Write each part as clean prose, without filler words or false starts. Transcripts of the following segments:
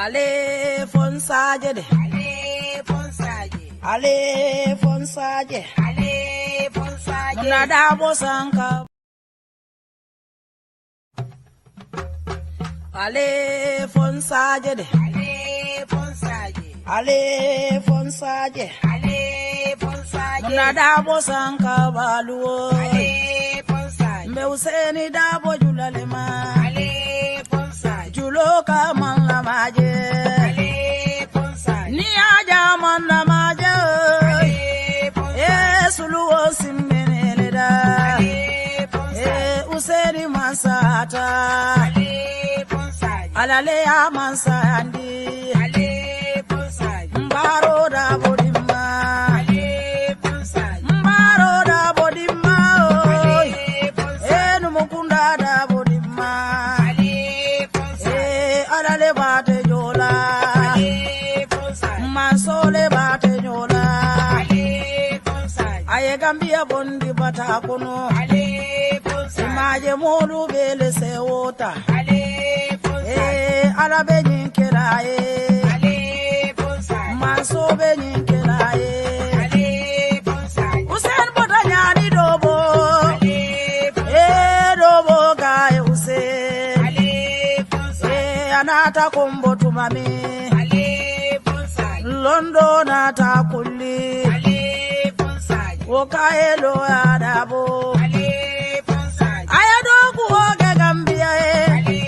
Ale fonsaje de. Ale fonsaje. Ale fonsaje. Ale fonsaje. Nada bosanka. Ale fonsaje de. Ale fonsaje. Ale fonsaje. Ale fonsaje. Nada bosanka baluo. Ale fonsaje. Mbe useni dabo julalema. Ale fonsaje. Juloka man la maje. Ale fonsaje. Ni aja man la maje. Ale fonsaje. Suluo simmene da. Ale fonsaje. Useni mansata. Ale fonsaje. Alale ya mansandi. Ale fonsaje. Mbaro da bodima. Ale fonsaje. Mbaro da bodima. Ale fonsaje. Numukunda da bodima. Ale fonsaje. Alale bate jola. Ale fonsaje. Masole bate jola. Ale fonsaje. Aye Gambia bondi bata kono. Ale fonsaje. Imaje molu bele se wota. Ale fonsaje. Arabe nyinkera Ale fonsaje. Manso be nyinkera Ale fonsaje. Usen bota nyani dobo. Ale fonsaje. Dobo gae Usen. Ale fonsaje. Anata kombo tumami. Ale fonsaje. Londo nata kulli. Ale fonsaje. Okaelo adabo. Ale fonsaje. Ayado kuoge Gambia Ale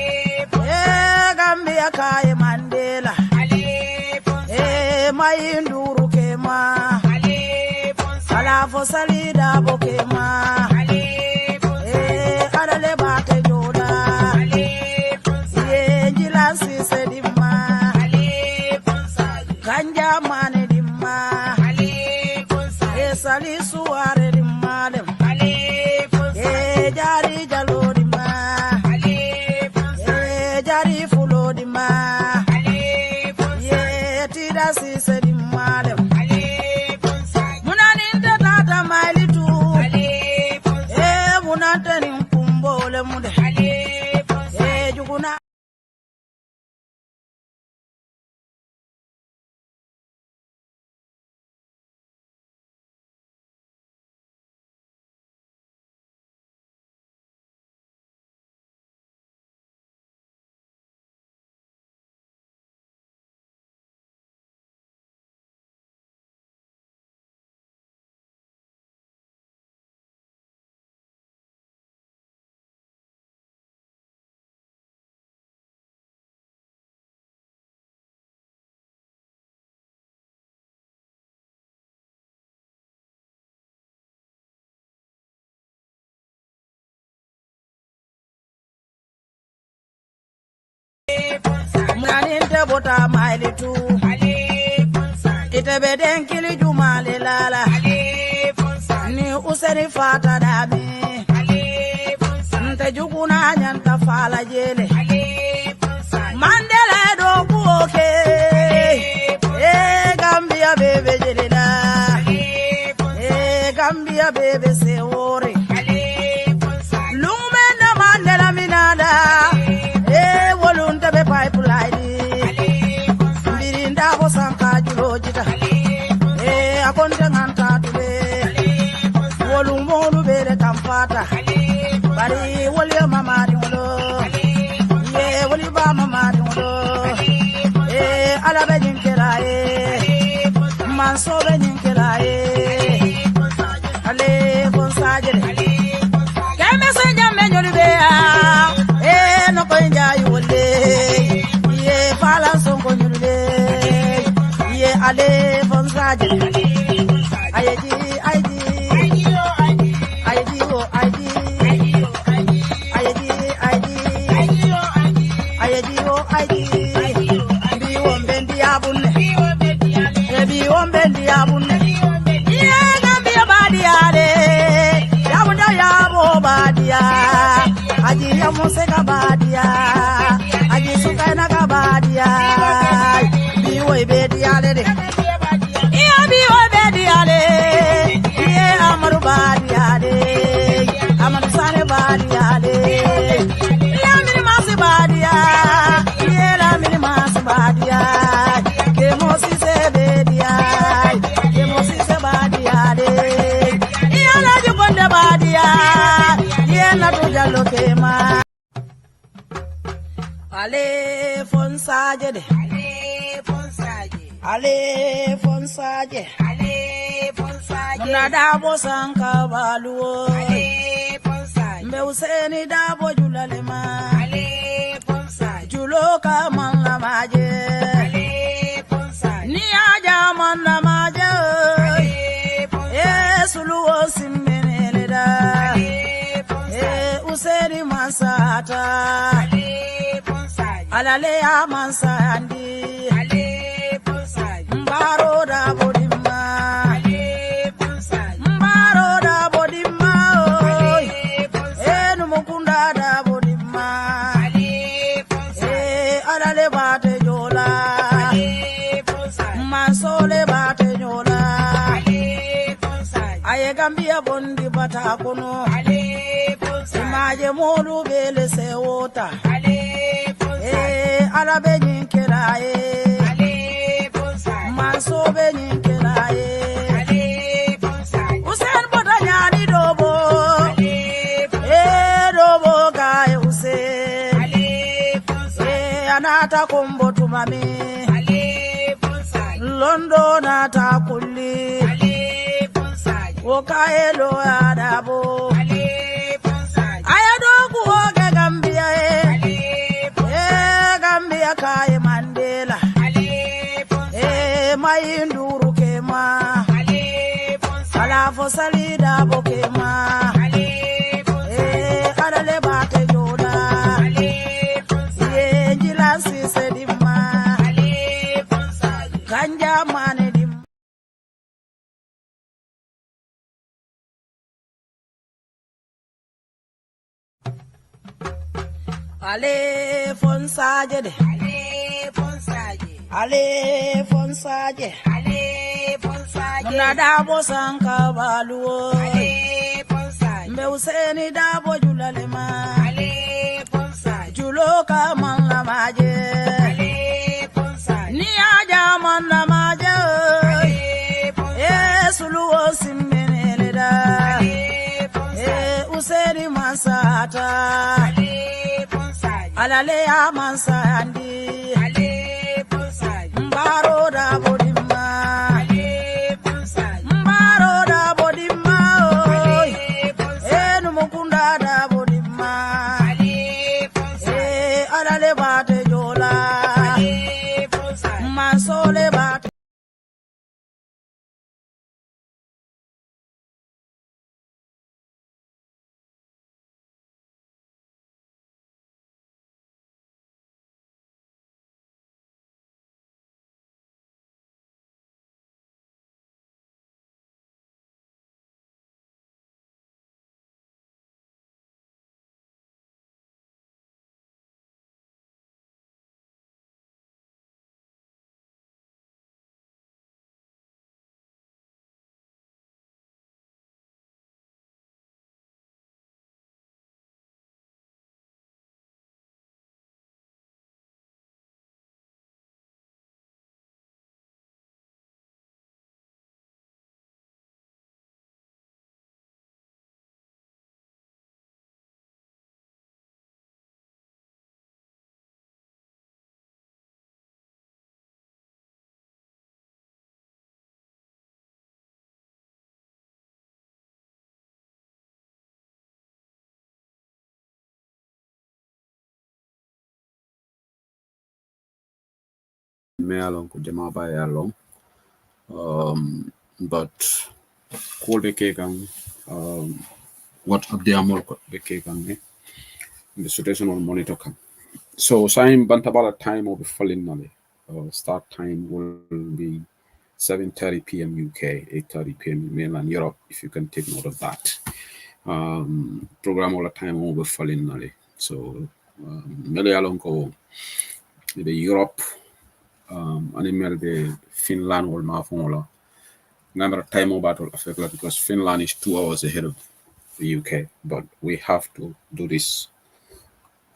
fonsaje. Gambia kae Mandela. Ale fonsaje. Mayinduru kema. Ale fonsaje. Alafo salida bokema. Ale fonsaje. Adale bate joda. Ale fonsaje. Jilansi sedima. Ale fonsaje. Ganja mane dimma. Ale fonsaje. Sali suare dimma dem. Ale fonsaje. Jari jalo dimma. Ale fonsaje. Jari fulo dimma. Ale fonsaje. Tida si sedima dem. Ale fonsaje. Munaninda tata mailitu. Ale fonsaje. Munantani mkumbole mude. Ale fonsaje. Juguna. Munaninda bota mailitu. Ale fonsaje. Itebe denkili jumale lala. Ale fonsaje. Ni useni fata dami. Ale fonsaje. Nte juguna nyanta fala jele. Ale fonsaje. Mandela do kuoke. Gambia bebe jelila. Ale fonsaje. Gambia bebe se ore. Ale fonsaje. Lumena Mandela minada. Wolunta be pipeline. Ale fonsaje. Birinda ko sanka julojita. Akonte nganta tube. Wolu molu bere kampata. Bari woli mama diulo. Woli ba mama diulo. Ala be nyinkera Manso be nyinkera Ale fonsaje. Keme senja menyoli be ya. No ko nja yole. Fala songo nyule. Ale fonsaje. Ayeji ayeji. Ayeji o ayeji. Ayeji ayeji. Ayeji o ayeji. Bi wombendi abunne. Bi wombendi abunne. Ye Gambia badiade. Yabunda yabo badia. Aji yamuseka badia. Aji sukaina kabadia. Bi wo bediale de. Iya bi wo bediale. Ye amaru badiale. Amaru sane badiale. Ya miri masi badia. Ye la Ale fonsaje de. Ale fonsaje. Ale fonsaje. Ale fonsaje. Muna dabo sanka baluo. Ale fonsaje. Mbe useni dabo julalema. Ale fonsaje. Julo ka manla maje. Ale fonsaje. Ni aja manla maje. Ale fonsaje. Suluo simmenele da. Ale fonsaje. Useni masata. Ale fonsaje. Alale amansandi. Ale fonsaje. Mbaro da bodima. Ale fonsaje. Mbaro da bodima. Ale fonsaje. Numukunda da bodima. Ale fonsaje. Alale bate jola. Ale fonsaje. Mansole bate jola. Ale fonsaje. Aye Gambia bondi bata kono. Ale fonsaje. Imaje molu bele se wota. Ale fonsaje. Alabe nyinkela Ale fonsaje. Manso be nyinkela Ale fonsaje. Usen bota nyani dobo. Ale fonsaje. Dobo gaye usen. Ale fonsaje. Anata kombo tumami. Ale fonsaje. Londo nata kulli. Ale fonsaje. Okaelo adabo. Ale fonsaje. Ayadoku oge Gambia Ale Gambia kaye Mandela. Ale fonsaje. Mayinduru kema. Ale fonsaje. Alafo salida bokema. Ale fonsaje. Alale bate jola. Ale fonsaje. Jilansi sedima. Ale fonsaje. Ganja mane dim. Ale fonsaje de. Ale fonsaje. Ale fonsaje. Ale fonsaje. Muna dabo sanka baluo. Ale fonsaje. Mbe useni dabo julalema. Ale fonsaje. Julo ka manla maje. Ale fonsaje. Ni aja manla maje. Ale fonsaje. Suluo simmenele da. Ale fonsaje. Useni masata. Ale fonsaje. Alale amansandi. Ale fonsaje. Mbaro da bodima. Ale fonsaje. Mbaro da bodima. Ale fonsaje. Numukunda da bodima. Ale fonsaje. Alale bate jola. Ale fonsaje. Mansole bate. Me along ko jama ba along but cool be kekan what up the amol ko be kekan me the situation on monitor kan so sign bantabala time will be falling nale start time will be 7:30 p.m. UK 8:30 p.m. mainland Europe if you can take note of that program all the time will be falling nale so mele along ko the Europe animal be Finland or Mafola. Number time about affect because Finland is 2 hours ahead of the UK, but we have to do this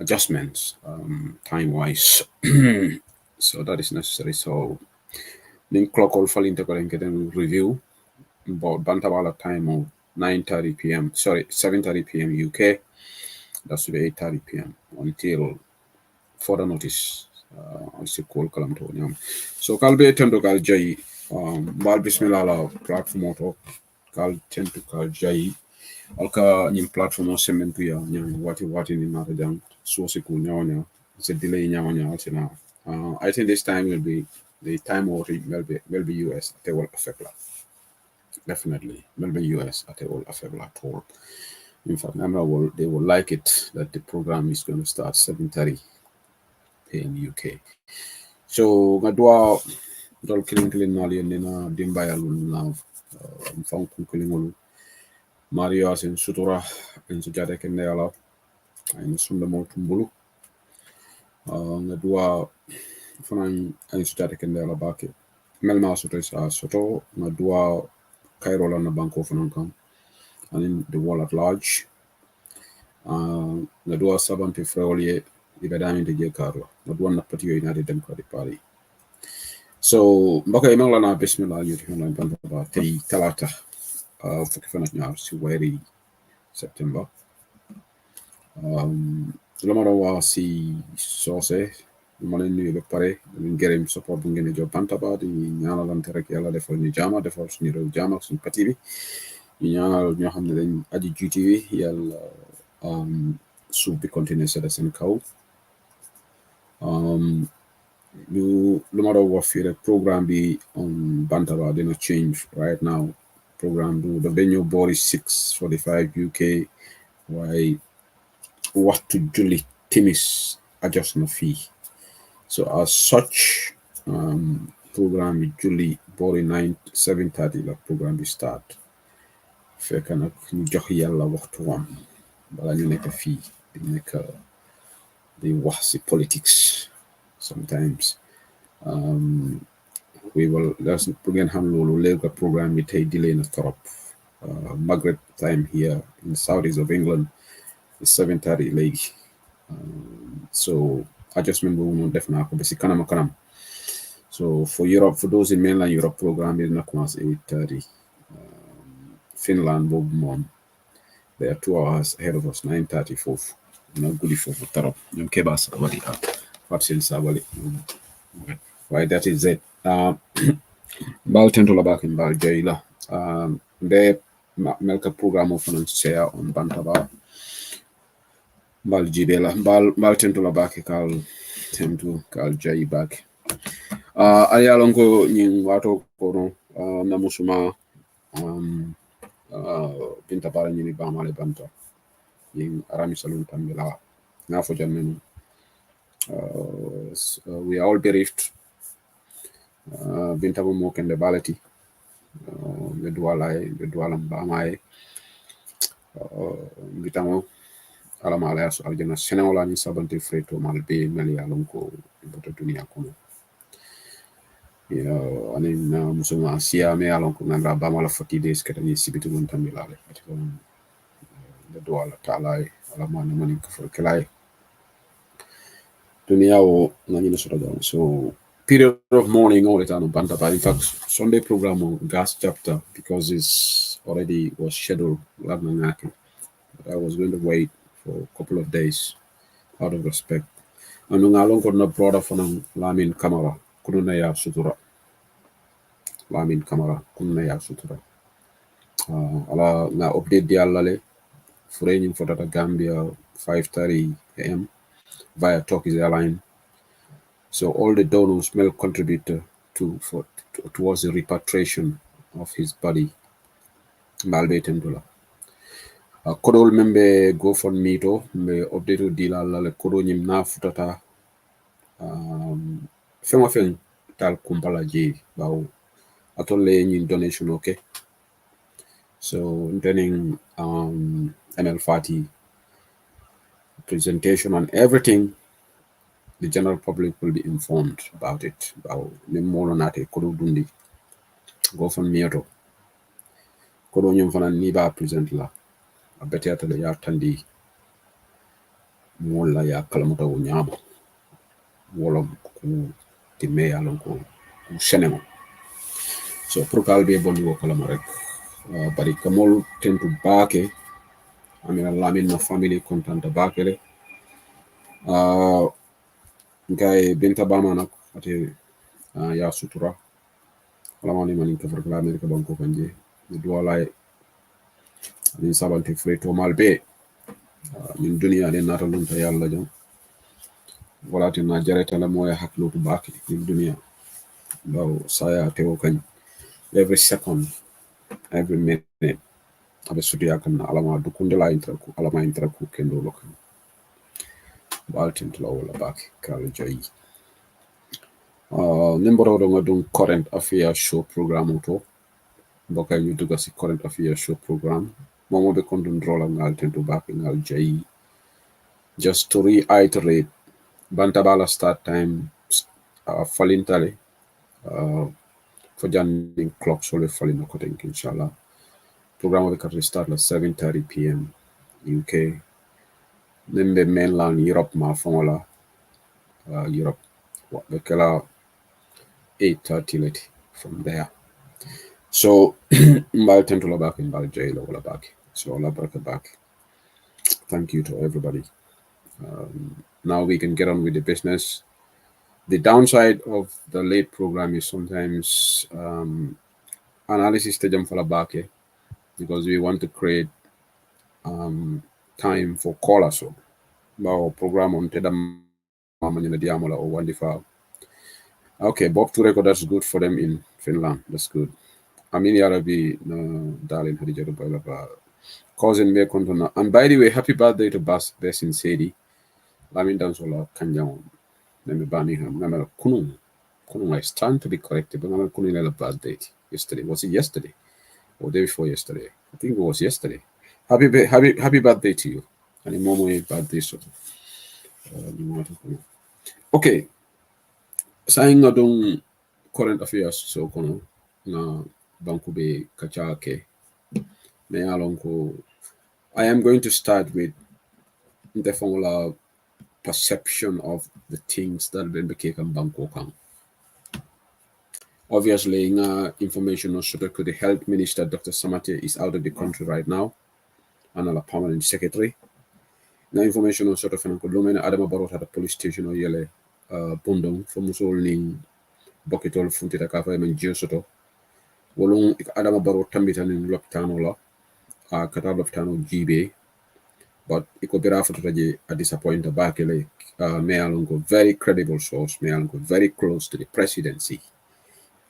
adjustments time wise. So that is necessary. So then clock all fall into and review about Bantabala time of 9:30 p.m. Sorry, 7:30 p.m. UK. That's to be 8:30 p.m. until further notice al si call kalam to nyam so kal be tendo kal jay bal bismillah la platform to kal tento kal jay alka nyim platform o sementu ya nyam wati ni nata jang so si ku nyawnya se delay nyawnya altina I think this time will be the time or will be US they will affect la definitely will be US they will affect la at all. In fact, they will like it that the program is going to start 7:30 p.m. UK. So ngadwa dol kilin nali nina dimbaya luna mfang kilingulu Mario asin sutura en sujade kenne ala en sunda mo tumbulu ngadwa fanan en sujade kenne ala bake melma soto sa soto ngadwa Cairo la na banko fanan kan and the world at large ngadwa sabanti frewlie ibadami de je karla ngadwa na party United Democratic Party. So mbaka imang na bismillah yuti hona banda ba tay talata fukki fan ak ñaar ci wéri september lama do wa si sosé ma leen nuyu ba pare ñu gërëm support bu ngeen jox banta ba di ñaanalante rek yalla defal ñu jaama defal suñu rew jaama ak suñu parti bi ñu ñaanal ñoo xam ne dañ aji juuti wi yalla suuf bi continuer sa seen kaw you lumaro wafire program be on Bantaba did not change right now. Program do the venue board is 6:45 UK. Why what to Julie Timis adjustment fee. So as such program is Julie board 7:30 la program be start. Fekk nak ñu jox yalla waxtu wam bala ñu nekk fii di nekk di wax ci politics sometimes we will let's again handle the program with a delay in a top Margaret time here in the southeast of England is 7:30 late so I just remember we definitely basic kanam so for Europe for those in mainland Europe program is not 8:30 Finland mom they are 2 hours ahead of us 9:34 good for tarap ñom kebas wali Fatsin Sabali. Why that is it. Bal tentola back in Bal Jaila. They melka program of share on Bantaba. Bal Jibela. Bal tentola back kal tentu kal Jai back. Ayalongo nying wato kono namusuma binta para nyini bamale banta. Ying arami salun tambila. Ngafo janmenu. We are all bereaved. Bintabu Mok and the Balati, the Dualam Bamai, Bitamo, Alamalas, Aljana, Senolani, Sabanti Freto, Malbe, Melialonco, Bototunia Kono. You know, I mean, Musuma, Sia, me alonco, and Bamala 40 days, Katani, Sibitu Tamilale, the Duala Talai, Alaman, money for Kalai. So period of mourning all the time on Bantaba. In fact, Sunday program on gas chapter because it's already was scheduled. But I was going to wait for a couple of days out of respect. And ngalong ko na brother from Lamin Kamara kununa ya sutura. Lamin Kamara kununa ya sutura. Ala na update di alale fureni for data Gambia 5:30 a.m. via Turkish Airline. So all the donors will contribute towards the repatriation of his body. Malbe $10. Kodol membe GoFundMe to me update dila la kodo nyim na futata fenwa fen tal kumpala je bawo atole nyin donation okay. So intending ML Fati presentation on everything, the general public will be informed about it. About the more nate kodo dundi go from mieto kodo nyum fana ni ba present la abete atale ya tandi mola ya kalamuta wo nyama wolom ku timme ya lon ko senema so pour kalbe bonni wo kalama rek bari kamol tentu baake amina lamin na family contenta baake le Guy Benta Bama ate ya sutura. Alamani mani ka farkala Amerika banko kanje. Duwalai din sabante freto malbe. Min dunia den nata lunta yalla jam. Walati na jareta la moya haklo to baki min dunia. Baw saya tewo kany. Every second, every minute. Abe sudi yakan alama dukundela intraku alama intraku kendo lokan. Baltin to wala baki kala jayi. Nimboro do ngadung current affairs show program to. Boka ñu dugga ci current affairs show program. Momo be kondun rola ngal tento baki ngal jayi. Just to reiterate, Bantabala start time falintale for jamming clock sole falling according inshallah. Program will start at 7:30 p.m. UK. Then the mainland Europe ma fongola Europe. Bekela 8:30 late from there. So Mbal tento back in Bal jail or back. So Allah back. Thank you to everybody. Now we can get on with the business. The downside of the late program is sometimes analysis stage for back because we want to create time for callers. So our program on Tedam Diamola or Wondifa. Okay, Bob to record that's good for them in Finland. That's good. Amini Arabi no darling Hadija Dubaila cousin me kontona. And by the way, happy birthday to Basin Sedi. Lamin Dansola Kanyang. Name Birmingham. Namela Kunung. Kunung, I stand to be corrected, but Namela Kunung had a bad date yesterday. Was it yesterday? Or day before yesterday? I think it was yesterday. Happy birthday to you. And Momo birthday so. Okay. Saying adong current affairs so kono na banku be kachake. Me alonko. I am going to start with the formula perception of the things that been became banko kang. Obviously, information on the health minister, Dr. Samate, is out of the country right now, and our permanent secretary. Now, information on Lumena Adama Barot at the police station or Yele Bundong from Musolning Bokitol Funtita Cafe and Giosoto. Wolong Adama Barot Tambitan in Loptanola, Katab Loptano GB, but Ikobera Fotaji a disappointed Bakele, Mealongo, very credible source, Mealongo, very close to the presidency.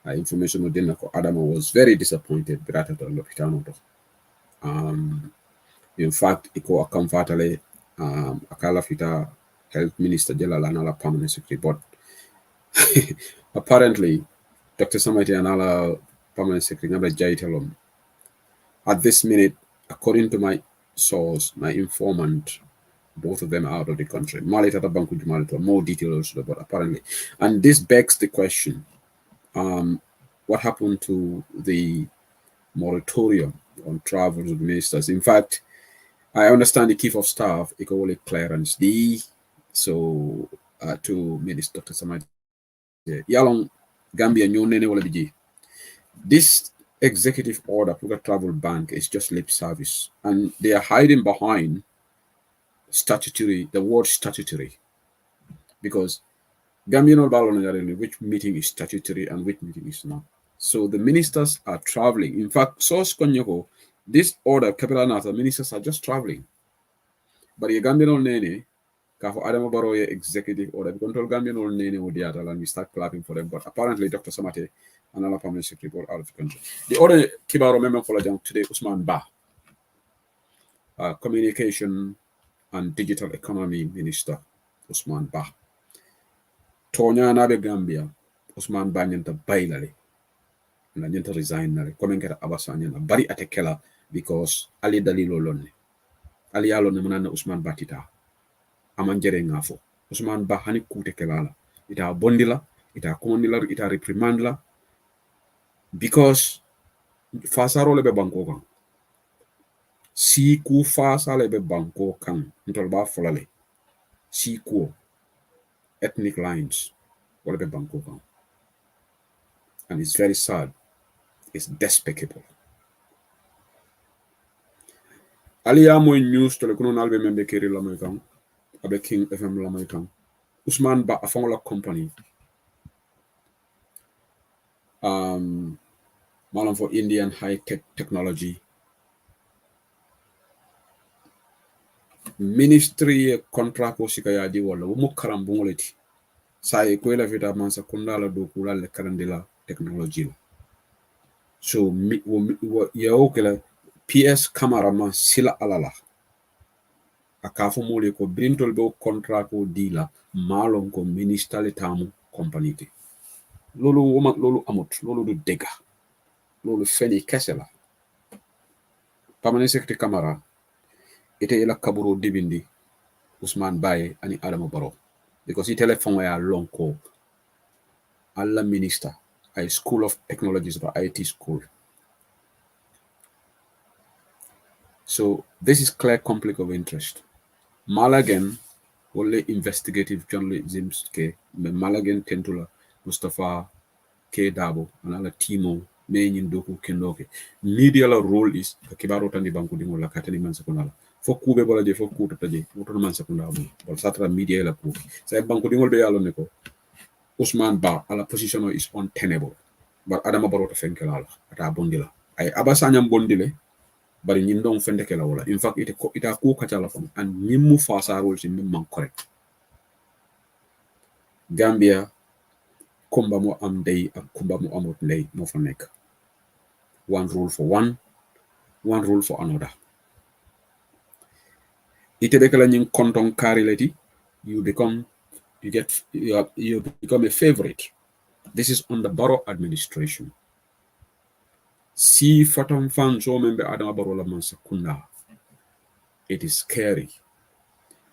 Information on Dinako Adama was very disappointed in fact, iko akamfatale akala fita health minister Jalala Nala permanent secretary, but apparently Dr. Samati Anala permanent secretary Nala Jaitelum. At this minute, according to my source, my informant, both of them are out of the country. Malita Banku Jumalito, more details, but apparently, and this begs the question. What happened to the moratorium on travels of ministers? In fact, I understand the chief of staff, Ikole Clarence D. So, to Minister Dr. Samad, Yalong Gambia, this executive order, Puga Travel Bank, is just lip service. And they are hiding behind statutory, the word statutory, because Gambian Balon, which meeting is statutory and which meeting is not. So the ministers are traveling. In fact, source Konyoko, this order, capital Nata, ministers are just traveling. But the Gambian Nene, Kafo Adama Baroye executive order, we control Gambian Nene with the other, and we start clapping for them. But apparently, Dr. Samate and another permanent secretary out of the country. The other Kibaro member for today, Usman Ba, communication and digital economy minister, Usman Ba. Tonya Nabe Gambia, Usman Ba nyanta bailale. Na nyanta resign nale. Komen kata abasa nyanta bari atekela because Ali Dalilo lonne. Ali alone manana Usman Ba tita. Amanjere ngafo. Usman Ba hani kute kelala. Ita bondila, ita komondila, ita reprimandla. Because fasaro lebe banko kan. Si ku fasa lebe banko kan. Ntolba folale. Si ku ethnic lines. Lebe banko kan. And it's very sad. It's despicable. Ali ya mo news to le kuno nalbe membe kiri la moy kan. Abe King FM la moy kan. Usman Ba a fongola company malam for Indian high tech technology ministry contract ko sika yadi wala wo karam bungoleti sai ko la vita man sakunda la do kula le karandila technology la so ya o kala PS cameraman sila alala akafu mole ko brintol be contract ko dila malon ko minister tamu company te lolu amut lolu du dega lolu feni kesela permanent secretary camera ite ila kaburo dibindi Usman Baye ani Adama Barrow because he telephone ya long ko alla minister a school of technologies or IT school. So this is clear conflict of interest. Malagan only investigative journalism ke Malagan tentula Mustafa K Dabo anala Timo menyin doku kendoke. Media la role is kibaro tandi banku dingo la katani man sekunala. Fo kube bola je fo kuta taje utono man sekunda bu. Bol satra media la ku. Sa banku dingo be yalo neko. Usman Ba ala position is untenable. But Adama Barrow to fenkelala ata bondila. Ay abasanyam bondile bari ñin don fende ke la wala in fact ita ko kacala fam and ñim mu fasarol ci mim man correct Gambia kumba mo am day ak kumba mo amut ndey mo fa nek one rule for one rule for another ite be kala ñin konton karileti you become a favorite. This is on the Barrow administration. Si fatam fan so membe Adama Barrow la man sakunda. It is scary.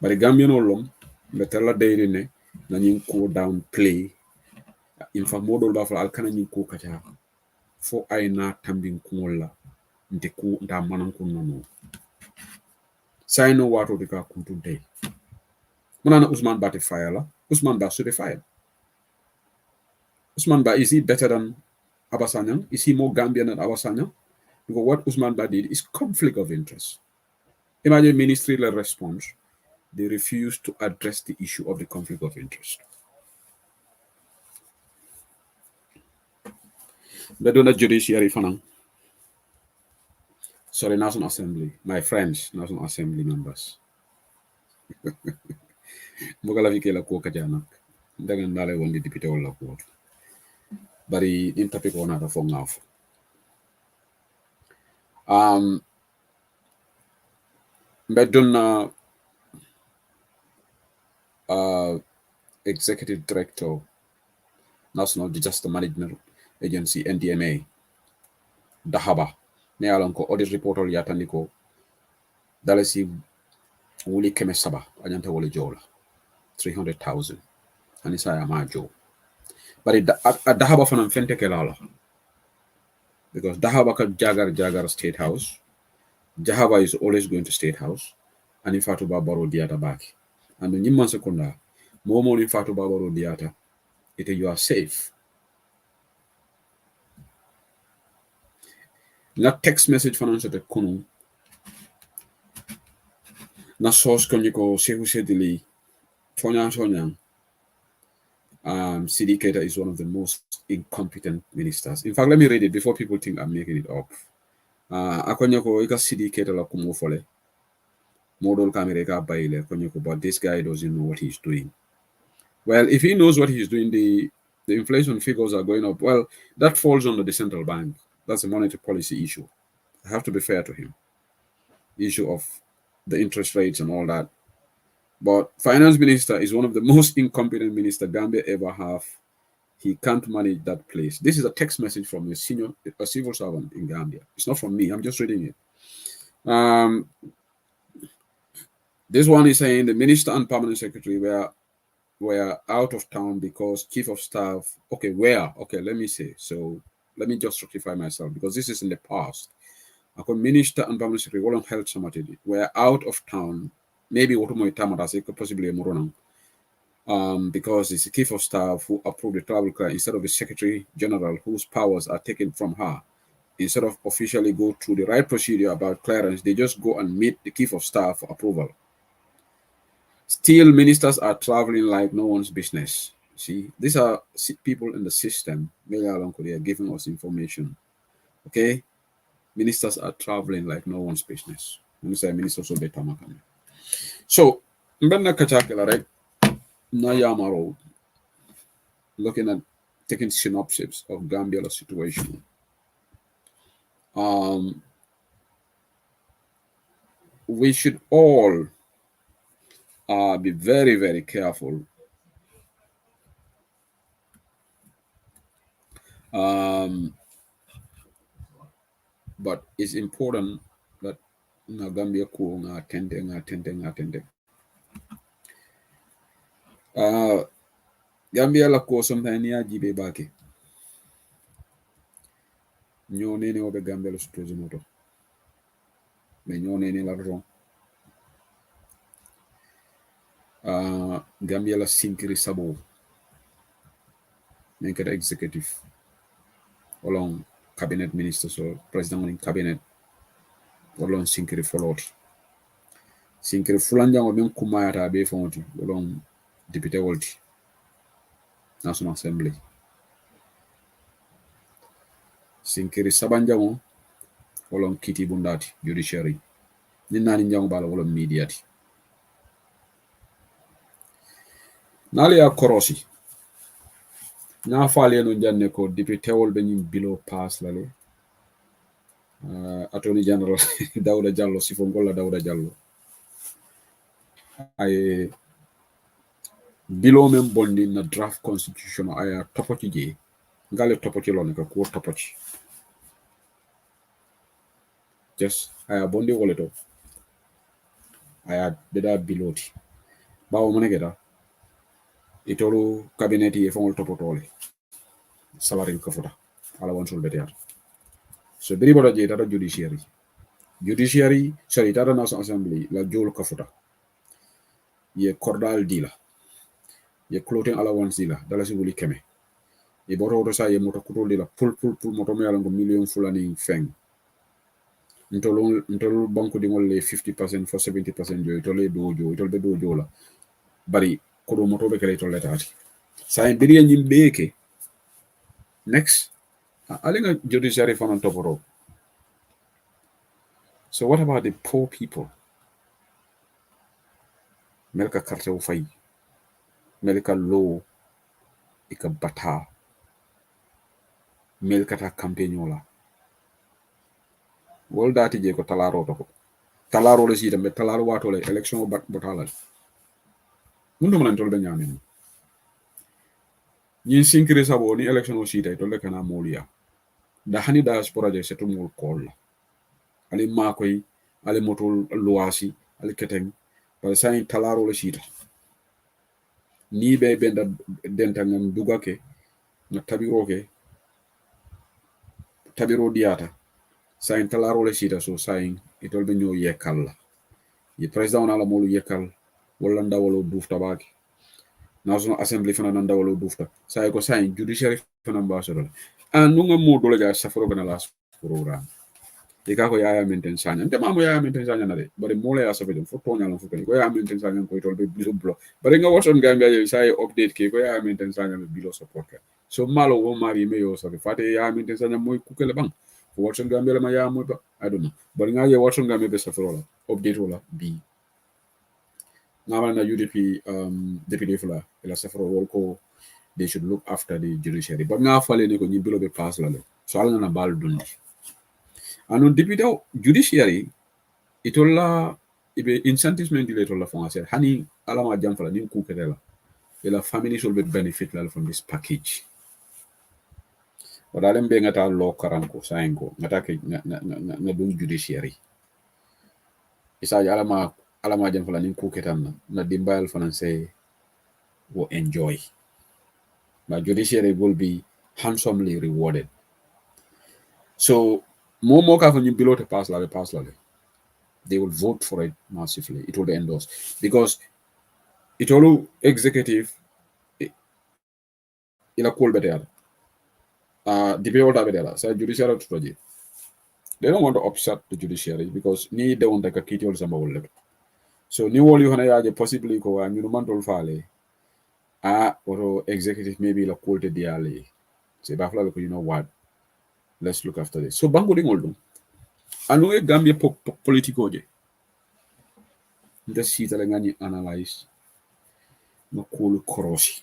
But the Gambian long, betella daily ne na ko down play. In fact, model ba fa alkana ko kacha fo ay na tambin kumola nte ku nda manan kun nono. Say no wato de ka kuntu day. Manana Usman Ba te fire la. Usman Ba should be fired. Usman Ba, is he better than Abasanyang? Is he more Gambian than Abasanyang? Because what Usman Ba did is conflict of interest. Imagine ministerial response. They refuse to address the issue of the conflict of interest. They do not judiciary fanang. Sorry, National Assembly. My friends, National Assembly members. Mbogala vike la ko kajanak. Ndaga ndale wondi député wala ko. Bari in topic on a phone off. Meduna Executive Director, National Disaster Management Agency, NDMA, Dahaba, ne alon ko audit report ol yatandi ko dalasi wuli keme saba anyanta wole jola 300,000 anisa ya majo. But Dahaba fanam fente kelala because Dahaba ka jagar State House. Dahaba is always going to State House, and in fact Barbaro diata back. And when you man sekunda, more in fact Barbaro diata, it you are safe. Na text message finance te kunu na source koniko sehu sedili Sonya CD Keita is one of the most incompetent ministers. In fact, let me read it before people think I'm making it up. Akonyako ika CD Keita la kumofole model camera ka baile konyako, but this guy doesn't know what he's doing. Well, if he knows what he's doing, the inflation figures are going up. Well, that falls under the central bank. That's a monetary policy issue. I have to be fair to him. The issue of the interest rates and all that. But finance minister is one of the most incompetent minister Gambia ever have. He can't manage that place. This is a text message from a civil servant in Gambia. It's not from me. I'm just reading it. This one is saying the minister and permanent secretary were out of town because chief of staff. Okay, where? Okay, let me say. So let me just rectify myself because this is in the past. A minister and permanent secretary Roland Health Summit were out of town. Maybe possibly a Moronang. Because it's the chief of staff who approved the travel clearance instead of the secretary general whose powers are taken from her. Instead of officially go through the right procedure about clearance, they just go and meet the chief of staff for approval. Still, ministers are traveling like no one's business. See, these are people in the system. They are giving us information. Okay, ministers are traveling like no one's business. Ministers will be tamakane. So, mbenna kachakela right na yamaro looking at taking synopsis of Gambia's situation. Um, we should all be very, very careful. Um, but it's important that na Gambia ko nga attende. Gambia la ko sometimes ya jibe bake. Nyo nene obe Gambia lo sutozi moto. Me nyo nene la ron. Gambia la sinkiri sabo. Make executive. Along cabinet ministers or president in cabinet. Along sinkiri followed. Sinkiri fulanja o ben kumayata be fonti. Along deputy wolti. National Assembly. Sinkiri sabanjango wolon kiti bundati judiciary. Ninani njango bala wolon mediati. Nali ya korosi. Na fali no janne ko deputy wol be nyim bilo pass lale. Attorney General Dauda Jallo sifongola Dauda Jallo. Ay bilo men bondi na draft constitution aya topoti je. Ngale topoti lone ko topoti. Just aya bondi woleto. Aya beda biloti. Bawo monegeda. Itolu cabinet ye fongol topotole. Salary kafuta. Ala won sul beter. So beri bodo je tata judiciary. Judiciary, sorry, tata National Assembly la jol kafuta. Ye cordal dila. Ye clothing allowance dila. Dala si wuli keme. Ye boto sa ye moto kutol dila. Pul moto me alango million fulani feng. Ntolu banku di ngol le 50% for 70% jo. Itole dojo. Itole dojo la. Bari kodo moto be kere itole tati. Sa en beri njim beke. Next. Alinga judiciary fan on top of. So what about the poor people? Melka karte ufai. Melka law. Ika bata. Melka ta campagnola. Wol dati je ko talaro to ko. Talaro le sita me talaro wato le election batala. Mundo man tol be nyamen. Nyin sinkiri sabo ni election o sita to le kana molia. Da hani diaspora je setu mul kol. Ali makoy ali motol luasi ali keteng par sain talaro le sita. Ni be benda denta ngam dugake na tabiro diata sain talaro le sita so sain itol be ñoo yekal la ye president ala molu yekal wala ndawolo dufta baki National Assembly fana ndawolo dufta say ko sain judiciary fana ambassador an nu nga modo la ja safaro gana las program e ka ko yaya menten sanya nte mamo yaya menten sanya na de bare mole ya safe fo tonya la fo ko yaya menten sanya ko itol be blo bare nga wason Gambia ye say update ke ko yaya menten sanya be bilo support ka so malo wo mari me yo safe fate yaya menten sanya moy kukele bang ko wason Gambia ma yaya moy ba I don't know bare nga ye wason Gambia be safaro la update wala bi na UDP deputy fula ila safaro wol ko they should look after the judiciary but nga fale ne ko nyi bilo be pass la le so ala na bal dundi anu deputy judiciary itola ibe incentives men dile tola fonga hani ala ma jam fala nim ku kedela ila family should be benefit la from this package wala be ngata lo karanko saingo ngata ke na dum judiciary isa ala ma jam fala nim ku ketam na dimbal fanase will enjoy but judiciary will be handsomely rewarded so more ka from below to pass la they will vote for it massively. It will be endorsed because it all executive ila cool better. Debate better. So judiciary to they don't want to upset the judiciary because they want like a kitty or somebody. So ni woli hona yaje possibly ko wa ñu man tol faale auto executive maybe la quote diale. C'est ba fla ko you know what, let's look after this. So bango di ngol dum anu e Gambia politiko je nda sita la ngani analyze no kolu korosi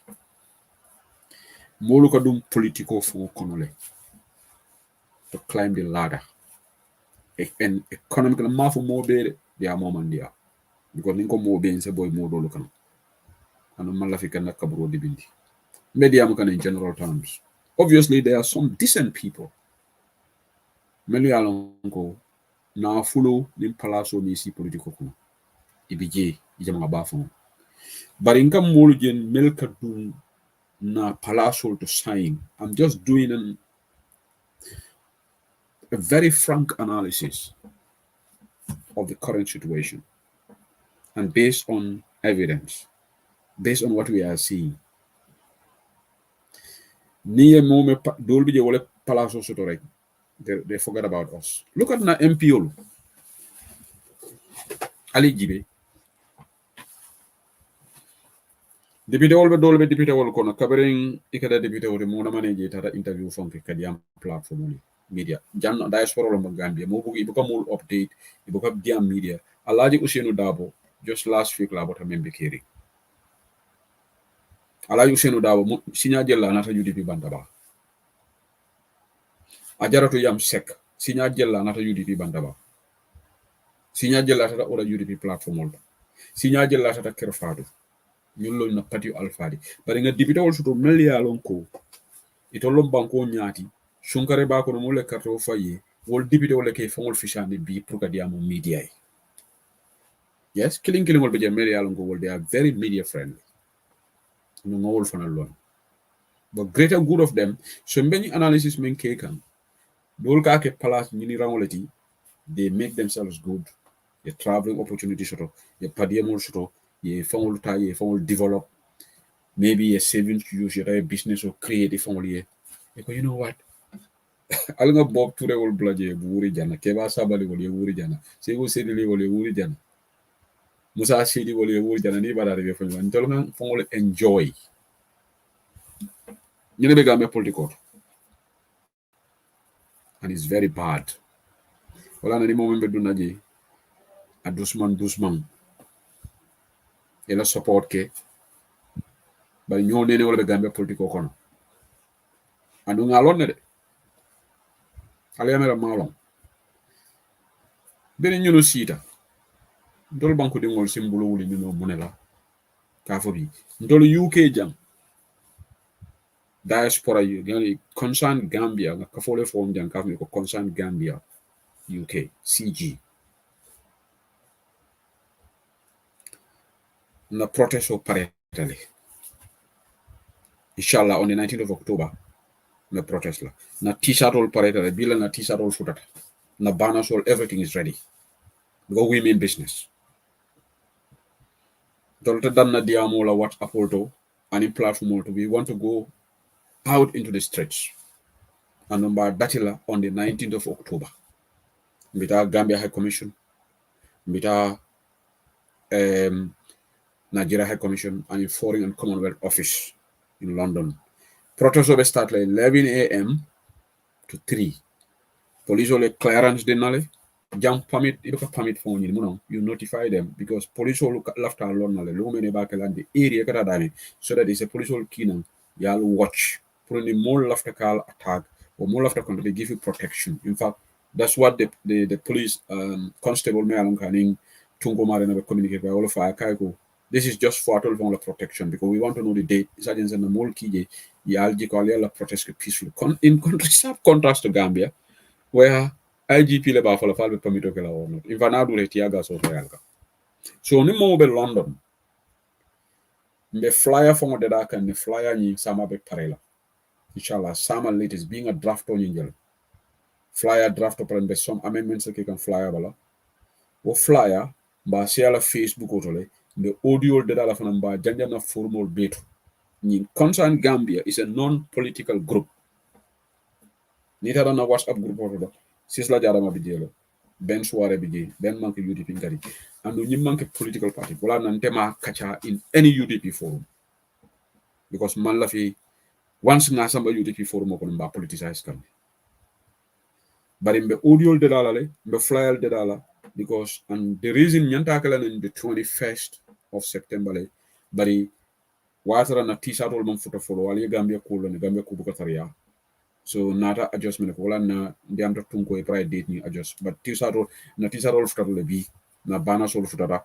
molu ko dum politiko fu kono le to climb the ladder and economic na mafu mo be dia moment dia because ninko mo be se boy mo dolu kan anu mala fi kan kabro di bindi media mo kan in general terms. Obviously there are some decent people melu yalon ko na fulo nim palaso ni si politiko kuno ibije ijama ba fu bari ngam molu jen melka dum na palaso to sign. I'm just doing a very frank analysis of the current situation and based on evidence, based on what we are seeing. Niye mome dolbi je wole palaso soto rek. They forget about us. Look at na MPO. Ali Jibe. Deputy wolbe dolbe deputy wol kono kabering ikada deputy wol mo na manage tata interview fonke kadiam platform media janno diaspora lo Gambia mo bugi ibuka mul update ibuka diam media alaji Usenu Dabo just last week la bota membe keri alaji Usenu Dabo sinya jella nata UDP bandaba ajaratu yam sek sinya jella nata UDP bandaba sinya jella tata ora UDP platform sinya jella tata kerfado ñun loñ na patio alfadi bari nga dibita wol soto mel ya lon ko ito lom banko ñaati sunkare ba ko mo le karto faye wol dibita wol ke fongol fishani bi pour ka diamo media. Yes, killing wol be je mel ya lon ko wol they are very media friendly no ngol fanal lon but greater good of them so mbeni analysis men ke kan dol ka ke place ni rangolati they make themselves good the traveling opportunity soto the padiamol soto ye fongol ta ye fongol develop maybe a savings to use your business or create a family because you know what alga bob toure wol blaje wuri jana keba sabali wol ye wuri jana sego sedili wol ye wuri jana musa sidi wol ye wuri jana ni badare be fanya ntol nga fongol enjoy ñene be gambe political and it's very bad wala na ni mo membe dunaje a doucement et la support ke bari ñoo nene wala be gambe politico kono andu ngalon ne de ala yamera malon bene ñuno sita ndol banko de ngol simbulu wuli ñuno munela ka fo bi ndol UK jam diaspora yu yani concern Gambia nga ka fole fo jam ka ko concern Gambia UK CG na protest o paretale inshallah on the 19th of October na protest la na t-shirt all paretale bila na t-shirt all futata na banners all everything is ready because we mean business dolta danna diamo la WhatsApp to any platform to we want to go out into the streets and number datila on the 19th of October mbita Gambia High Commission mbita Nigeria High Commission and in Foreign and Commonwealth Office in London. Protest will start like 11 a.m. to 3. Police will clearance denale. Jump permit, permit for you notify them because police will left alone the area so that it's a police will keen y'all watch. Put in more after call attack or more after control, they give you protection. In fact, that's what the police constable may Tungo Marina communicate by all of our Kaiko. This is just for total protection because we want to know the date. Sergeants and the mole key, the protest peacefully. In contrast to Gambia, where IGP le ba for the permit or not. If I now do the Tiaga so so ni mobile London. The flyer from the dark and the flyer in Sama be parela. Inshallah, Sama late is being a draft on Angel. Flyer draft up and some amendments that you can flyer bala. O flyer ba share la Facebook otole. The audio that I found by Janjana formal bit. Concern Gambia is a non-political group. Nita na WhatsApp group order. Sisla Jarama Bidelo. ben soirée biji ben manque UDP ngari andu ñi manque political party wala nan tema kacha in any UDP forum because man la fi once nga samba UDP forum ko mba politicize kan bari mbe audio de dala le mbe flyer de dala because and the reason nyanta kala in the 21st of September le bari watara na t-shirt wol man futa follow wali Gambia ko le Gambia ko buka tariya so nata adjustment ko wala na ndiam to tunko e pride date ni adjust but t-shirt na t-shirt wol futa le bi na bana sol futa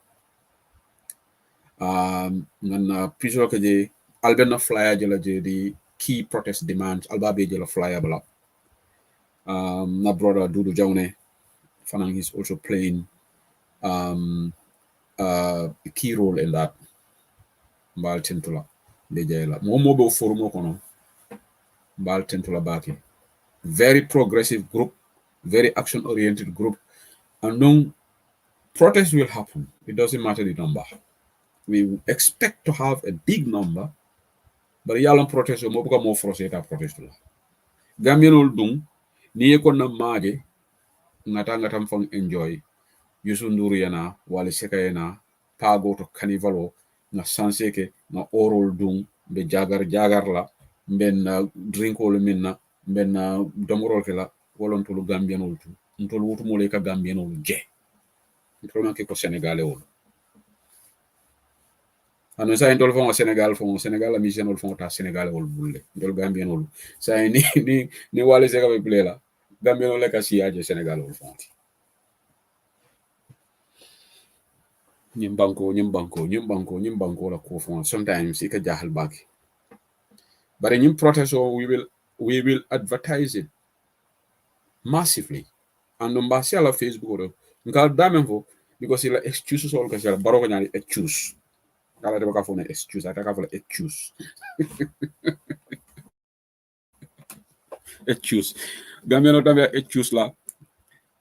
na piso ke je albenna flyer je la je the key protest demands albabe je la flyer bla my brother Dudu Jaune Fanang is also playing a key role in that. Mbal Tentula Dejela. Momo forumo kono. Mbal Tentula Baki. Very progressive group, very action oriented group. And no protest will happen. It doesn't matter the number. We expect to have a big number, but yalan protest mo buka mo frustrate protest la. Gambian ol dung ni ko na maje ngata fang enjoy Yusu Nduru yana wali seka yana pago to kanivalo na sanseke na oral dung be jagar la ben na drink ol minna ben na domorol ke la wolon tulu Gambian ol tu ntol wutu mo le ka Gambian ol je ntol ke ko Sénégalais ol ano sa ntol fon Sénégal la mission ol fon ta Sénégalais ol bulle ntol Gambian ol sa ni wali seka be plela Gambian ol ka siaje Sénégal ol fon nyimbanko la ko fon sometimes it ka jahal baki but in protest we will advertise it massively and on basi ala Facebook or nka damenfo because ila excuses all ka sala baro ko nyali excuse kala de ka fon excuse ata ka fon excuse excuse gameno tambe excuse la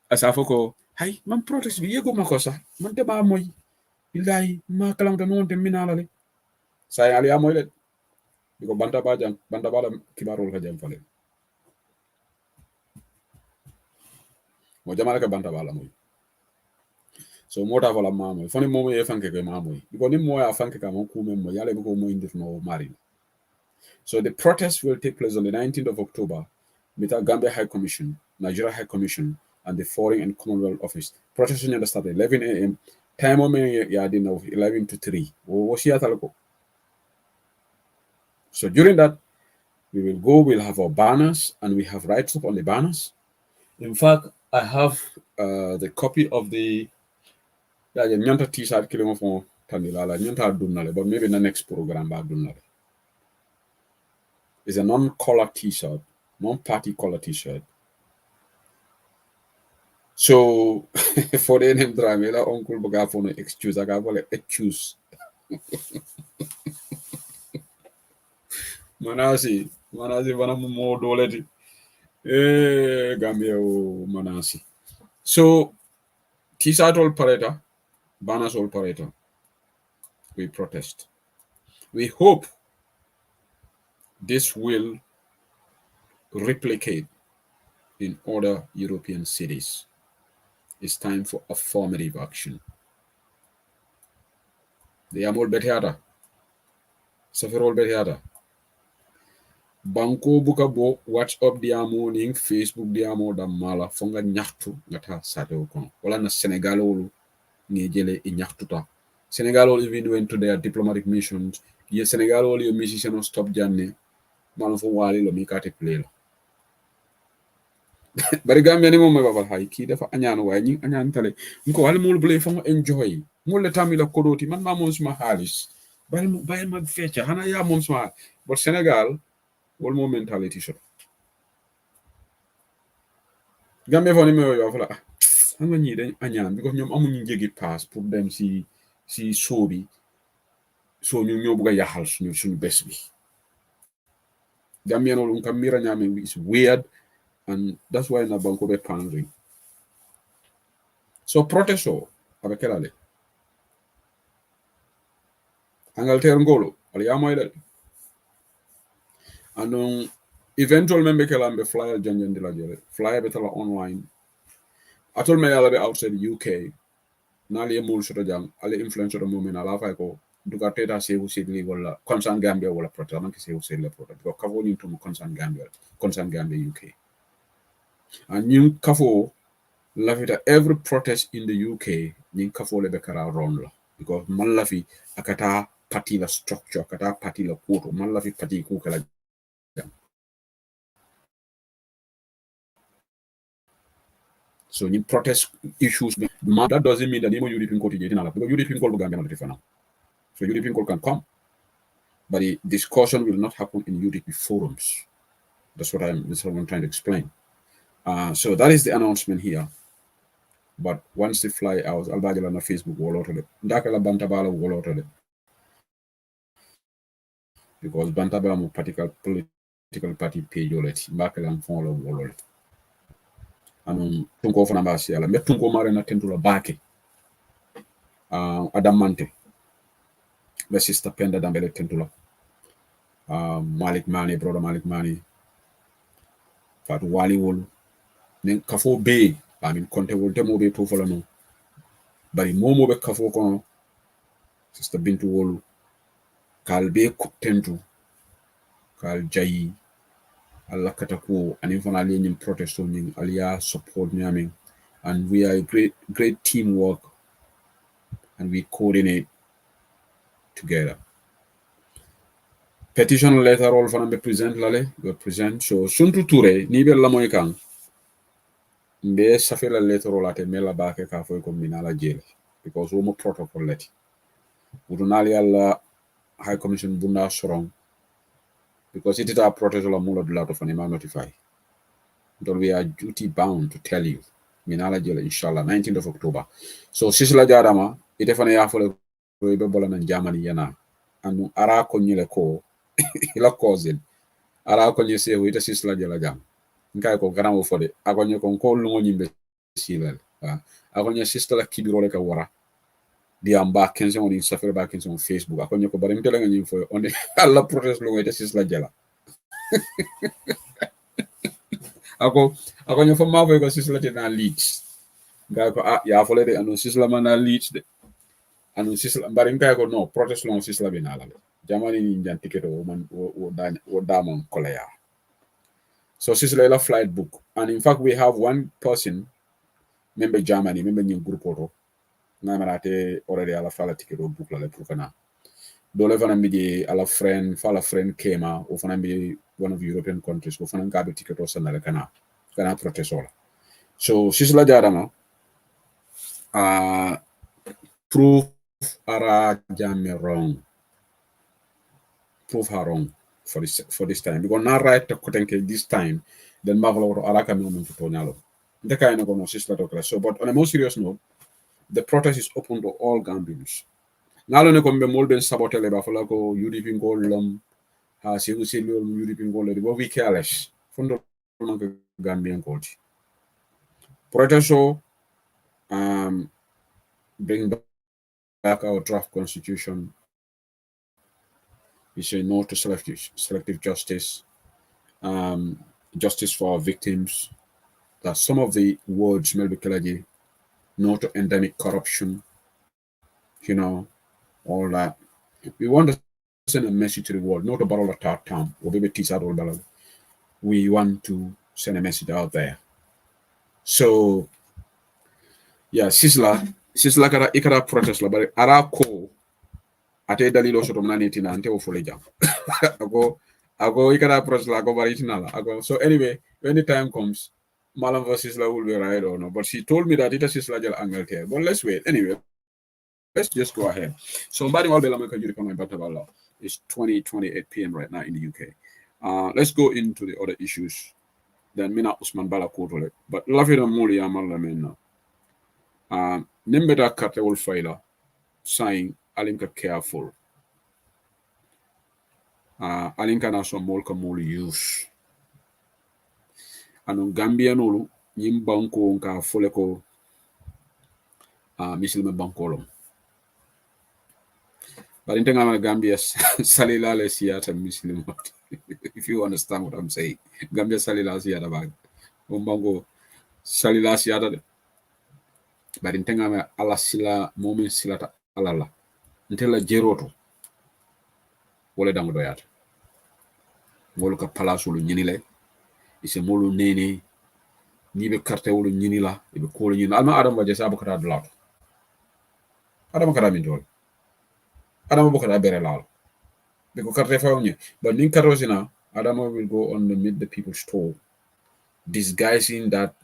asafo ko hay man protest bi yego makosa man te ba moy billahi ma kalam to non te minala le say ali amoy le diko banta bala kibarol ka jam fale mo jamala ka banta bala moy so mota fala mamoy foni momo e fanke ke mamoy diko ni mo ya fanke ka mo kume mo yale ko mo indir no mari so the protest will take place on the 19th of October with the Gambia High Commission, Nigeria High Commission, and the Foreign and Commonwealth Office. Protest will start at 11 a.m. Time of 11 to 3. So during that, we'll have our banners, and we have write up on the banners. In fact, I have the copy of the Nyanta t-shirt killing for Tanilala, Nyanta Dunale, but maybe in the next program back Dunale. It's a non-color t-shirt, non-party color t-shirt. So for the name Dramela, Uncle Bagafono excuse, I got excuse. Manasi, Vana more doleti. Gambia Manasi. So t-shirt all pareta, banners all pareta. We protest. We hope this will replicate in other European cities. It's time for affirmative action. They are more better. Several better. Banko buka bo WhatsApp dia morning, Facebook dia mo da mala fonga nyaktu ngata sate ko. Wala na Senegal olu ngi jele e nyaktuta. Senegal olu even went to their diplomatic missions. Ye Senegal olu your musician stop janne. Man fo wali lo mi kate play la. Bari Gambia ni mom babal hay ki dafa anyano way ñi anyan tale nko wala mo blay fa enjoy mo le tamila kodoti man ma mom suma halis bayal ma fecca hana ya mom suma but Senegal wol mo mentality shot Gambia fo ni me yo fa nga ñi dañ anyan because ñom amuñu jegi pass pour dem si sobi so ñu ñoo bëgg yaxal suñu bes bi Gambia no kam mira ñame is weird. And that's why na banko be pandering. So protesto abekelale. Angleterre ngolo ali amoyle. And eventual member kelambe flyer janjandi la jere. Flyer betala online. atol me yala be outside UK nali mul soto jang ale influence the moment ala fa ko duga teta sewu sidli wala concern Gambia wala prota man ke sewu sidli prota ko kavo ni to concern Gambia UK and you kavo lafita every protest in the UK ni kavo le be kara wrong la because man lafi akata party la structure akata party la koto man lafi party ku kala so you protest issues that doesn't mean that you European court because European court Gambia not different now. So European court can come, but the discussion will not happen in UDP forums. That's what I'm trying to explain. So that is the announcement here. But once they fly out, Albajala na Facebook wall out of it. Dakala Bantabala wall out of it. Because Bantabala mo political party page already. Bakala and follow wall out. And tunko fana basi ala. Me tunko mare na tentula bake. Adamante. The sister Penda Dambele Tentula. Malik Mani, brother Malik Mani. Fat Wali Wolu. Nen kafo be. I mean, Conte will tell me to follow no. But in Momo be kafo kono. Sister Bintu Wolu. Kal be tentu. Kal jayi. Allah katako. And if I in protest on Alia support me. And we are a great teamwork. And we coordinate together. Petition letter all for be present lale. We present. So Suntu Ture, ni be lamoy kang. Mbe safela letter all ate mela bake ka fo ko minala jele. Because womo protocol leti. Udunali alla High Commission bunda strong. Because it is our protocol mula dulato of anima notify. But we are duty bound to tell you. Minala jele inshallah 19th of October. So Sisla Jadama, ite fana ya fole ko be bola nan Germany yana. Anu ara ko nyele ko ila cousin ara ko nye se ite Sisla jela jam. Nkai ko garamo fode agonye ko lungo nyimbe silal. Agonye sister la kibiro le ka wara. Di amba 15 on safere ba 15 on Facebook akonye ko bari mtela ngani fo on alla protest lo ite Sisla jela. Akonye fo ma fo ko Sisla te na leaks. Ngai ko ya fole de anu Sisla mana leaks de. Anu Sisla bari nkai ko no protest lo Sisla be na la. Jamani ni njan ticket o man o damon kolaya. So Sisla la flight book. And in fact, we have one person, member Germany, member new group auto. Namarate already ala fala ticket or book la le prukana. Dole fana midi ala friend, fala friend kema, or fana midi one of the European countries, or fana gabe ticket or sanale kana protest. So Sisla Jarama, prove ara jame wrong. Prove her wrong for this time. Because now right to Kotenke this time, then Marvel or Araka moment to Tonyalo. The kind of Sisla. So, but on a more serious note, the protest is open to all Gambians. Now, on a combe molben sabotele bafalago, UDP gold Sigu Silvio, UDP gold, but we careless. Fundo Gambian gold. Protest show bring back our draft constitution. We say no to selective justice, justice for our victims. That some of the words, Melby Kelagi, no to endemic corruption, all that. We want to send a message to the world, not to borrow a third term, or maybe teach out all that. We want to send a message out there. So, yeah, Sisla kara ikara protest la, but ara ko ate dalilo soto mnani tina ante o fole jam. Ago ikara protest la go bari tina la. So anyway, when the time comes, Malam versus Sisla will be right or no. But she told me that it is Sisla jel angle here. But let's wait. Anyway, let's just go ahead. So Mbadi Walbelamaka Yurikama Batabala. It's 20:28 p.m. right now in the UK. Let's go into the other issues. Then Mina Usman Bala Kotole. But Lafida Muli Amalamena. Nimbeda Katewol Faila saying Alinka careful. Alinka Naso Molka Muli use. And Gambia Nulu, Yimbanko Nka Foleko Misilme Bankolom. But in Tengama Gambia Salila Siata Muslim. If you understand what I'm saying. Gambia Salila Siata bag. Umbango Salila Siata bari ntengame ala sila momin silata alala ntela jeroto wala dango doyata molu ka palasulu ñinile ise molu nene ni be carte wolu ñinila be ko ñina alma adam waje sabu kata dulato adam kata min tol adam bo kata bere lal be ko carte fawñe but nin karosina adam will go on the meet the people's store disguising that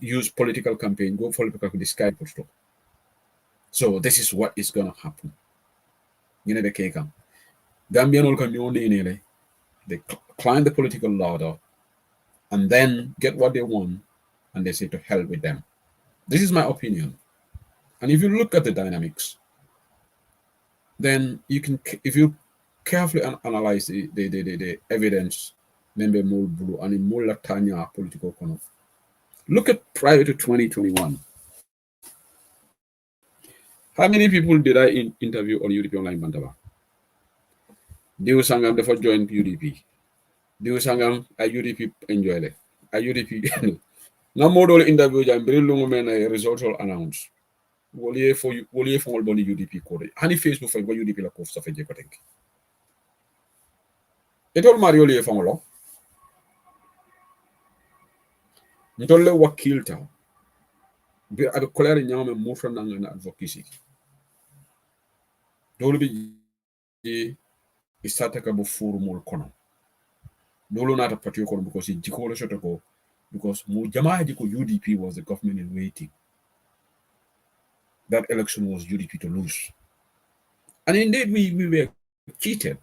use political campaign, go political disguise stuff. So this is what is gonna happen. You know the cake. Gambian will come they climb the political ladder and then get what they want and they say to hell with them. This is my opinion. And if you look at the dynamics, then you can, if you carefully analyze the evidence, member more blue and in more latanya political economy. Look at prior to 2021. How many people did I interview on UDP Online Bantaba? Diu Sangam therefore joined UDP. Diu Sangam a UDP enjoy it. A UDP no more interview jam very long men a result all announced. Woliye for all body UDP code. Hani Facebook for UDP la kof sa fe je ko tek. It all Mario liye fangolo. Ntolle wakilta. Be abe kolere nyama mo from na advocacy. Dole bi isataka bo furu mol kono dolo nata patio kono because jiko lo shoto ko because mo jamaa jiko UDP was the government in waiting. That election was UDP to lose, and indeed we were cheated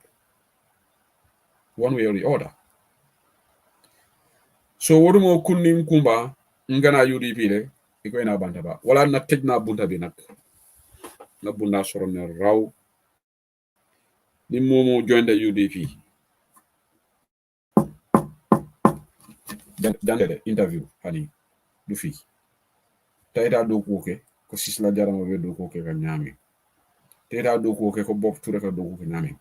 one way or the other. So wodumo kunnim kumba ngana UDP le iko ina bantaba wala na tejna bunta bi nak na bunda sorone raw ni momo joined the UDP. Dande interview hani du fi tayta do ko ke ko sisla jarama be do ko ke ka nyami tayta do ko ke ko bop ture ka do ko ke nyami.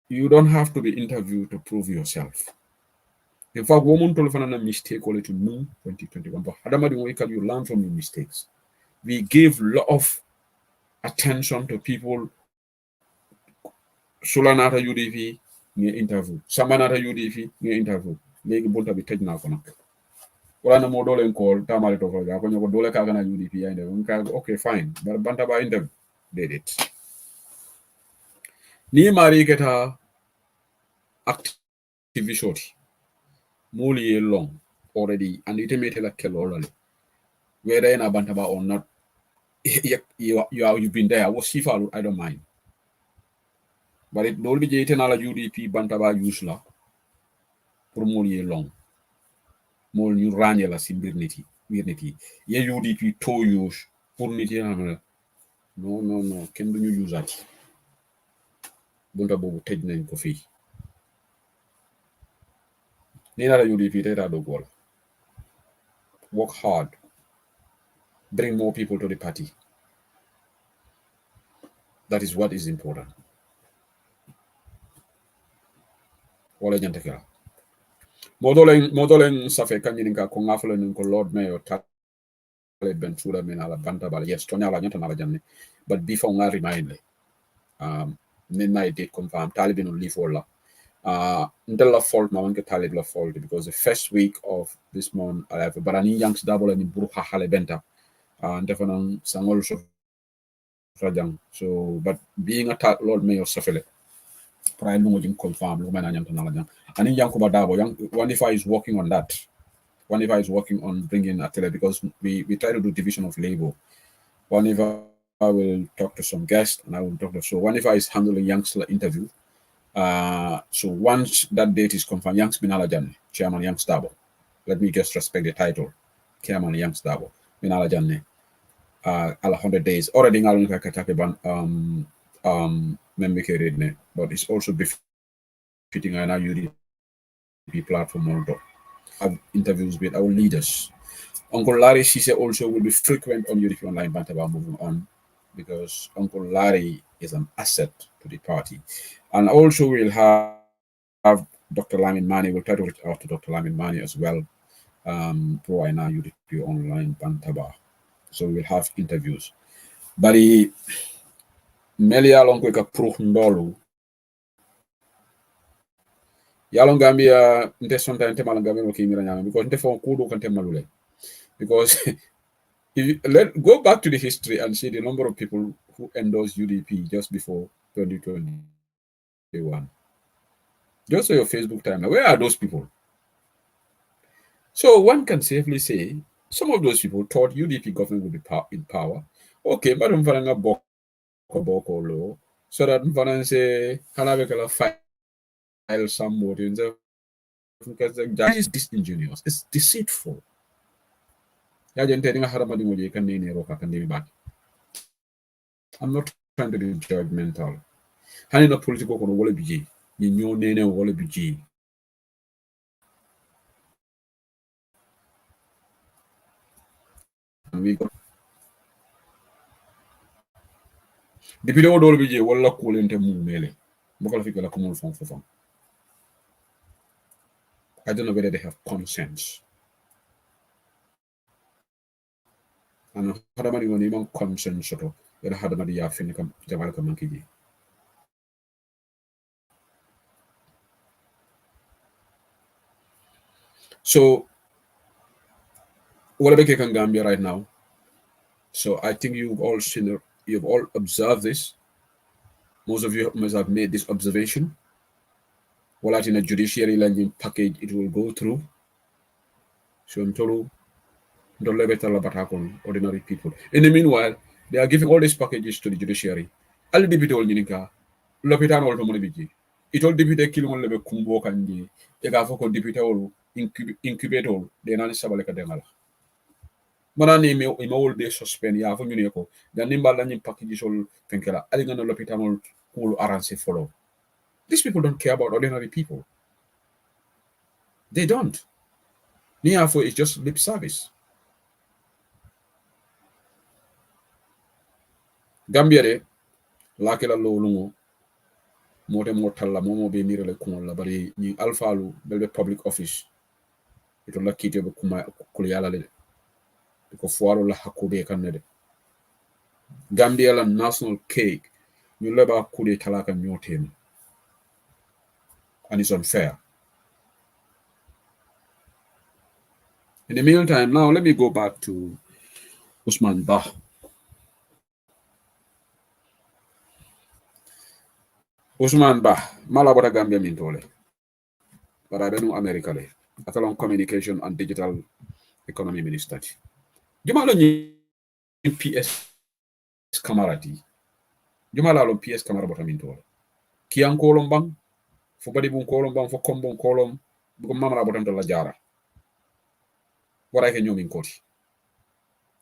You don't have to be interviewed to prove yourself. In fact, woman told a mistake only to know 2021. But Adamadi, can you learn from your mistakes? We gave a lot of attention to people. Sulanata UDP near interview. Samanata UDP near interview. Legi bunta bi tejna ko nak. Wala na mo dole call tamale to ko ga ko nyoko dole ka gana UDP ay ne okay fine. But banta ba interview did it. Ni mari keta activity Muli long already, and it made like already. Whether in Abantaba or not, you've been there. I was Sifa, I don't mind. But it don't be Jayton ala UDP Bantaba Usla for Muli long. Mol new Raniela Simbirnity, Mirnity. Ye UDP to use Purnity. No, can you use that? Buntabo Tedna coffee. Nina UDP data do goal. Work hard. Bring more people to the party. That is what is important. Wala jantekela. Modolen safe kanyininka ko ngafale ko Lord Mayor Tale Bensura menala banta bala yes tonya la nyata na janne but before nga remind midnight date confirm Taliban will leave wala until la fault na wanke Talib la fault because the first week of this month but ani yanks double and bruha hale benta and definitely sangol so rajang so but being a Lord Mayor safele prime no jing confirm lo mena nyanta na la jang ani yankuba dabo yang Wanifa is working on that. Wanifa is working on bringing a tele because we try to do division of labor. Wanifa will talk to some guests and I will talk to so Wanifa is handling Young's interview. So once that date is confirmed, Young's Binalajan, Chairman Young's Dabo. Let me just respect the title. Chairman Young's Dabo. Binalajan. 100 days. Already Ngalunka Katakeban but it's also befitting an UDP platform also. Have interviews with our leaders. Uncle Larry Sise also will be frequent on UDP Online Bantaba moving on because Uncle Larry is an asset to the party. And also we'll have Dr. Lamin Mani. We'll try to reach out to Dr. Lamin Mani as well pro ina UDP online bantaba. So we will have interviews. Bari meli yalon ko ka pro ndolu. Yalon Gambia nte sonta nte malan Gambia mo kimira nyama because nte fon kudo kan te malule. Because go back to the history and see the number of people who endorsed UDP just before 2021. Just on your Facebook timeline, where are those people? So one can safely say some of those people thought UDP government would be in power. Okay, but mfananga boko law so that mfananga say halabe kala file somewhat because that is disingenuous. It's deceitful. I'm not trying to be judgmental. Hani na political kono wole biji. Ni nyo nene wole biji. Depuis o dole biji wala kulente mu mele. Bokala fikala komo fon. I don't know whether they have conscience. And hadamadi woni man conscience soto. Yada hadamadi ya fini kam jabal kam mankiji. So, what about Gambia right now? So, I think you've all seen, you've all observed this. Most of you must have made this observation. Well, in a judiciary lending package, it will go through. So, I'm told, ordinary people. In the meanwhile, they are giving all these packages to the judiciary. All the people Lopitan all to it all deputy killing lebe kumbo kanji. Ega foko deputy all incubate all. They nani sabaleka dengala. Manani me all day suspend ya fo nyune ko. Dan nimba la nyim packages all fenkela. Ali ngana lopitan all cool arrange follow. These people don't care about ordinary people. They don't. Niafo is just lip service. Gambia de lakela lo lungo mote mortalla momo be mirele kumol la bari ni alfalu belbe public office ito la kite be kuma kuliyala le ko foiro la hakube kanede Gambia la national cake ñu leba kuli talaka ñotema and it's unfair. In the meantime, now let me go back to Usman Bah. Usman Bah, malabota Gambia mintole. But I don't know America le. Atalon communication and digital economy minister. Jumalo ni PS kamarati. Jumala lo PS kamara bota mintole. Kian kolom bang, fo badi bun kolom bang, fo kombon kolom, buko mamara bota la jara. What I can you koti.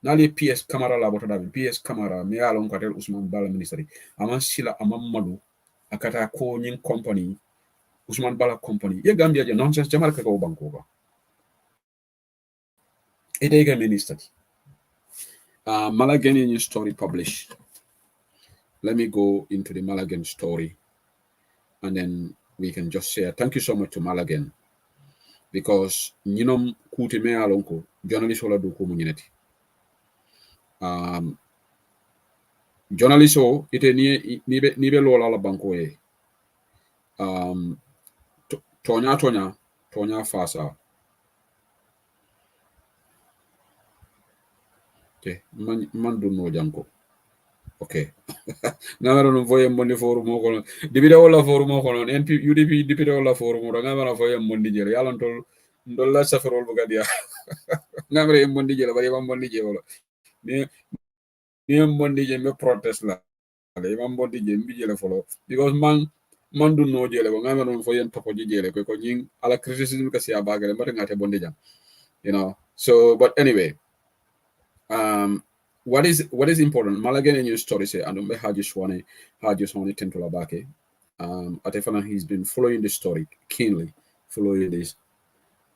Nali PS kamara la bota dabi. PS kamara me alon katel Usman Bala ministry. Aman sila aman malu akata ko nyin company Usman Bala company. Ye Gambia je nonsense jamal ka ko banko ba. Edega minister. Malagan story published. Let me go into the Malagan story and then we can just say thank you so much to Malagan because nyinom kuti me alonko journalist wala do ko munyinati. Journalist o ite ni be lola la banko e tonya fasa. Okay, man do no janko. Okay. Ngara no voye mondi forum mo kono. Dibida wala forum mo kono. NP UDP dibida wala forum mo ngara voye mondi jere. Yalan tol ndolla safarol bu gadia. Ngara mondi jere bari mam mondi jere wala. Ni mondi jere me protest la. Mam mondi jere mbi jere follow because man do no jere ko ngara no voye topo jere ko nyin ala criticism ka sia bagale mata ngate bondi jam. You know. So but anyway, what is important? Malagan in your story say, I don't know how just want to tend to Labake. Atefana, he's been following the story keenly, following this.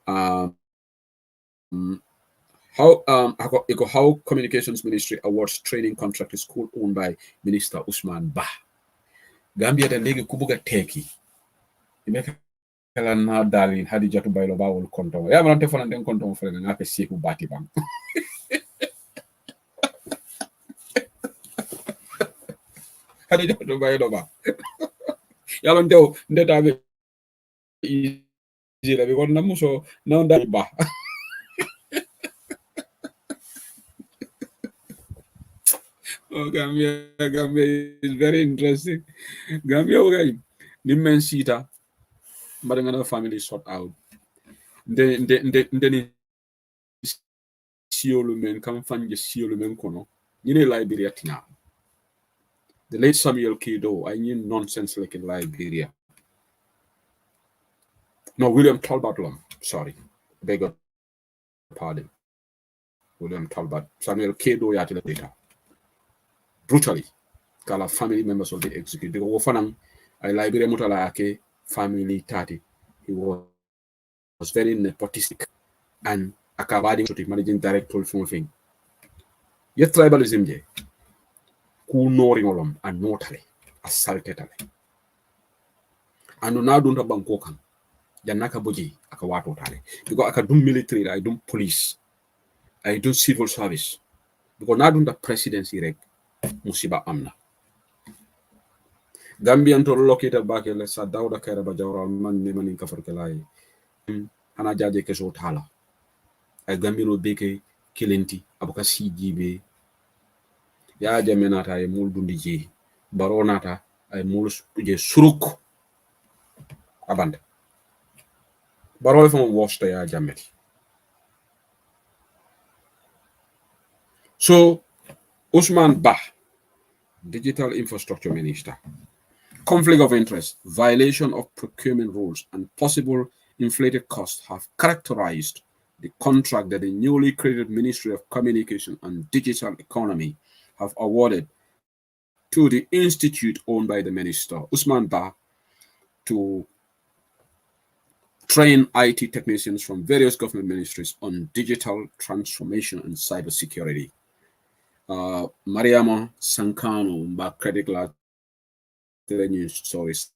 How Communications Ministry awards training contract to school owned by Minister Usman Bah. Gambia the League Kubuga Teki. na dalin hadi jatu baylo bawol konto ya man te fana den konto mo fere ngake siku bati bam hadi jatu baylo ba yalon tew ndeta be easy la be wonna muso na nda ba oh Gambia is very interesting Gambia okay nimmen sita mbada ngana family sort out ndeni siolu men kam fanje siolu men kono ñine Liberia tina the late Samuel Kido I knew nonsense like in Liberia no William Talbot Lom sorry beg your pardon William Talbot Samuel Kido yati la data brutally kala family members of the executive wo fanang ay Liberia mutala ake family 30 he was very nepotistic and akabadi managing director of thing yet tribalism je ku nori ngolom a notale a saltetale anu na dunta banko kan jannaka boji aka wato tale because aka dum military ay dum police ay dum civil service because na dunta presidency rek musiba amna Gambian to located back le sa Dawda Kairaba Jawra man ne manin kafar kelay ana jaje keso tala ay Gambino beke kilenti abuka CGB ya jamenata ay mul dundi je baronata ay mul je suruk abanda barole fo wosta ya jameti so Usman Bah Digital Infrastructure Minister conflict of interest, violation of procurement rules, and possible inflated costs have characterized the contract that the newly created Ministry of Communication and Digital Economy have awarded to the institute owned by the minister, Usman Bah, to train IT technicians from various government ministries on digital transformation and cybersecurity. Mariama Sankano, Mba Credit Card news stories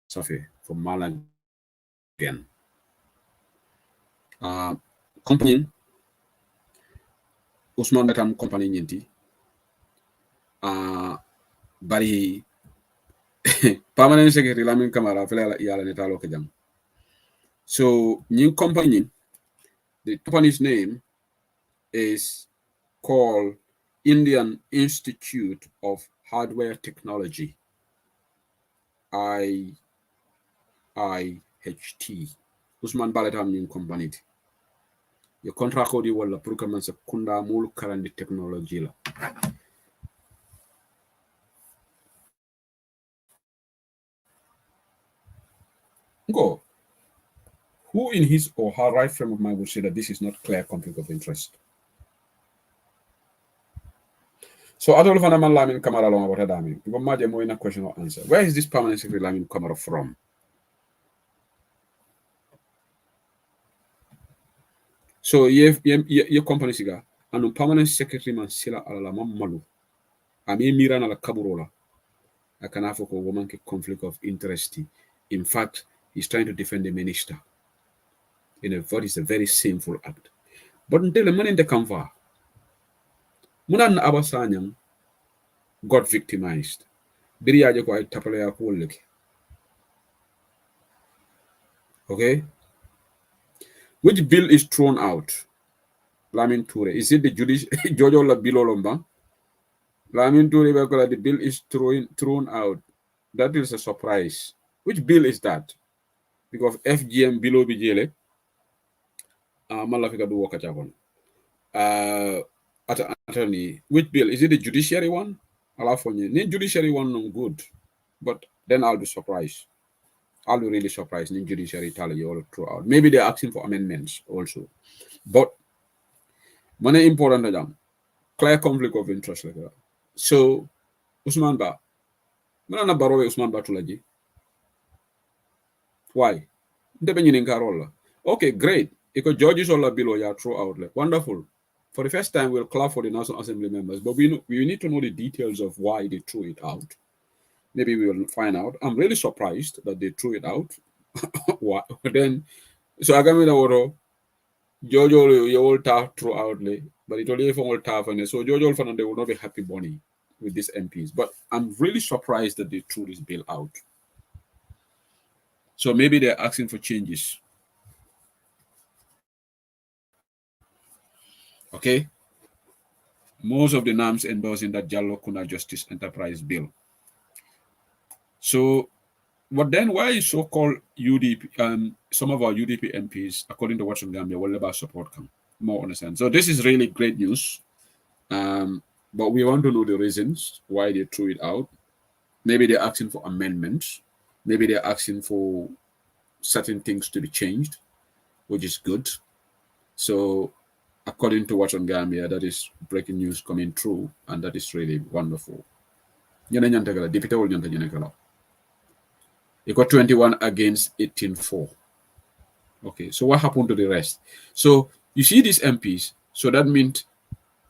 from Malang again. Company Usman Batam company nyinti bari permanent secretary Lamin Kamara fela yala netalo kejang. So new company, the company's name is called Indian Institute of Hardware Technology, IIHT. Usman Balatam new company. Your contract code wala procurement sekunda mulu karandi technology la. Go. Who in his or her right frame of mind would say that this is not clear conflict of interest? So I don't know if I'm Lamin Kamara long about Adami. Because my demo in a question or answer. Where is this permanent secretary Lamin Kamara from? So your company siga and permanent secretary man sila ala malu. Ami mira na la kaburola. I can have a woman conflict of interest. In fact, he's trying to defend the minister. In a what is a very sinful act. But until the money in the kamva, Munan Abasanyang got victimized. Biriyaje ko ay tapale ya kullek. Okay? Which bill is thrown out? Lamin Ture. Is it the judicial Jojo la bilolomba? Lamin Ture the bill is thrown out. That is a surprise. Which bill is that? Because FGM below bijele malafika do work attorney. Which bill? Is it the judiciary one? The judiciary one no good. But then I'll be surprised. I'll be really surprised in judiciary tally all throughout. Maybe they're asking for amendments also. But money important to them. Clear conflict of interest like that. So Usman Ba. Mana barowe Usman Ba tulaji. Why? Okay, great. Because judges all below ya throw out. Like, wonderful. For the first time, we'll clap for the National Assembly members, but we need to know the details of why they threw it out. Maybe we will find out. I'm really surprised that they threw it out. What then? So I got me the water. Jojo, you all tough throughout, but it only for all tough, and so Jojo Fernandez will not be happy bunny with these MPs. But I'm really surprised that they threw this bill out. So maybe they're asking for changes. Okay. Most of the names endorsing that Jallo Kuna Justice Enterprise bill. So, but then why is so-called UDP, some of our UDP MPs, according to Watson Gambia, will never support come? More understand. So this is really great news. But we want to know the reasons why they threw it out. Maybe they're asking for amendments. Maybe they're asking for certain things to be changed, which is good. So, according to Watson Gambia, that is breaking news coming through, and that is really wonderful. Deputy They got 21 against 18-4. Okay, so what happened to the rest? So you see these MPs, so that means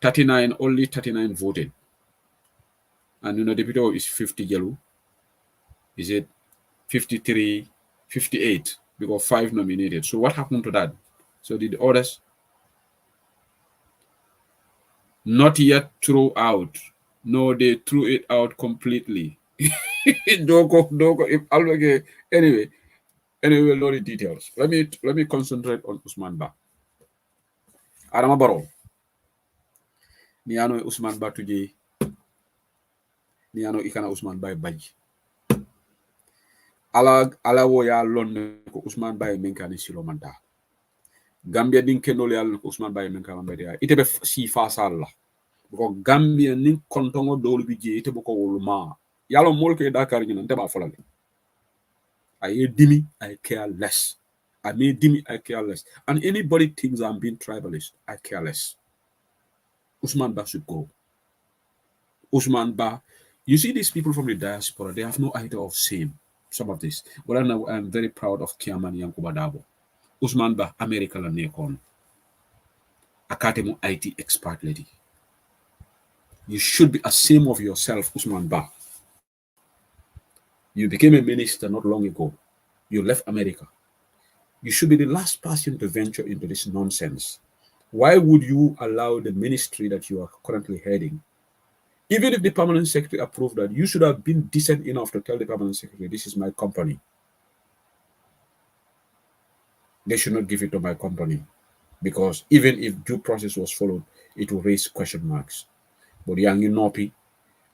39, only 39 voted. And Deputy is 50 yellow. Is it 53, 58? Because 5 nominated. So what happened to that? So did the others not yet throw out? No, they threw it out completely. Don't go. Anyway, know the details. Let me concentrate on Usman Ba. Adama Barrow. Niano Usman Ba today. Niano ikana Usman Ba baji. Ala wo ya lon ko Usman Ba menkani silomanta. Gambia din kenol ya ko Usman Ba menkani mbede. Ite be si fa sala. Ko Gambia nin kontongo dolu bi je ite boko woluma. Yalo mol ke Dakar ni nte ba folale. I dimi, I care less. I may dimi, I care less. And anybody thinks I'm being tribalist, I care less. Usman Ba should go. Usman Ba, you see these people from the diaspora, they have no idea of shame. Some of this. Well, I'm very proud of Kiaman Yankubadabo. Usman Ba, America la nekon. Academy IT expert lady. You should be ashamed of yourself, Usman Ba. You became a minister not long ago. You left America. You should be the last person to venture into this nonsense. Why would you allow the ministry that you are currently heading, even if the permanent secretary approved that, you should have been decent enough to tell the permanent secretary, this is my company. They should not give it to my company, because even if due process was followed, it will raise question marks. But young Nopi,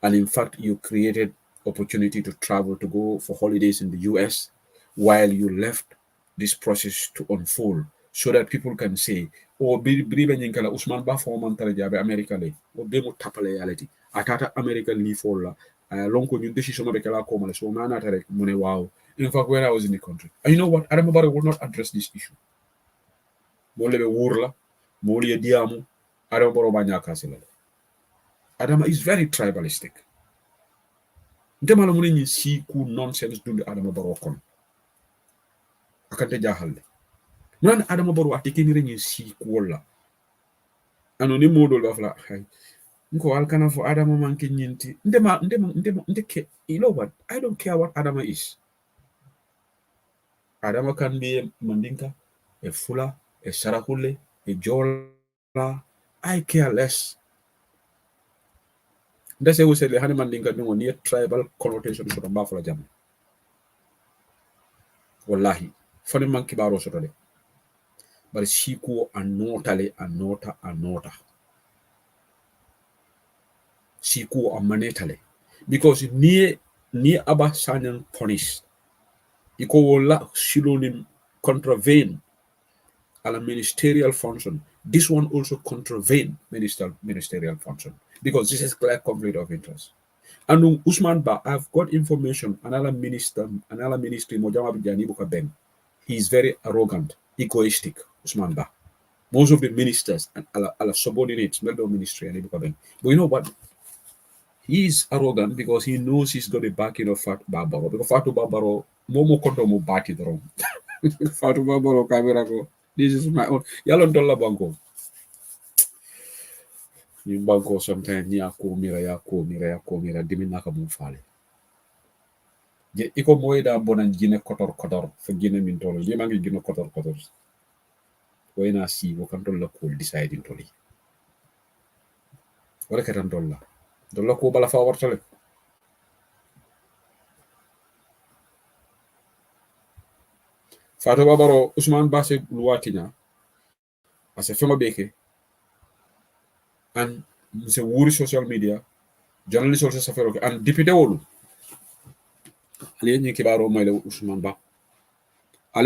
and in fact, you created opportunity to travel to go for holidays in the US while you left this process to unfold, so that people can say, oh, Bribe Usman Ba for Mantarajabe America, or Demo Tapalayality. Atata American leaf for la, Lonko, you decision of the Kala so Manatare Mune wow. In fact, when I was in the country. And you know what? Adama will not address this issue. Molebe Wurla, Molia Diamu, Adama Banyaka Sila. Adama is very tribalistic. Ndemala si ku nonsense dunde Adama Barrow kon. Akante jahalde. Nan Adama Barrow atikini renyi si ku wala. Ano ni modol bafla hay. Nko alkana for Adama manke nyinti. Ndeke, you know what? I don't care what Adama is. Adama can be a Mandinka, a Fula, a Sarakule, a Jola. I care less. That's why we say the Hani Mandinka no near tribal connotation for the Bafla Jam. Wallahi. Funny monkey baro sotole. But Shiku anotale anota. Shiku amanetale. Because near Abba Sanyan punish. Iko wola shilonim contravene a ministerial function. This one also contravene ministerial function, because this is clear conflict of interest. And Usman Ba, I've got information, another ministry, Mojama Bijani Bukabeng. He is very arrogant, egoistic, Usman Ba. Most of the ministers and ala subordinates, Melbourne ministry and Ibukabeng. But you know what? He is arrogant because he knows he's got the backing of Fatu Barbaro. Because Fatu Barbaro, Momo Kondo mo bati wrong. Fatu Barbaro kamera ko. This is my own. Yalon dollar banko. Ni banko sometimes ni ako mira dimi naka mo fale. je iko moyda bonan jine kotor fo jine min tolo je mangi jine kotor wayna si wo kan tolla ko decide toli wala ka tan dolla ko bala fa wartale fato babaro Ousmane Basse luwatinya ase fema beke an se wuri social media journalist also safero ke an député wolu ali ñi kibaro moy le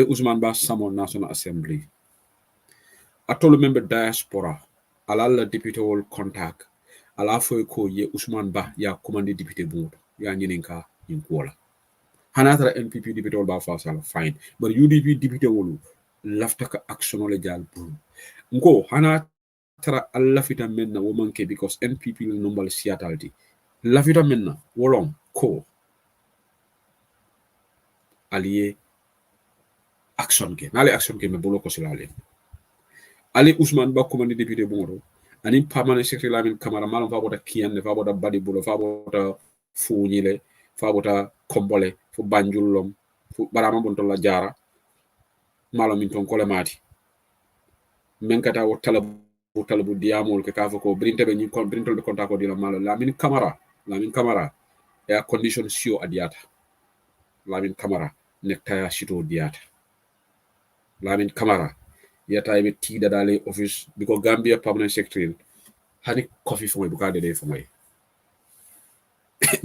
Ousmane Ba samo National Assembly atolu membe diaspora ala la député wol contact ala foy ko ye Ousmane Ba ya commandé député bu ya ñininka ñin ko wala hanatara NPP député wol ba fa sala fine but UDP député wolu lafta ka action le jal bu ngo hanatara alla fita menna wo manke because NPP le nombal siatalti lafita menna wolon ko allié action ke nale action ke me bolo ko silale ali Ousmane Ba commandé député bu ani permanent secretary Lamin Camara malam fa bota kiyande fa bota badi bulo fa bota fuñile fa bota kombole fu banjullom fu barama bon tolla jara malam min ton kole mati men kata wo talabu diamol ke kafa ko brinte be ñi kon brintol be konta ko dila malo Lamin Camara e a condition sio adiata Lamin Camara nektaya sito diata Lamin Camara yata be tida dale office biko Gambia permanent secretary hani coffee fo buka de fo moy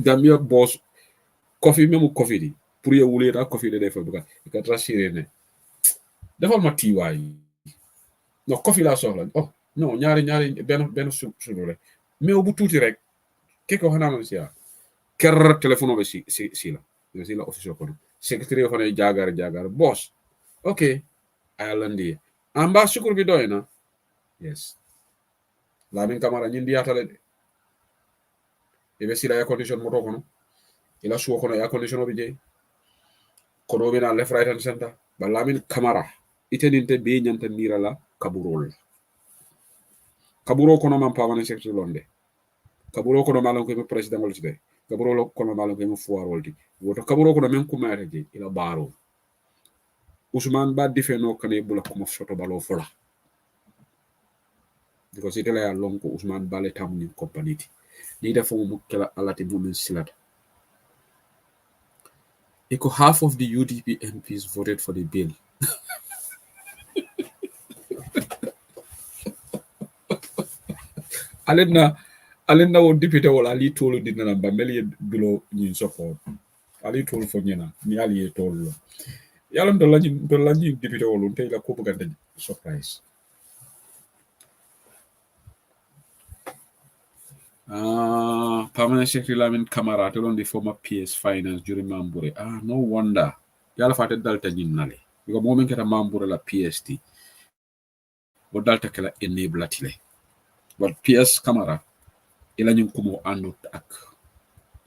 Gambia boss coffee même coffee di pour ye wulé ta coffee de fo buka ka trasiré ne defal ma tiway no coffee la soxla oh non ñaari ben suñu rek mais bu tuti rek keko xana ma ci ker téléphone be si la office ko secrétaire fa ne jagar boss ok ayalandi amba sukur bi doyna yes Lamin Camara ñindi yatale de ebe sila air condition moto kono ila suwo kono air condition obi je kono bina left right and center ba Lamin Camara iteninte be ñanta mira la kaburo kono man permanent secretary londe kaburo kono malam ko president wol site kaburo kono malam ko fuar wolti woto kaburo kono men kumayata je ila baro Ousmane Ba difeno kane bula ko soto balo fola because itela ya long ko Ousmane Ba le tamni company ni defo mo kala alati mo men silata iko half of the UDP MPs voted for the bill alenna wo député wala ali tolu dinna ba meli bilo ñi support ali tolu fo ñena ni ali tolu yalam do lañi député wala tay la ko bëgg surprise permanent secretary Lamin Camara telon the former PS finance during Mambure no wonder yalla fate dalta ñinnale ko momen keta Mambure la PST bo dalta kala enable atile but PS Camara ila ñu kumo andut ak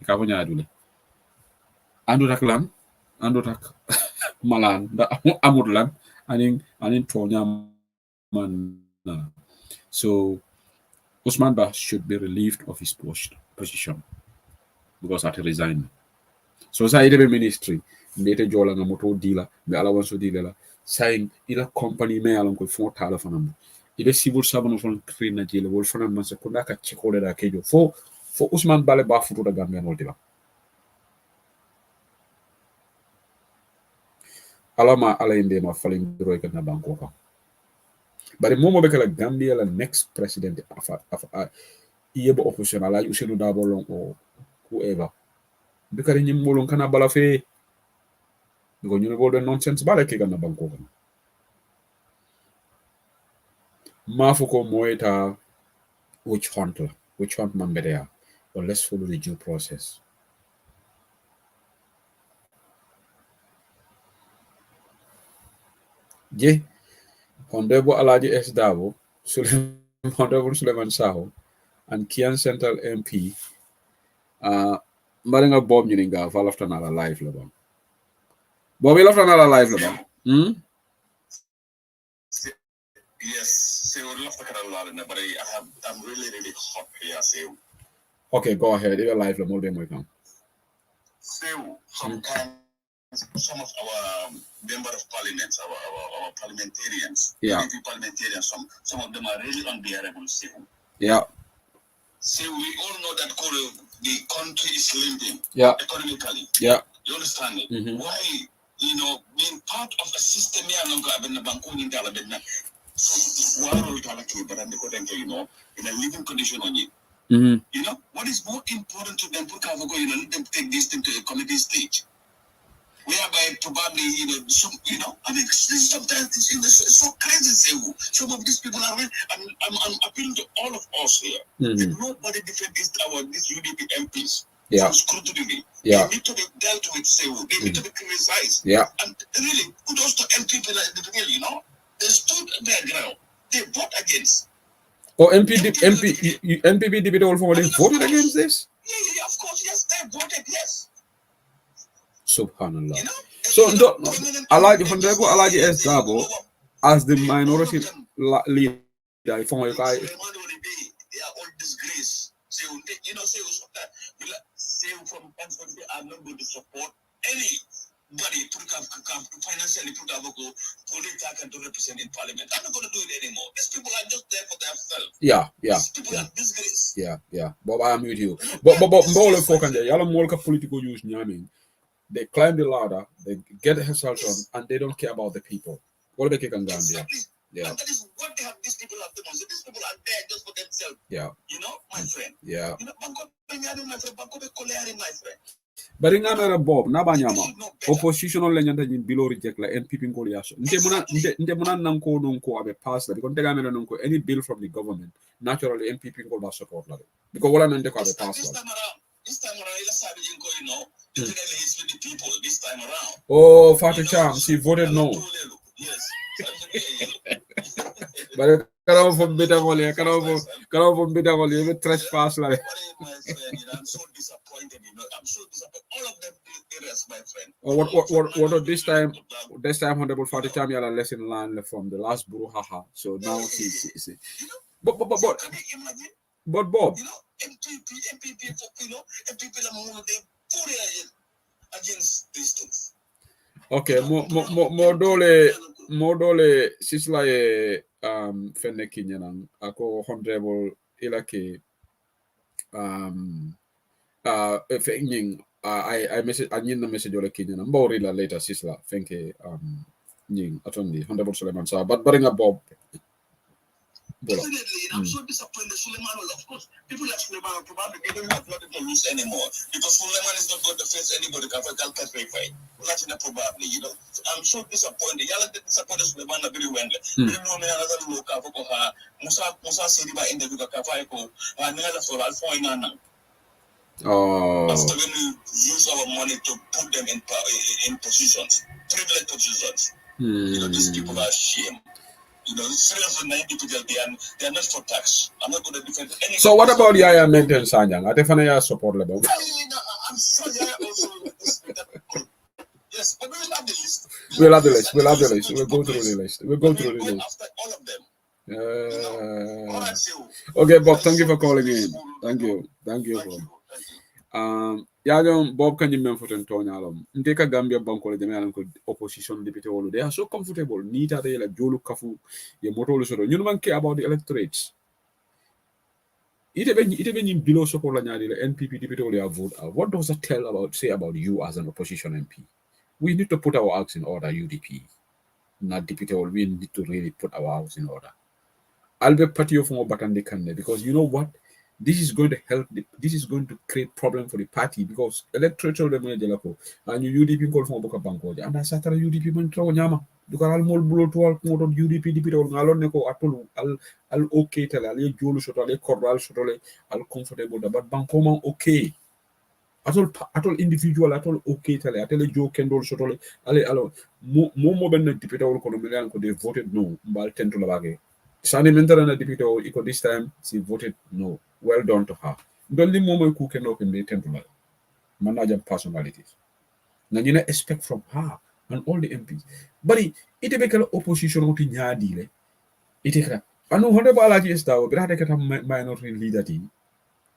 ka ko ñaadule andut ak lan andut ak malan da amul lan anin tonya man so Ousmane Ba should be relieved of his position because at resign so sa ide be ministry mbete jola nga moto dila be ala wanso dila la sign ila company me alon ko fo tala fanam ibe civil servant fon krina jile wol fanam man se ko naka chikole da kejo fo Ousmane Ba le ba futu da Gambia no diba alama ala inde ma falin droy kan na banko ka bari momo be kala Gambia la next president afa yebo opposition ala Ousainou Darboe long o whoever be kala ñim molon kana bala fe ngo ñu bo do nonsense bala ke kan na banko ka ma fu ko moyta witch hunt man better or let's follow the due process je Honorable Alaji S. Dabo, Honorable Suleiman Saho, and Kian Central MP, Maringa Bob Nininga, fall after another life. Bobby left another life. Yes, so left a lot, but I'm really hot here. So. Okay, go ahead. You're live. More than welcome. So sometimes some of our member of parliament, our parliamentarians, Yeah. UDP parliamentarians, some of them are really unbearable. So Yeah. we all know that the country is limping economically. Yeah. You understand it? Mhm. Why, being part of a system here, in a living condition on it. Mhm. What is more important to them? Let them take this thing to a committee stage. Whereby probably, sometimes it's so crazy. Some of these people are, I'm appealing to all of us here. That nobody defend this UDP MPs from scrutiny. Yeah. They need to be dealt with, they need to be criticized. Yeah. And really, kudos to MPs like the real, they stood their ground. They vote against. Oh, NPP debate all for they voted against this? Yeah, of course, yes, they voted, yes. Subhanallah. So, Honorable Alaji S. Dabo, as the minority leader, They are all disgrace. From Pennsylvania, I'm not going to support anybody financially to represent in parliament. I'm not going to do it anymore. These people are just there for themselves. Yeah. These people are disgrace. Yeah. Bob, I am with you. But political use, they climb the ladder, they get themselves on, and they don't care about the people. What they can Gambia? Yeah. And that is what they have. These people have demonstrated. These people are there just for themselves. Yeah. My friend. Yeah. My friend. But in Ghana, Bob, Nabanyama, opposition on Lenyanta below reject like and people go yaso. Ntemuna nanko nunko abe pass that because Tegamena nunko any bill from the government naturally NPP go support that because what I meant to call the pass. This time around, definitely it's with the people this time around. Oh, Father Cham, she voted no. Yes. But can't from bitter volley, can't from bitter volley, even trespass like. My friend, I'm so disappointed. I'm so disappointed. All of them areas, my friend. Oh, what this time? This time, Honorable Father Cham, you had a lesson learned from the last Buruhaha. So now see. But can you imagine? But Bob. MPP, MPP, they against these things. Okay, more dole sisla fenne kinyanan ako honorable ilake fenging I message anyin na message ole kinyanan mbori la later sisla fenke nying atondi honorable Suleiman sa but baringa Bob Definitely, and I'm so disappointed. Suleiman, of course, people like Suleiman probably they don't have nothing to lose anymore because Suleiman is not going to face anybody. Probably, I'm so disappointed. Y'all are disappointed. Suleiman are very well. You know me another look after her. Musa Sediba interview Kafai ko. Nala for Alpha Inana. Oh. After when we use our money to put them in positions, privileged positions. These people are shame. 390 people, they are not for tax. I'm not going to defend any. So what about Yaya Menten Sanyang? I definitely support level. I'm sure Yaya also. Yes, but we will have the list. We'll have the list. We'll go through the list. We'll go through the list. After all of them. All right, so. Okay, Bob, thank you for calling in. Thank you, Bob. Bob can you remember Tonyalum? Ndeka Gambia Banko le Jamaican opposition deputy all they are so comfortable. Nita they like Jolu Kafu, your motor so you don't care about the electorates. It even below support la NPP deputy all vote. What does that say about you as an opposition MP? We need to put our house in order, UDP. Not deputy all, we need to really put our house in order. I'll be party of more button they can because you know what? This is going to help. This is going to create problem for the party because electoral and UDP call for Boka Banko and I started UDP man throw nyama. Because I'll more blow to all more UDP deputy or ngalon neko atol I'll okay tell I'll jolu shotale corral shotale I'll comfortable but Banko man okay. Atol individual atol okay tell I tell Joe Kendall shotale allo more ben deputy or kono ko they voted no mbal tento la bagay. Sani Mentarana deputy or eco this time she voted no. Well done to her. Don't the moment who can open the temple manager personalities. Now you expect from her and all the MPs. But it make an opposition to nyadile. It I know whatever allergy is that but I take a minority leader team.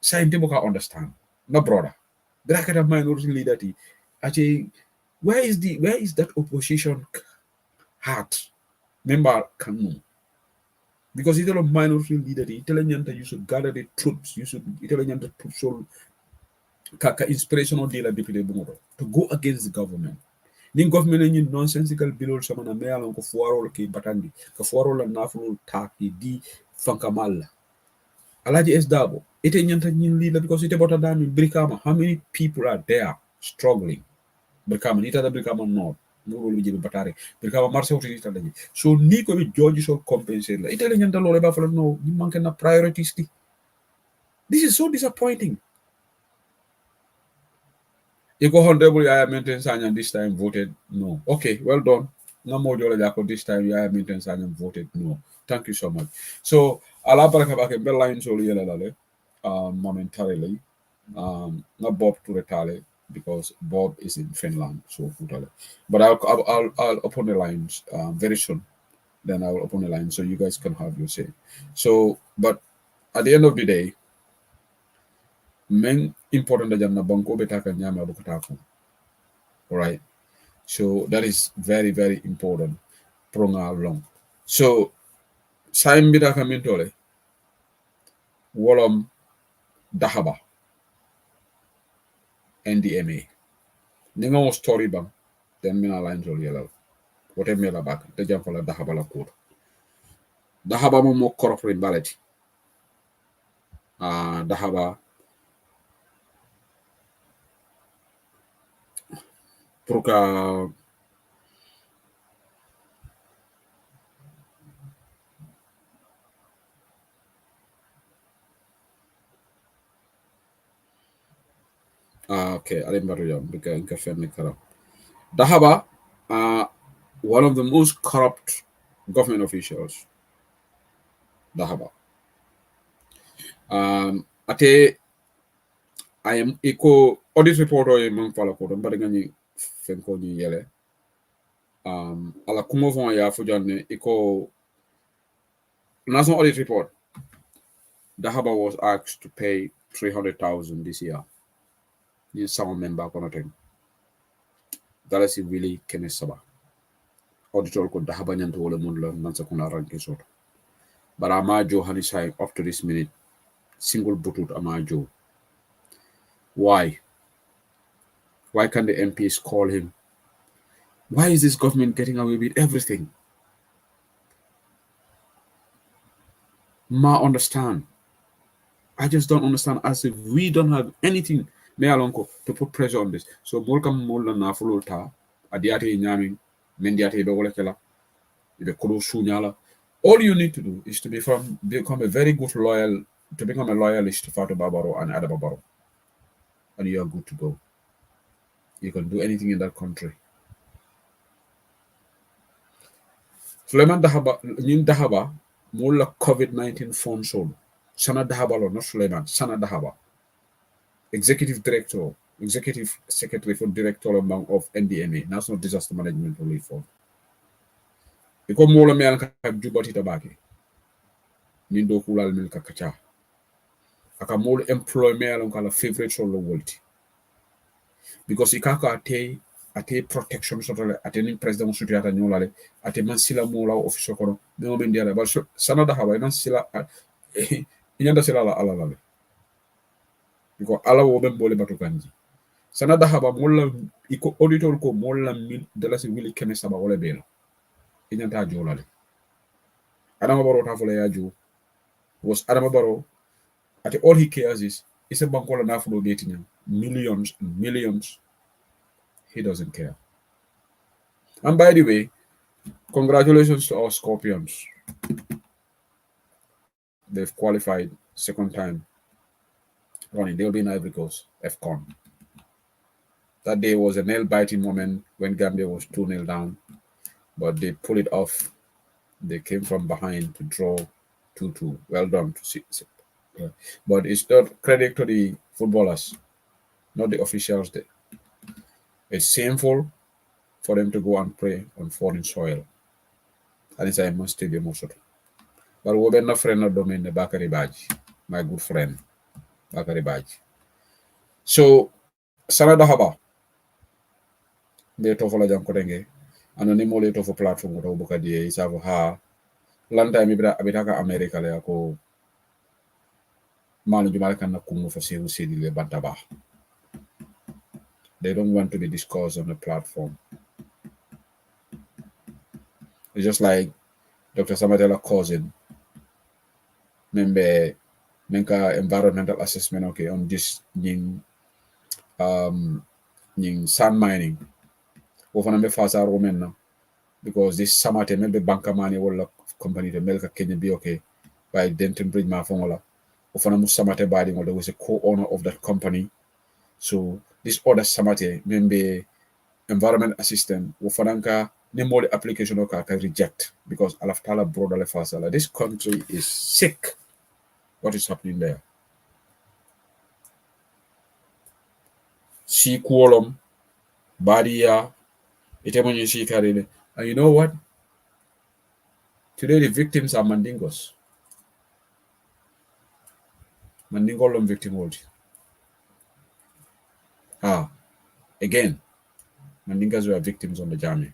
Scientific understand. No brother. bracket of minority leader ti actually where is that opposition heart member can because it's a minority leader ti Italian you should gather the troops you should Italian troops should kaka inspirational deal deputy bungo to go against the government ni government ni nonsensical bilol sama na mealon ko fuarol ke batandi ko fuarol la nafulul taki di fankamalla alaji es dabo ite nyanta nyin leader because ite bota dami brikama how many people are there struggling brikama ni tada brikama no muro lu jibe batare brikama marché wuti tada ji so ni ko bi joji so compenser la ite le nyanta lole ba fala no ni manke na priorities ti this is so disappointing. Iko honorable Yaya Maintain Sanyang this time voted no. Okay, well done. Namo Jola Jako this time Yaya Maintain Sanyang voted no. Thank you so much. So ala baraka bake bell line so yela lale momentarily. Not Bob to retale because Bob is in Finland, so futale. But I'll open the lines very soon. Then I will open the line so you guys can have your say. So, but at the end of the day, men important jam na banko betaka nyama bukataku. All right. So that is very, very important. Pronga long. So saim bitaka mentole wolom dahaba NDMA. Ninga mo story bang then mina line jol yelal. Wote mela back te jam fala dahaba la kodo. Dahaba mo corporate ballet. Dahaba Proka okay, I remember because Dahaba one of the most corrupt government officials. Dahaba. Ate I am eco audit report or among follow code, but again, Fenko yele. Ala kumovon ya fujane eco national audit report. Dahaba was asked to pay 300,000 this year. You sound member connecting. That is really Kenesaba. Auditor ko Dahaba nyanto wala munla nansa kuna ranke sort. But Amajo Hanisai up to this minute, single butut Amajo. Why? Why can't the MPs call him? Why is this government getting away with everything? Ma understand. I just don't understand as if we don't have anything to put pressure on this. So Molkam Mola na Fulta, Adiate Nyaming, Mendiate Dogolekela, the Kuru Sunyala. All you need to do is to become a very good to become a loyalist to Fatu Babaro and Adababaro. And you are good to go. You can do anything in that country. Suleiman Dahaba, Nin Dahaba, Mulla COVID-19 phone soul. Sana Dahaba, not Suleiman, Sana Dahaba. Executive Director, Executive Secretary for Director of NDMA, National Disaster Management Relief Fund. Iko Mola me alka jubati tabaki. Nindo kulal milka kacha. Aka Mola employ me alka la favorite solo world. Because ikaka ate protection sotole ate president sutiata nyolale ate mansila mola official kono me o ben diara ba sana da haba nan sila inyanda sila ala la because ala wo ben bole batu kanji sana da haba mola iko auditor ko mola mil dalasi wili keme saba wala bela inyanta jolale adama baro ta fole yaju was adama baro ate all he cares is a bankola na fulo betinya millions and millions. He doesn't care. And by the way, congratulations to our Scorpions. They've qualified second time running. They'll be in Ivory Coast, FCON. That day was a nail-biting moment when Gambia was 2-0 down, but they pulled it off. They came from behind to draw 2-2. Well done. But it's not credit to the footballers, not the officials there. It's shameful for them to go and play on foreign soil. And it's a must stadium also. But we're not friend of domain Bakari Baji, my good friend, Bakari Baji. So Sanada haba. Be to fola jam ko denge. Anani mole to fo platform ko buka die isa ha. Lanta mi bra abitaka America le ako malu jumala kan na kumu fo sewu sedi le bantaba. They don't want to be discussed on the platform. It's just like Dr. Samatella cousin, member menka environmental assessment okay on this ning sand mining. Ofana me fasa romen na because this samate membe banka mani wala company to melka Kenya be okay by Denton Bridge ma fongola. Ofana mu samate badi there was a co-owner of that company. So this other samate membe environment assistant wofananka nemo the application ka reject because alaftala broader fasala. This country is sick. What is happening there? See kuolom, badia, itemonyi see karine. And you know what? Today the victims are Mandingos. Mandingolom victim hold. Again, Mandingas were victims on the journey.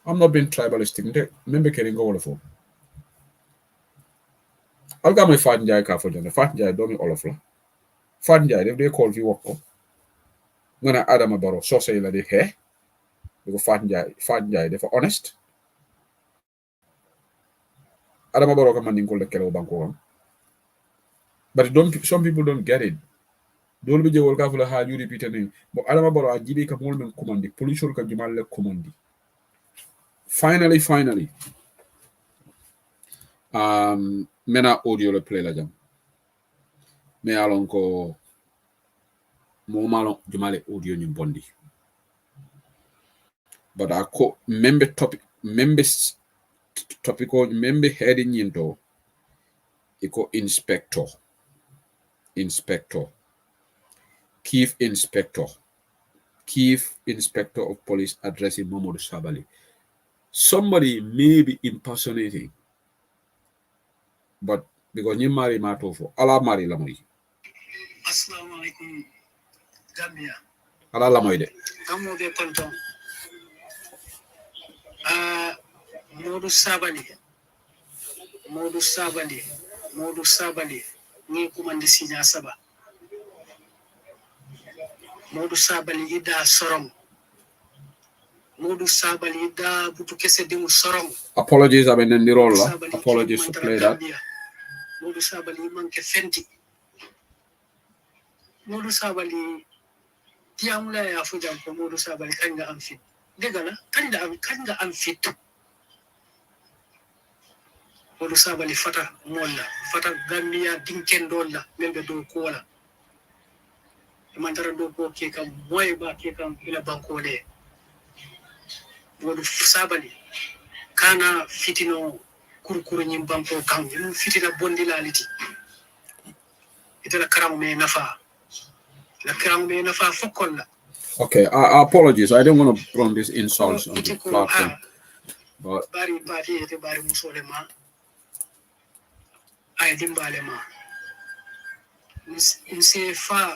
I'm not being tribalistic. Remember getting all of them. I'll get my fat jai car for them. The fat jai don't all of them. Fat jai, if they call you walk up. I'm gonna add them about so say like they hair. Because fat jai, they're honest. Adam about Mandingol the Kelo Banko. But some people don't get it. Don't be able to have you repeat name. But Adam about a GB Kamolman command, police or Kajimal command. Finally, mena audio le play la jam. Me alon ko mo malon jumale audio ni bondi. But I ko member topic heading into iko inspector chief inspector of police addressing Mamadou Sabali. Somebody may be impersonating, but because you marry Matofo, Allah marry Lamoy. Assalamu alaikum, Gambia. Allah Lamoy de. Kamo be konton. Modou Sabali. Ni kumandi sinya saba. Modou Sabali ida sorong. Modou Sabali ida butu kese dimu sorong. Apologies, I've been in the role. Apologies to play that. Modou Sabali manke fenti. Modou Sabali tiamula ya fujam ko Modou Sabali kanga am fit. Degala kanga am fit. Modou Sabali fata Gambia dinkendolla membe do kola. Mantara do ko ke kam moy ba ke kam ila bankole. Modou Sabali kana fitino kurkuru nyim banko kam fitina bondi laliti. Itala karamu me nafa. La karamu me nafa fokolla. Okay, I apologize. I don't want to bring these insults on the platform. But bari ete bari musole ma. Ay dimbale ma. Nse fa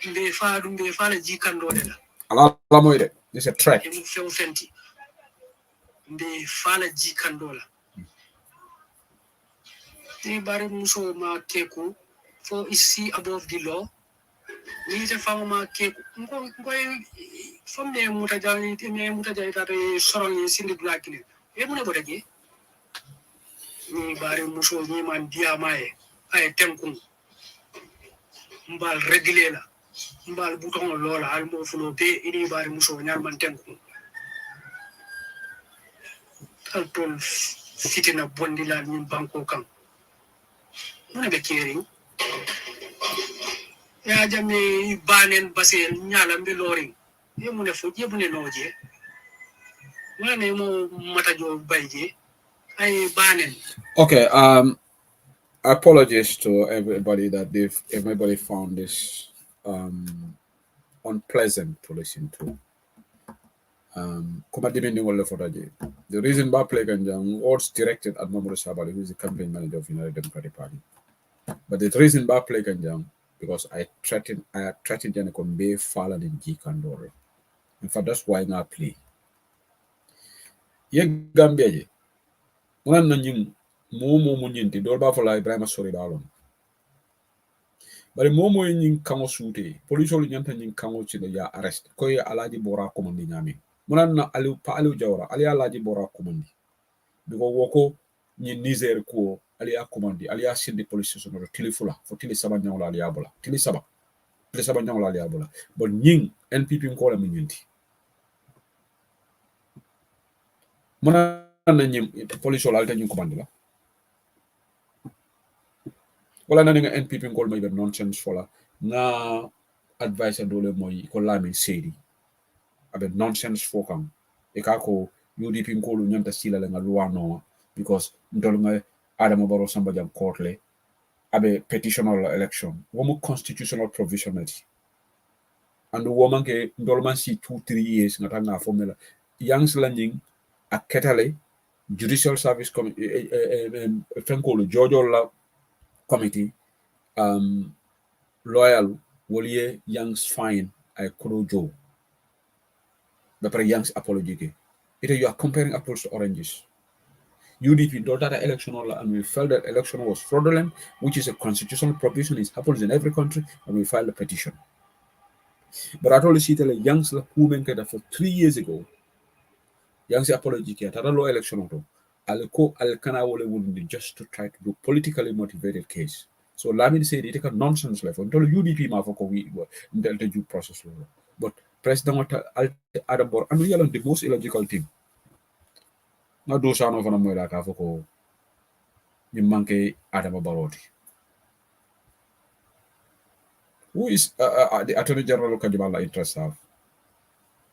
la jikandole la. Allah Lamoy, it's a threat. Emu few fenti. Mbe fa la jikandola. Te bari muso ma keku for is see above the law. Ni te fama ma keku. Ngoy from the mutajali tare sorong sindi blakile. E mune bodage. Ni bari muso ni man diamae ay tenkun. Mbal régulier la. Mbal bouton lola al mo fulo be ini bari muso nyar man tenkun. Alton fitina bondi la ni banko kam. Mune be kering. Ya jame banen basel nyala mbe loring. Ye mune fo ye mune noje. Mane mo matajo bayje. Ay banen. Okay, apologies to everybody that everybody found this unpleasant to listen to. The reason why play Ganjang was directed at Mamadou Sabali, who is the campaign manager of the United Democratic Party. But the reason why play Ganjang because I threatened them to be fallen in G Kandor. In fact, that's why I play. Ye Gambia je. Unan na nying mo nyinti dol ba fola Ibrahima Sori dalon. Bari mo nying kango sute. Police ol nyanta nying kango chile ya arrest. Ko ye alaji bora komandi nyami. Munan na aliu jawra ali alaji bora komandi. Biko woko ni Niger ko ali ya komandi ali ya sindi police station ro tilifula fo tili saba nyawla ali ya bola. Tili saba nyawla ali ya bola. But nying NPP ko la nyinti. Munan na nyim police ol alta nying komandi la. Wala na nga NPP ngol may nonsense fola na advice dole moy ko lami sedi abe nonsense fokam e ka ko UDP ngol nyanta sila la nga loi no because ndol nga Adama Barrow Samba Jam court le abe petitional election womo constitutional provisionality and woman ke ndol man si 2-3 years nga tanga formula yangs la nying ak ketale judicial service fenkolo jojo la committee loyal wolie young's fine ay kodo joe young's apology it you are comparing apples to oranges. UDP do that election and we felt that election was fraudulent, which is a constitutional provision. It happens in every country, and we filed a petition. But I told you young's who for 3 years ago young's apology tata law election alko alkana wole wundi just to try to do politically motivated case. So Lamin said it a nonsense life until UDP ma foko we the due process. But President Adam Bor and we are the most illogical thing. Now do sound of an amoy ka foko ni manke Adam Baroti. Who is the Attorney General of Kajibala interest have?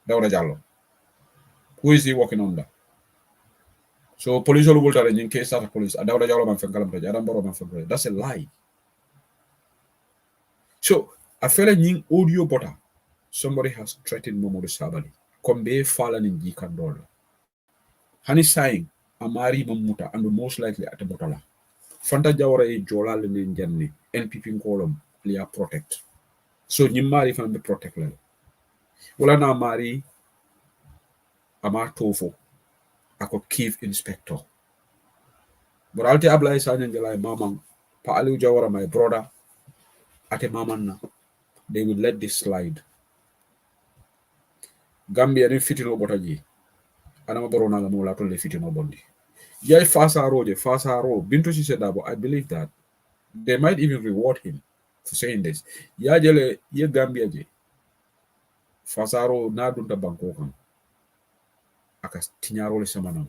Dawda Jallo. Who is he working on that? So police will tell in case of police. Dawda Jallo man fenkalam Adam Baro man fenkalam. That's a lie. So, I feel like audio butter. Somebody has threatened Momodu Sabali. Kombe fallen in Gikandol. Hani saying, Amari Mamuta, and most likely at the Botala. Fanta Jawara e Jola Lenin Janni, NPP column, Lia protect. So, Nimari from the protect level. Wala na Mari Amar Tofo, ako chief inspector. But Alte Abla is Anjala, Mamang, Pa Aliu Jawara, my brother, ate Mamana. They will let this slide. Gambia ni fitino botaji. Anama borona la mola to le fitino bondi. Jai fasa ro. Bintu she said that, but I believe that they might even reward him for saying this. Ya jele ye Gambia je. Fasa ro na dunta banko kan. Akas tinyaro le samanam.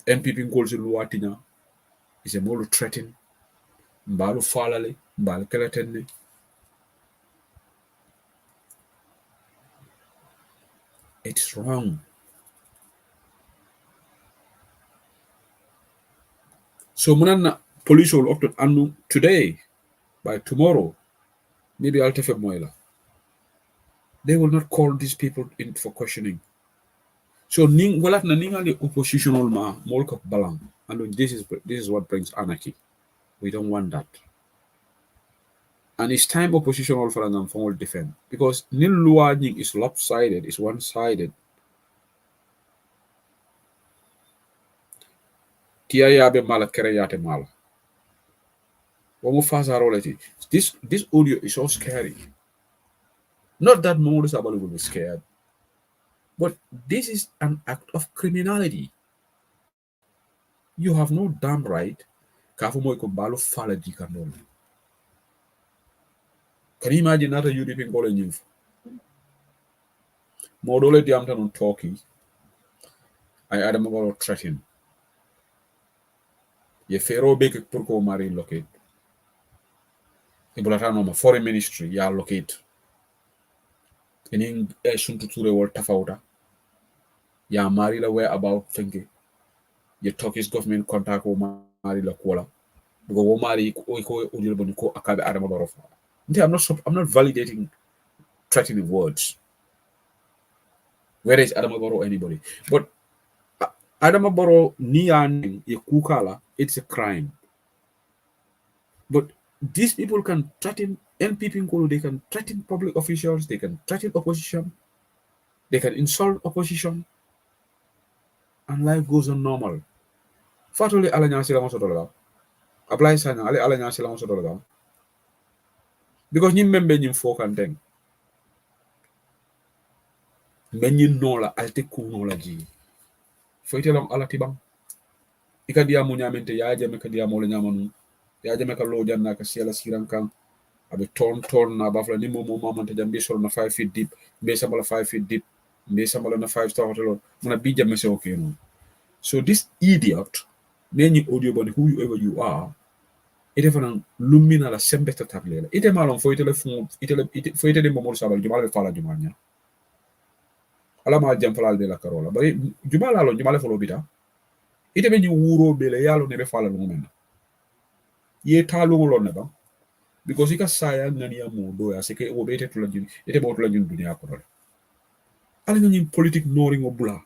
NPP ngol si luwa tinya. Is a molu threaten. Mbalu falale. Mbalu keletenne. It's wrong. So Munana police will opt anu today, by tomorrow, maybe I'll take a moila. They will not call these people in for questioning. So walat na ningali oppositional ma molka balang. And this is what brings anarchy. We don't want that. And it's time oppositional for an formal defend. Because nil luwa is lopsided, is one-sided. Tiayabe mala kereyate mala. This audio is so scary. Not that Mamadou Sabali will be scared, but this is an act of criminality. You have no damn right. Can you imagine that a European calling you? Modole diamtan on talkie. I Adam about threaten. Ye fero beke turko mari locate. Ibulatano foreign ministry ya locate. Meaning suntu ture wal tafauta. Ya mari la where about thinking. Ye Turkish government contact o mari la kuala. Because o mari ko ujulboni ko akabe Adam about. I'm not validating threatening words. Where is Adam Barrow anybody? But Adam Barrow niyan ye kukala, it's a crime. But these people can threaten NPP Nkulu, they can threaten public officials, they can threaten opposition, they can insult opposition, and life goes on normal. Fatuli ala nyasi la masotolo apply sana ale ala nyasi la masotolo because ñim membe ñim fokanteng men ñin no la alte kuno la ji foytelam ala tibang ikadiya mu nyamente ya jame kadiya mo la nyamanu ya jame ka lo janna ka siela siran kan abe ton na bafla ni mo mamante jambe sol na 5 feet deep be sambala 5 feet deep be sambala na 5 star hotel muna bi jame se okay no. So this idiot neni audio boni whoever you are ite fana lumina la sembeta tablela ite malon fo ite le fon ite fo ite de momol sabal jumala fala jumanya ala ma jam fala de la carola bari jumala lo jumala folo bita ite be ni wuro bele yalo ne be fala lo men ye talu lo ne ba because ika saya ngani ya modo ya seke o bete to la jun ite bo to la jun dunia ko dole ala ngani politique noring o bula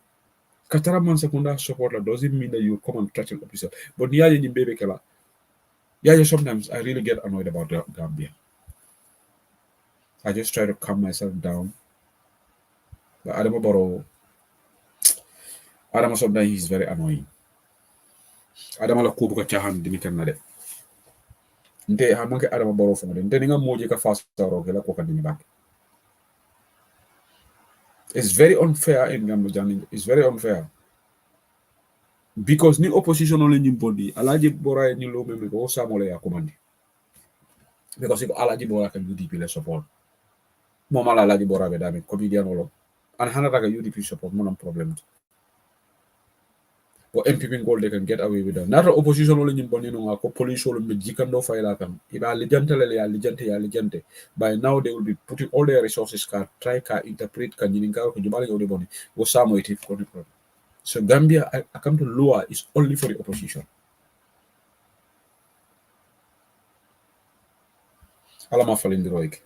katara man sekunda support la doesn't mean that you come and threaten officer but niya ni bebe kala. Yeah, sometimes I really get annoyed about Gambia. I just try to calm myself down. But Adama sometimes he's very annoying. Adama la kubuka chahan dimikan nade. Nte hamanke Adama Barrow fungade. Nte ninga moje ka fast roke la koka dimi back. It's very unfair in Gambia. It's very unfair. Because ni opposition only ni body. Alaji Bora ni lo meme ko samole ya komandi. Because if Alaji Bora can UDP le support. Mama Alaji Bora be dami comedian olo. And Hanata ka UDP support monam problem. But MPP goal they can get away with that. Not opposition only ni body no ko police olo me jikando faila kan. Iba lijante le ya lijante. By now they will be putting all their resources ka try ka interpret ka nyininga ko jumale yo de boni. Wo samo it ko problem. So Gambia, I come to lower is only for the opposition. Alama Falindiroik.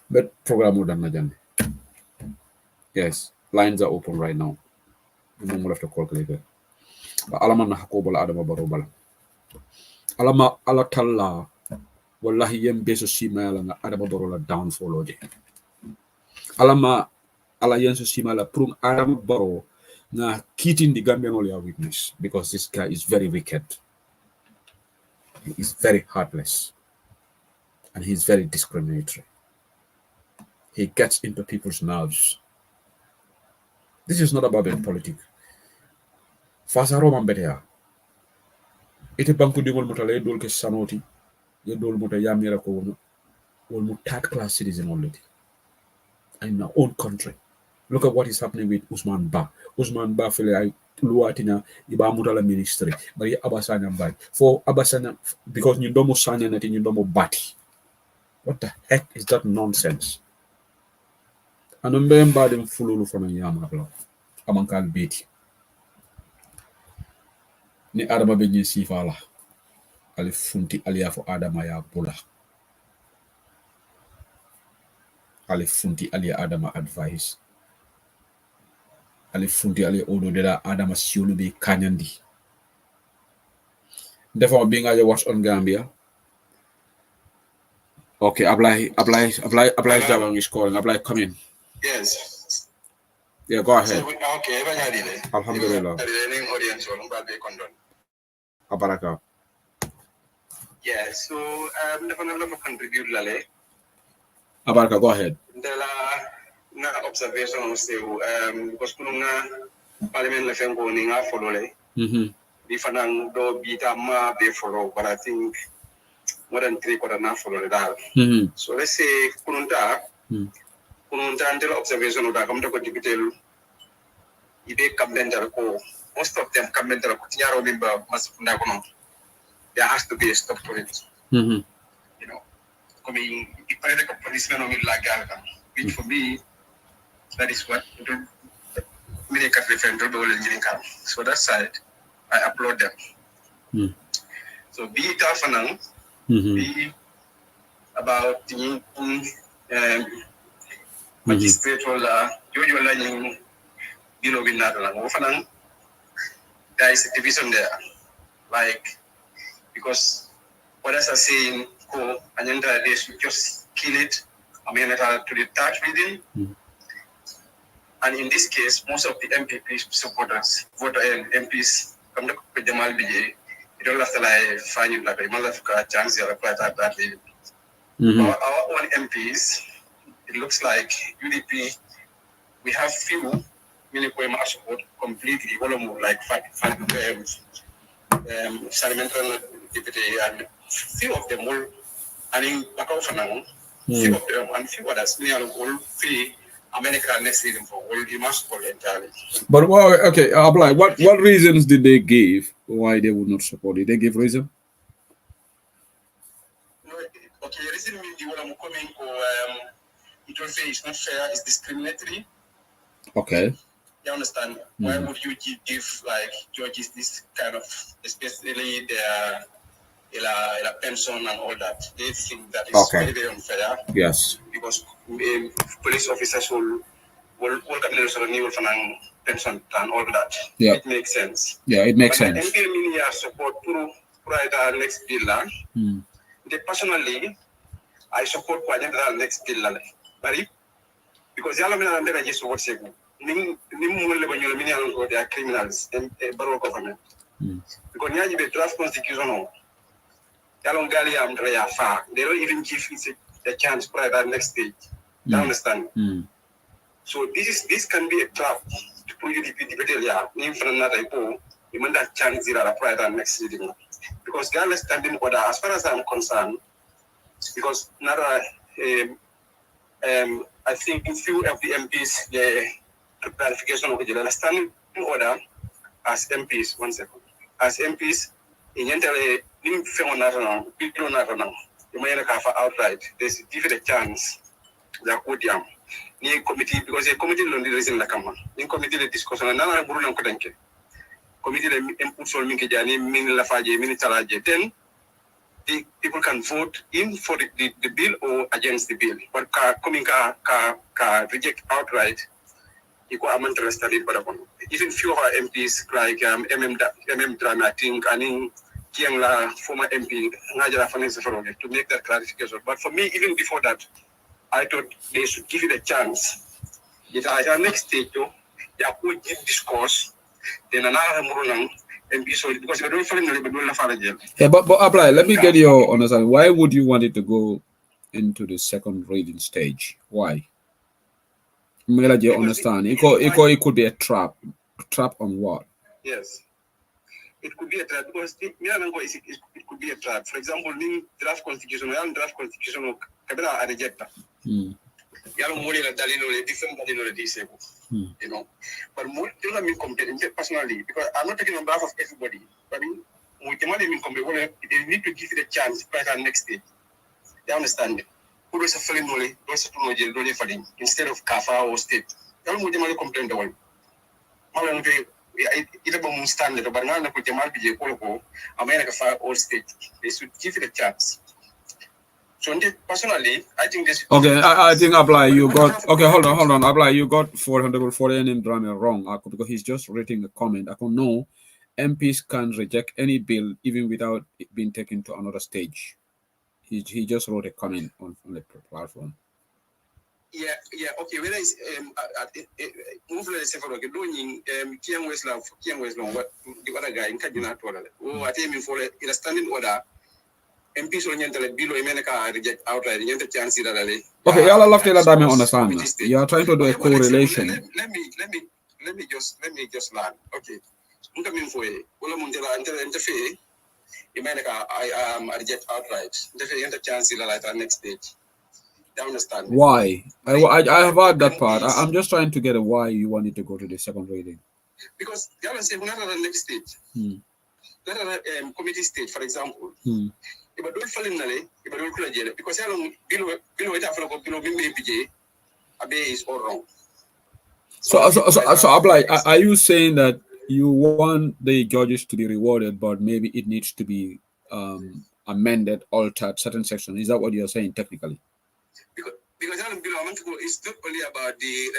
But program would have yes, lines are open right now. We don't have to calculate. But Alama na hakobola Adama Barobala. Alama alatalla. Wallahi yem beso simala na Adama Barola downfall oje. Alama alliance simala prung Adama Barrow na keating the Gambian only a weakness because this guy is very wicked. He is very heartless. And he's very discriminatory. He gets into people's nerves. This is not about being politics. Fasa Roman betea. Ite banku dingol mutale dol ke sanoti. Ye dol muta yamira ko wono. Wol third class citizen already. In our own country. Look at what is happening with Usman Ba. Usman Ba fele ay luatina iba mutala ministry. Bari Abasanya Mbay. For Abasanya, because you don't sanya nati you don't bati. What the heck is that nonsense? And remember them fululu from a yamablo. Amankal beti. Ni Adama benye sifala. Ali funti alia for Adama ya bula. Ali funti alia Adama advice. Ali funti ali odo deda Adama siulu be kanyandi. Therefore, being I watch on Gambia. Okay, apply Jabang is calling. Apply, come in. Yes. Yeah, go ahead. Okay, Alhamdulillah. Abaraka. Yeah, so never contribute lale. Abaraka, go ahead. Na observation say because kununga parliament le fengo ni nga follow le. Di fanang do bita ma be follow, but I think more than 3/4 na follow that. So let's say kununta until observation da kam to ko digital ibe commenter ko most of them commenter ko tiaro member masukunda ko no there has to be a stop to it. You know, coming the policeman on la galka, which for me that is what many can refer to. So that side I applaud them. So be it now, be about the magistrate or you learning below in that there is a division there, like because others are saying, oh, Anyanta, they should just kill it. I mean, to the tax reading. And in this case, most of the MPP supporters, MPs, come to Jamal BJ, it all after like finding like a motherfucker chance to apply that. Our own MPs, it looks like UDP, we have few Minipoema support completely, all of them like Salimental deputy, and few of them all, and in Bakaufana, few of them, and few others, near all free America next season for all the mass entirely. But okay, Ablai, what reasons did they give why they would not support it? They give reason? No, okay, reason means the one I'm coming it will say it's not fair, it's discriminatory. Okay. You understand? Why would you give like judges this kind of, especially their pension and all that? They think that is very, very unfair. Yes. Because police officers will renew pension and all that. Yeah. It makes sense. Yeah, it makes sense. MP Minia support to next bill. Personally, I support the next bill. Because the Alamina just what's it. They are criminals and borough government. Because now you draft constitution. They don't even give it a chance for that next stage. You understand? So this can be a trap to put you in front of another people. You want that chance to apply that next stage. Because the understanding order, as far as I'm concerned, because another I think in few of the MPs the clarification of the understanding order as MPs, 1 second. As MPs, in entire people outright, there's a chance that could ni committee because a committee on the reason la kama. In committee the discussion na buru na kudanke. Committee the input sol min kejani min la faje min talaje. Then the people can vote in for the bill or against the bill. But coming reject outright, equal amount interested in even few of our MPs like MM Drama, I think, and Kiangla, former MP, Najara Finance to make that clarification. But for me, even before that, I thought they should give it a chance. If I next stage, they could give discourse, then another Murunang. Because we don't fall yeah, but apply. Let me get your understanding. Why would you want it to go into the second reading stage? Why? Let you understand. It could be a trap. Trap on what? Yes, it could be a trap because it could be a trap. For example, in draft constitution, Kabila are rejected. Yalo more la dalilo different dalilo disabled. You know, but more tell me comparing personally because I'm not taking on behalf of everybody. But they need to give it a chance right at next stage. They understand it. Who is a felon only, those to for them instead of Kafa or state. Yalo more complain the one. It about standard, but now put Jamal BJ Koloko, America Fire or state. They should give it a chance. So personally, I think this. Okay, I think Abla, you got okay. Hold on, Abla, you got 440 in drama wrong because he's just writing a comment. I can know MPs can reject any bill even without it being taken to another stage. He just wrote a comment on the platform. Yeah, okay. Whether it's move like several doing Kiang Westlaw, what the other guy in Kaduna told us. Oh, I think for a standing order. MPs oriented below America reject outright. You have chance that okay, y'all love to let me understand. You are trying to do a correlation. Let me just learn. Okay. I'm coming for a Ulamundela interfere. America I reject outright. You have chance at next stage. You understand? Why? I have heard that part. I'm just trying to get a why you wanted to go to the second reading. Because the other say we're not at the next stage. Not at committee stage, for example. If I don't fall in if I don't clear because I don't below BJ, is all wrong. So Ablai, are you saying that you want the judges to be rewarded, but maybe it needs to be amended, altered, certain sections? Is that what you're saying technically? Because I don't below, it's not only about the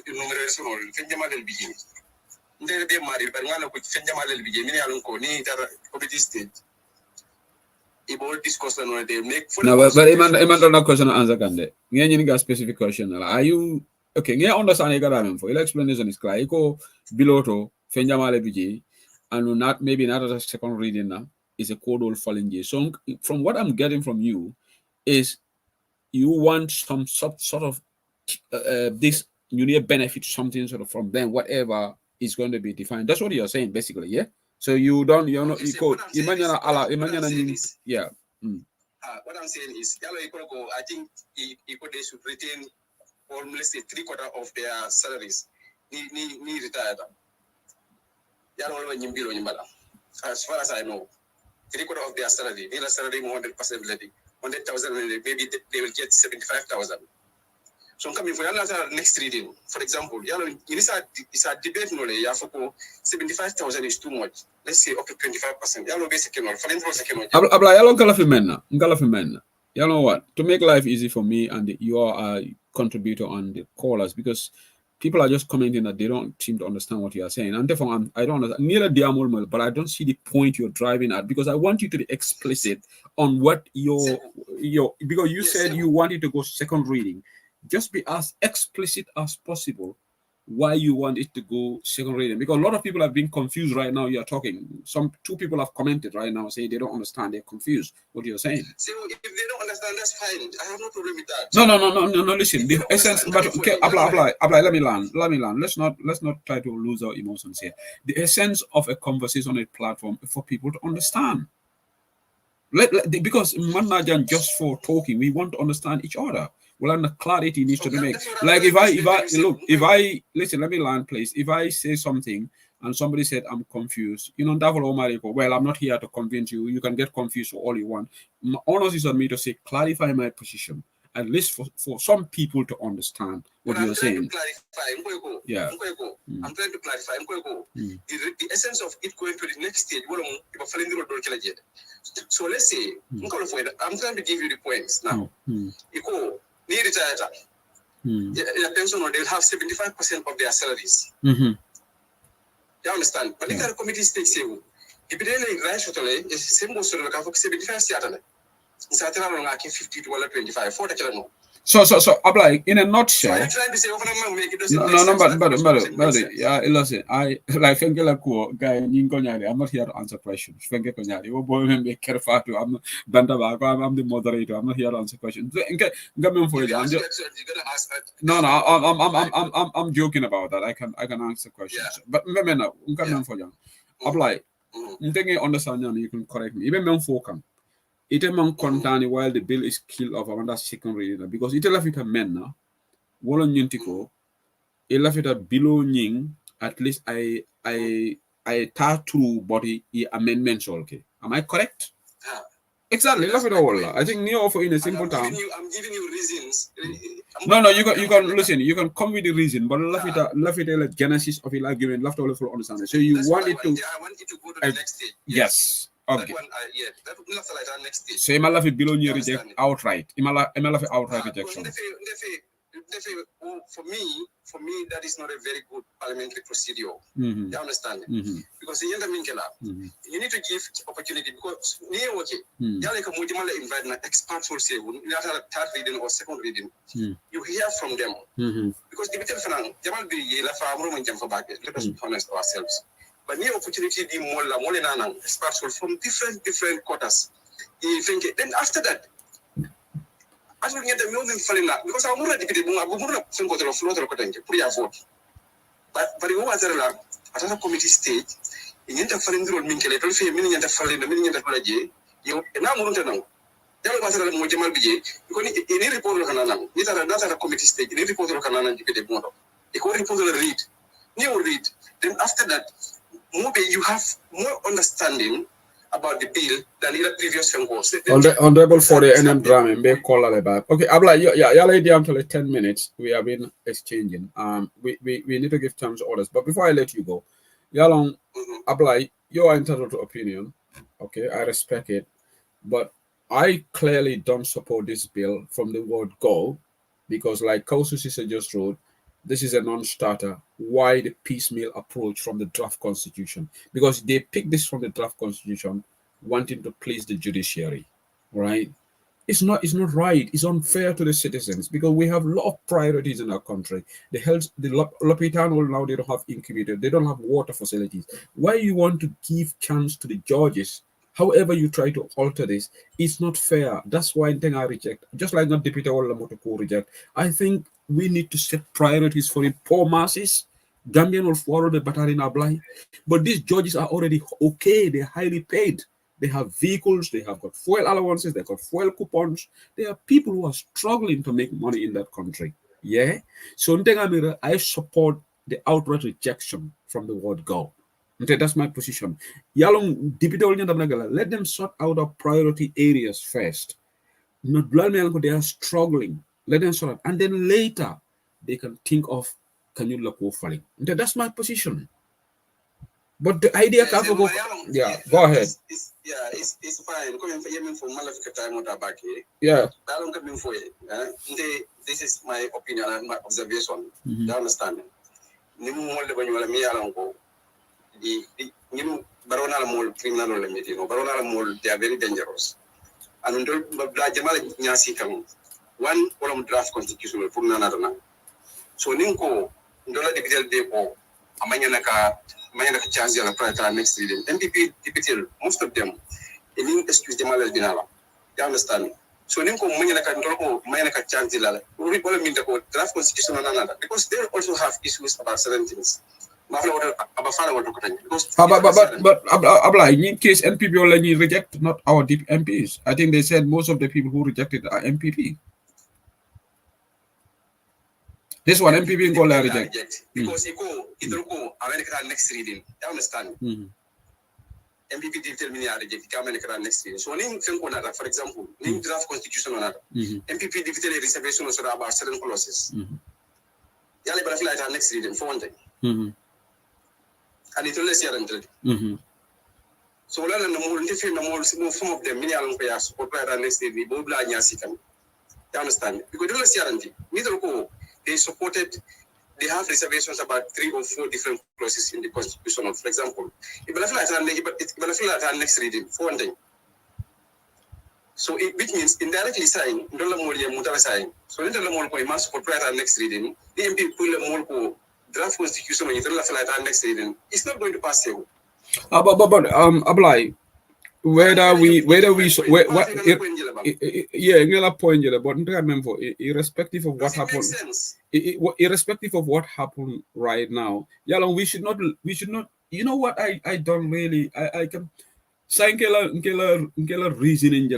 enumeration or Fenjamal BJ. They're married, but one of Fenjamal BJ, many alone, committee stage. about discussion or they make no, but iman don't question answer kan de. Ngayon yung got specific question na. Are you okay? Ngayon understand yung karamin for. Ila explanation is clear. Iko biloto fenjamale biji and not maybe not a second reading na is a code all falling. So from what I'm getting from you is you want some sort of this you need benefit something sort of from them whatever is going to be defined. That's what you're saying basically, yeah. So you're not you code imagine yeah. What I'm saying is, I think they should retain almost 3/4 of their salaries. Ni retired. As far as I know, 3/4 of their salary, their salary 100% levy, 100,000, maybe they will get 75,000. So coming for another next reading, for example, it's a debate no 75,000 is too much. Let's say up to 25%. Abla yalo ngala you know what? To make life easy for me and you are a contributor on the callers because people are just commenting that they don't seem to understand what you are saying. And therefore I don't understand neither diamol, but I don't see the point you're driving at because I want you to be explicit on what your because you said you wanted to go second reading. Just be as explicit as possible why you want it to go second reading because a lot of people have been confused right now. You are talking. Two people have commented right now saying they don't understand. They're confused what you're saying. So if they don't understand, that's fine. I have no problem with that. No. Listen, the essence. But okay, apply. Let me learn. Let's not try to lose our emotions here. The essence of a conversation on a platform is for people to understand. Because Manajan just for talking, we want to understand each other. Well, and the clarity needs to be made. Like if I listen, let me learn, please. If I say something and somebody said I'm confused, well, I'm not here to convince you. You can get confused for all you want. My honors is on me to say clarify my position, at least for some people to understand what you're saying. Yeah. I'm trying to clarify. The essence of it going to the next stage. So let's say I'm trying to give you the points now. Need retired. The pension they'll have 75% of their salaries. You understand? But the committee stakes here. If they like right totally, it's same most of the 75 Seattle. It's at around 50 to 25. 40 So, Abla, in a nutshell. So I'm trying to say, but yeah, listen, I like guy, I'm not here to answer questions. I'm the moderator. I'm not here to answer questions. I'm joking about that. I can answer questions. But remember, Abla, you can correct me. Even it among contani while the bill is killed of another second reading because it lafita menna wolo nyintiko it lafita below nying at least I tattoo body amendments okay. Am I correct? Exactly. Lafita wala. I think near offer in a simple term. I'm giving you reasons. No, you can listen, you can come with the reason, but lafita like genesis of the argument left all for understanding. So you want it to I want it to go to the next stage. Yes. Okay. That one, that's like our next stage. So Imala below you reject outright. Imala outright rejection. For me, that is not a very good parliamentary procedure. You understand? Because in the you need to give opportunity because like a invite an experts will say not a third reading or second reading. You hear from them. Because the Jamal be la farm and jump back. Let us be honest ourselves. But new opportunity the more experts from different quarters. Then after that, as we get the moving falling out, because I'm already vote. But you was at a committee stage, in the falling through Minkele, meaning the falling, the meaning the Pulaji, you now want to know. There was a Mojamal BJ, because in any report of Canana, these are another committee stage, in any report of Canana, you get a model. You go report read, new read. Then after that, maybe you have more understanding about the bill than the previous phone calls. Honorable for the NM drama and be call back. Okay, Abla, yeah, lady until like 10 minutes. We have been exchanging. We need to give terms orders. But before I let you go, Yalong, Abla, you are entitled to opinion. Okay, I respect it. But I clearly don't support this bill from the word go, because like Kausu Sisa just wrote, this is a non-starter. Why the piecemeal approach from the draft constitution? Because they picked this from the draft constitution, wanting to please the judiciary. right? It's not right. It's unfair to the citizens because we have a lot of priorities in our country. The health, the Lopitan will now they don't have incubator, they don't have water facilities. Why you want to give chance to the judges? However, you try to alter this, it's not fair. That's why thing I reject. Just like not Deputy or Lamotoko reject. I think we need to set priorities for the poor masses. Gambian will follow the battalion apply. But these judges are already okay, they're highly paid. They have vehicles, they have got fuel allowances, they got fuel coupons. There are people who are struggling to make money in that country. Yeah. So I support the outright rejection from the word go. Okay, that's my position. Let them sort out our priority areas first. Not they are struggling. Let them sort out. And then later they can think of can you look falling. Okay, that's my position. But the idea go ahead. It's fine. Coming from Malafika time back here. Yeah. This is my opinion and my observation. You understand? The Barona Mall criminal limit, Barona Mall, they are very dangerous. And Jamal Nyasi come one column draft constitutional for Nanarana. So Ninko, Ndola de Vidal Depo, Amanyanaka chance on a prior next reading. MPP, most of them, in excuse Jamal Binala. You understand? So Ninko Manyanaka Ndoko, Manaka chance, we call them the draft constitution on another because they also have issues about certain things. But in case NPP already reject not our deep MPs. I think they said most of the people who rejected are MPP. This one MPP go reject because it go America next reading. You understand? MPP did tell me I reject America next reading. So when for example, draft constitution on another. MPP did tell a reservation about certain clauses. Yali but I feel like next reading for one thing. And it will see it. So learn the more different some of them many along payers or prior next day, Bobla Yasikan. You understand? Because don't see it. Neither they supported they have reservations about 3 or 4 different clauses in the constitution. For example, if I feel like next reading for one thing. So which means indirectly saying don't more Mutara saying. So in the more must support prior next reading, the MP pull more draft constitution next reading, it's not going to pass you. But Ablai, irrespective of what happened, irrespective of what happened right now, we should not. You know what? I don't really. I can. Reasoning.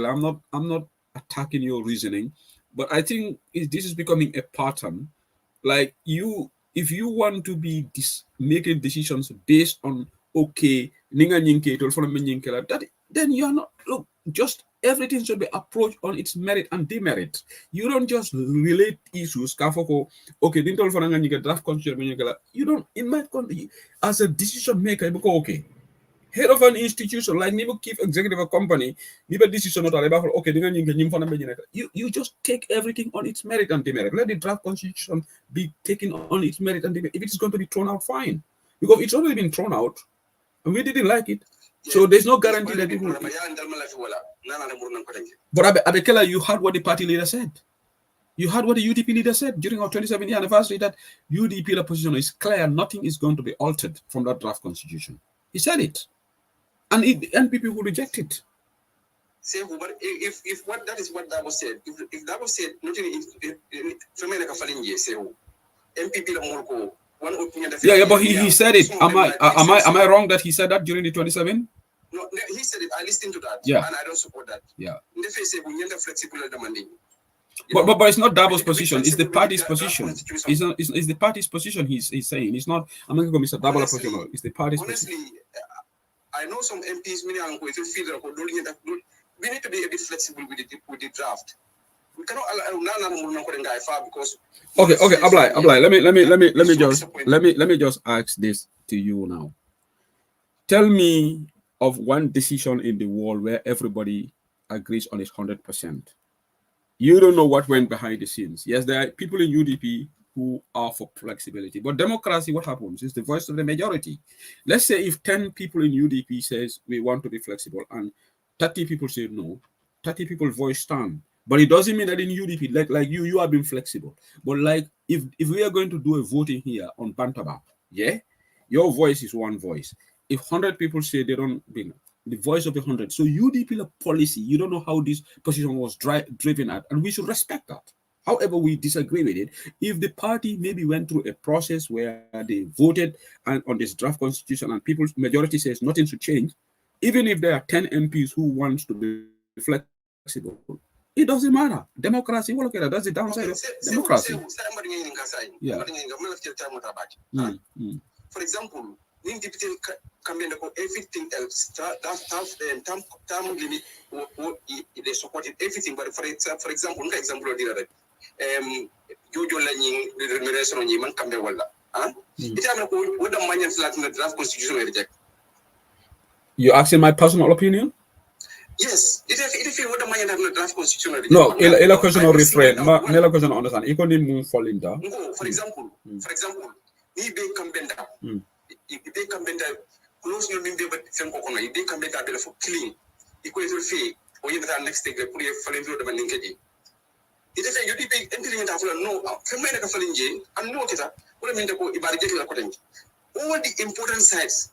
I'm not attacking your reasoning, but I think this is becoming a pattern. Like if you want to be making decisions based on that, then you're not. Look, just everything should be approached on its merit and demerit. You don't just relate issues. Okay, draft constitution. You don't. In my country, as a decision maker, you go okay. Head of an institution like Nibu Chief Executive of a company, decision not okay, you just take everything on its merit and demerit. Let the draft constitution be taken on its merit and demerit. If it is going to be thrown out, fine. Because it's already been thrown out and we didn't like it. Yes. So there's no guarantee that it will. But Abekela, you heard what the party leader said. You heard what the UDP leader said during our 27th anniversary that UDP position is clear, nothing is going to be altered from that draft constitution. He said it. And people who reject it. Say, but if what that is what that was said, if that was said, nothing say MPP the one opinion. Yeah, but he said it. Am I wrong that he said that during the 27? No, he said it. I listened to that. Yeah. And I don't support that. Yeah. In the face we need flexible demanding. But it's not Dabo's position. It's the party's position. It's the party's position. He's saying it's not. I'm not going to Mr. Dabo's position. It's the party's position. Honestly, I know some MPs, many are going to feel that we need to be a bit flexible with the draft. We cannot allow far because. Okay, Ablai. Let me just ask this to you now. Tell me of one decision in the world where everybody agrees on it 100%. You don't know what went behind the scenes. Yes, there are people in UDP who are for flexibility. But democracy, what happens is the voice of the majority. Let's say if 10 people in UDP says we want to be flexible and 30 people say no, 30 people voice stand. But it doesn't mean that in UDP, like you have been flexible. But like if we are going to do a voting here on Bantaba, yeah, your voice is one voice. If 100 people say they don't bring the voice of 100, so UDP policy, you don't know how this position was driven at, and we should respect that. However, we disagree with it. If the party maybe went through a process where they voted on this draft constitution and people's majority says nothing should change, even if there are 10 MPs who wants to be flexible, it doesn't matter. Democracy, look at that. That's the downside of democracy. Yeah. For example, everything else, term limit, they supported everything. But for example, Jojo Learning, the remuneration on Yemen Cambe Walla. What the money is like in the draft constitution reject. You asking my personal opinion? Yes, if you want the money in the draft constitution. No, a question or refrain. Mela question understand. You can move falling down. For example, he be Cambenda. If they Cambenda, close no mean but some coconut, if they Cambenda for killing, equal to fee, or even the next day, put a falling through the Maninkaji. It is a UDP entering into no, Femina falling jail, and no, what I mean to go about all the important sides.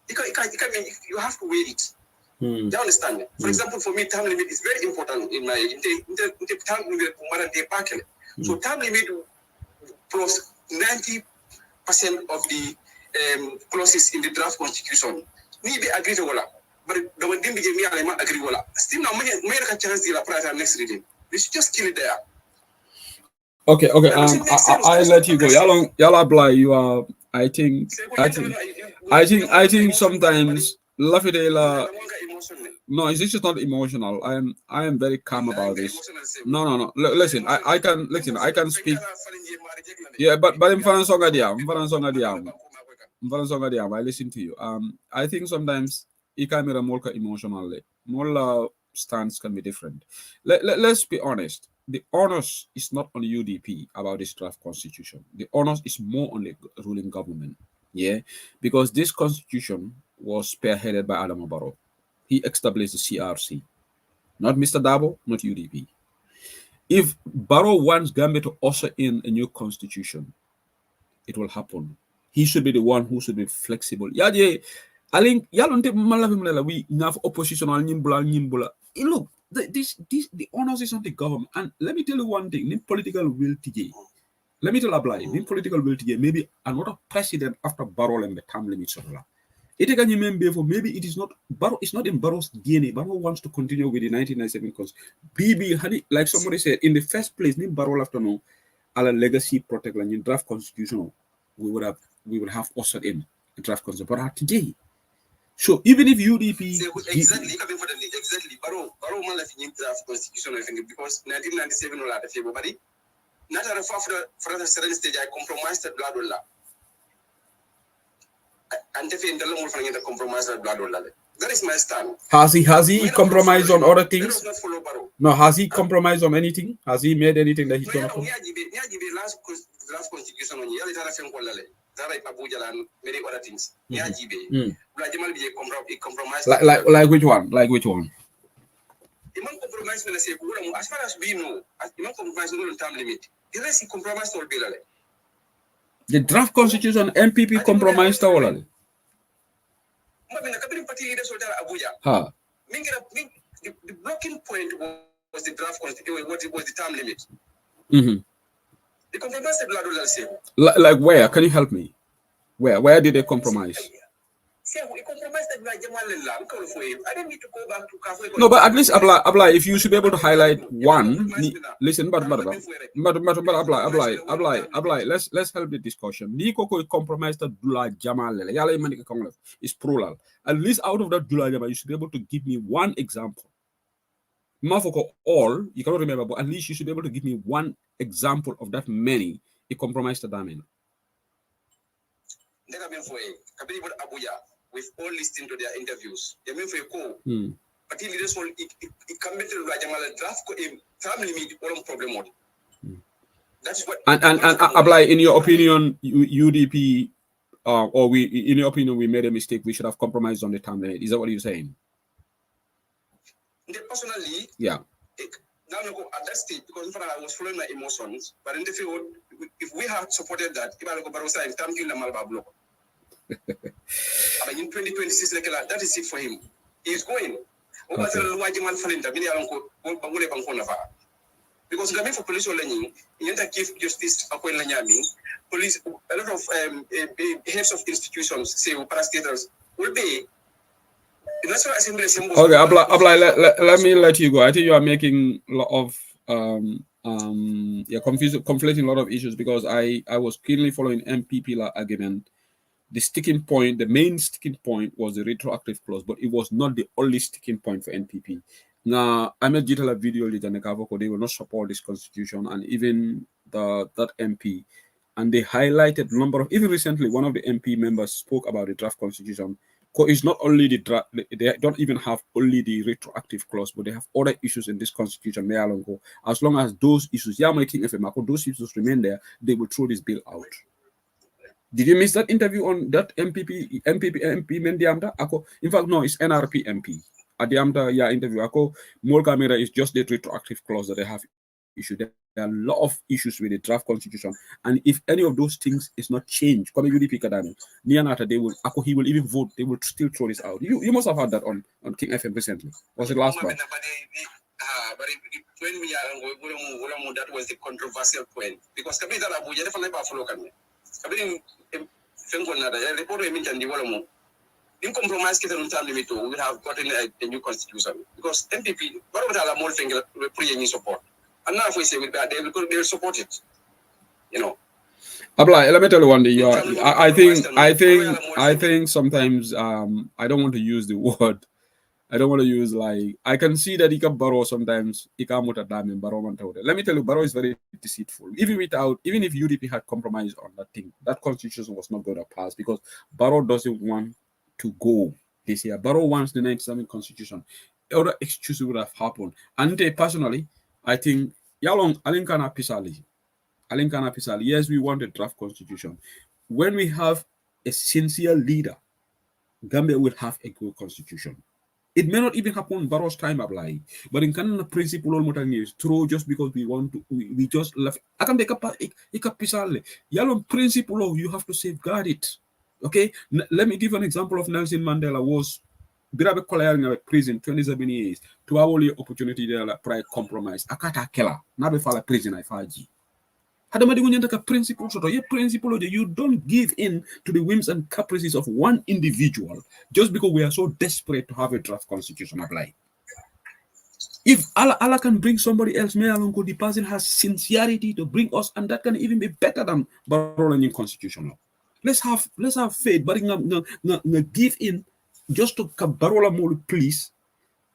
You have to weigh it. Do you understand? For example, for me, time limit is very important in my time limit modern day parking. So time limit plus 90% of the clauses in the draft constitution. We be agree to but the one didn't give me agree still now make a chance to apply next reading. We should just kill it there. Okay. I let you go. Yala Bly, you are. I think sometimes Lafidela. No, it's just not emotional. I am very calm about this. No. Listen, I can speak. Yeah, but in Faransa I listen to you. I think sometimes it can be more emotionally. More stance can be different. Let's be honest. The onus is not on UDP about this draft constitution. The onus is more on the ruling government. Yeah, because this constitution was spearheaded by Adam Barrow. He established the CRC, not Mr. Dabo, not UDP. If Barrow wants Gambia to usher in a new constitution, it will happen. He should be the one who should be flexible. I think we have oppositional nyimbula. Look, the honors is not the government. And let me tell you one thing, political will today. Let me tell you, political will today, maybe another president after Barrow and the term limits. Maybe it is not Barrow. It's not in Barrow's DNA. Barrow wants to continue with the 1997 constitution. Like somebody said, in the first place, Barrow have to know our legacy protect and draft constitutional. We would have ushered in the draft constitution. But today, so even if UDP exactly Barrow man in draft constitution because 1997 will have February. Not a for the certain stage I compromised the blood. And if you don't compromise the blood, that is my stand. Has he compromised on other things? No, has he compromised on anything? Has he made anything that he can? Last constitution on Abuja and many other things. Like which one? Like which one? As far as we know, compromise no time limit. The rest he compromised all bill. The draft constitution MPP compromised all. The blocking point was the draft constitution. What was the term limit? They compromised the blood. Like where? Can you help me? Where did they compromise? I don't need to go back to Cafe. No, but at least apply. If you should be able to highlight one. Listen, but apply. Let's help the discussion. Niko compromised the Dula Jamal. It's plural. At least out of that Dula Jamal, you should be able to give me one example. Not for all, you cannot remember, but at least you should be able to give me one example of that many. It compromised the Damin. We've all listened to their interviews. But it can make the draft family meet one problem. That's what. And apply in your opinion, UDP, or we, in your opinion, we made a mistake. We should have compromised on the time limit. Is that what you're saying? Personally, yeah. Now at that stage, because I was following my emotions, but in the field, if we had supported that, in 2026, that is it for him. He's going. Because the for police learning, in the Chief Justice police, a lot of heads of institutions, say, parastatals, will be. Okay, let me let you go. I think you are making a lot of conflating a lot of issues, because I was keenly following MPP argument. The sticking point, the main sticking point, was the retroactive clause, but it was not the only sticking point for NPP. Now, I made a video later, they will not support this constitution, and even that MP, and they highlighted a number of, even recently, one of the MP members spoke about the draft constitution. It's not only the draft, they don't even have only the retroactive clause, but they have other issues in this constitution. As long as those issues, those issues remain there, they will throw this bill out. Did you miss that interview on that MP Mendiamda? In fact, no, it's NRP MP. Adiamda, interview. More camera is just the retroactive clause that they have issued. There are a lot of issues with the draft constitution, and if any of those things is not changed, he will even vote. They will still throw this out. You must have heard that on King FM recently. Was it last month? But when we are that was the controversial point, because in compromise, we would have gotten a new constitution, because NPP, what would have more finger support, and now if we say with that, they will support it, Abla, let me tell you one day. I think sometimes I don't want to use the word. I don't want to use I can see that he can borrow sometimes. He can put a dime in borrow. Let me tell you, Barrow is very deceitful. Even if UDP had compromised on that thing, that constitution was not going to pass, because Barrow doesn't want to go this year. Barrow wants the 97 constitution. Other excuses would have happened. And personally, I think Alinkana Pisali. Yes, we want a draft constitution. When we have a sincere leader, Gambia will have a good constitution. It may not even happen in Barrow's time, but in Canada, principle is true, just because we want to, we just left. I can make a pisale. Yalon principle, you have to safeguard it. Okay, let me give an example of Nelson Mandela. Was Birabe Kolayang prison 27 years to our opportunity there, prior compromise. Akata Kela, Nabe Fala prison, I faji. Principle, you don't give in to the whims and caprices of one individual just because we are so desperate to have a draft constitution apply. If Allah can bring somebody else, the person has sincerity to bring us, and that can even be better than Baronian constitution. Let's have faith, but give in just to Barola more, please.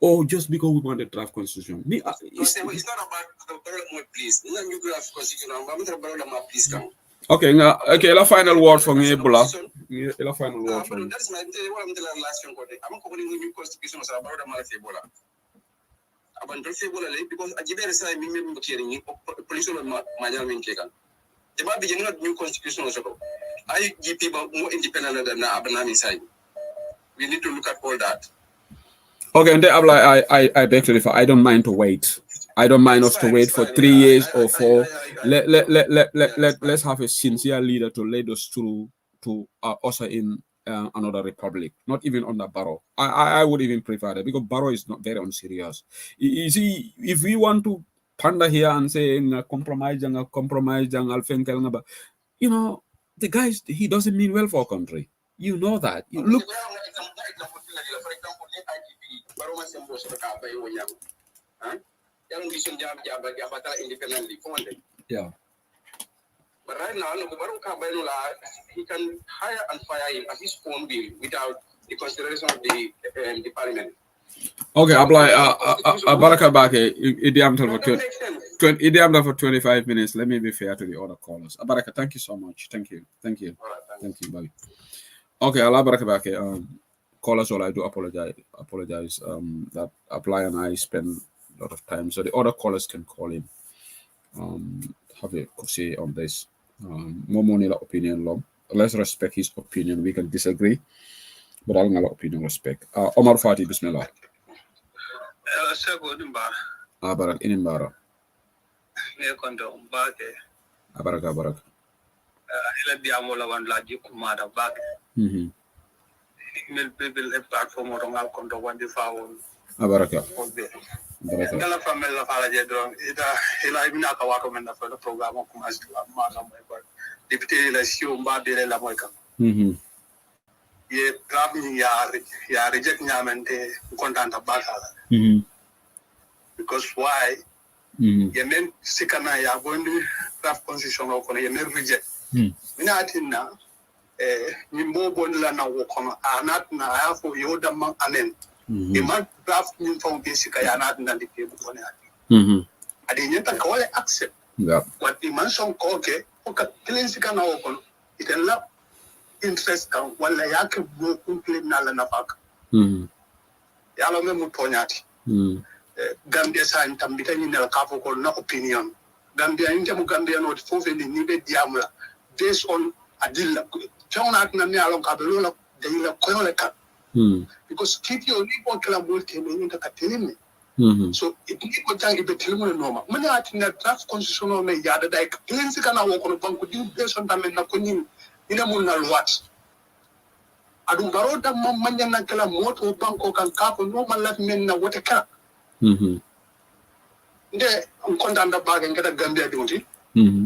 Or just because we want a draft constitution. It's not about the Barola please. You draft constitution. I'm going to Barola please come. Okay, the final word from Ebola. The final word from. That's my last one. I'm calling new constitution about Ebola. About Ebola because I give a sign, police on Mayan Kegan. There might be a new constitution also. I give people more independent than Abanami side. We need to look at all that. Okay, and I beg to differ. I don't mind to wait. I don't mind us to wait for 3 years or 4. Let's have a sincere leader to lead us through to also in another republic, not even under Barrow. I would even prefer that, because Barrow is not very unserious. You see, if we want to pander here and say compromise, the guys, he doesn't mean well for a country. You know that. You look. Yeah. But right now, he can hire and fire him at his own will without the consideration of the parliament. Okay, Baraka Bake, Idiamta for 25 minutes. Let me be fair to the other callers. Baraka, thank you so much. Thank you. Thank you. All right, thank you, buddy. Okay, Allah Baraka Bake. Callers, all I do apologize. That Apply and I spend a lot of time, so the other callers can call in. Have a say on this. More money, opinion, long. Let's respect his opinion. We can disagree, but I'll not opinion respect. Omar Fati, Bismillah. Sego Dimba, Abarak inimbara. Nekondo, Bake, Abarak. Ila Diamola one Laji Kumada back. Mhm. Mil people a platform or on Kondo one the foul. Abaraka. Baraka. Gala family Fala Jedron, Ila Ibnaka Wakamenda for the program of Kumas Mala Moika. Deputy La Siu Mbadi La Moika. Mhm. Ye grabbing ya reject Yamente content of Bakala. Mhm. Because why? Mhm. Ye men Sikana ya going to draft constitution of ye men reject. Mhm. Minatina. Nimbo bonla na wokono anat na afo yoda man anen iman draft nim from basic ya anat na dike bone adi adi nyeta ka wale accept what the mansion koke o ka cleansika na wokono itella interest kan wala yake bo complete na la nafaka ya lo me mutonyati Gambia sa ntambita ni na ka ko na opinion Gambia inja mu Gambia no fofe ni be diamla based on adilla Jonat na me along kabelo de ila koyole ka because keep your lipo kala multi me inta katelime so it ni ko tangi be telimo no ma ati na draft constitutional me yada dai cleanse kana wo kono banku di beson da men na ko ni ina mun na luat adu baro da manya na kala moto banko kan kapo no malat men na wote kala nde kontan da bagen kada Gambia diwti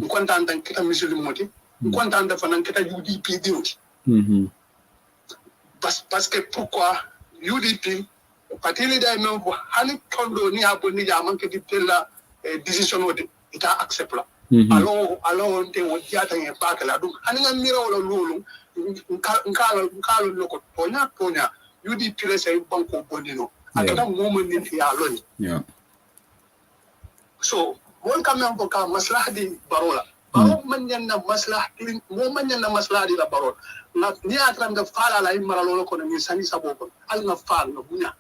kontan dan kita musulmi moti kontan da fanan kita UDP diwti parce que pourquoi UDP parti leader même hani kondo ni hapo ni jaman ke ditella decision ode ita accept la alors on te wodiata nge bakala dum hani ngam mira wala lolu nkalo loko tonya UDP le say banko bondino akata moment ni ya loni so mon quand même ko ka maslaha di barola baro man na maslaha mo man na maslaha di la barola na ni atram da fala la imara lolo ko ni sani sabo ko al na fal no bunya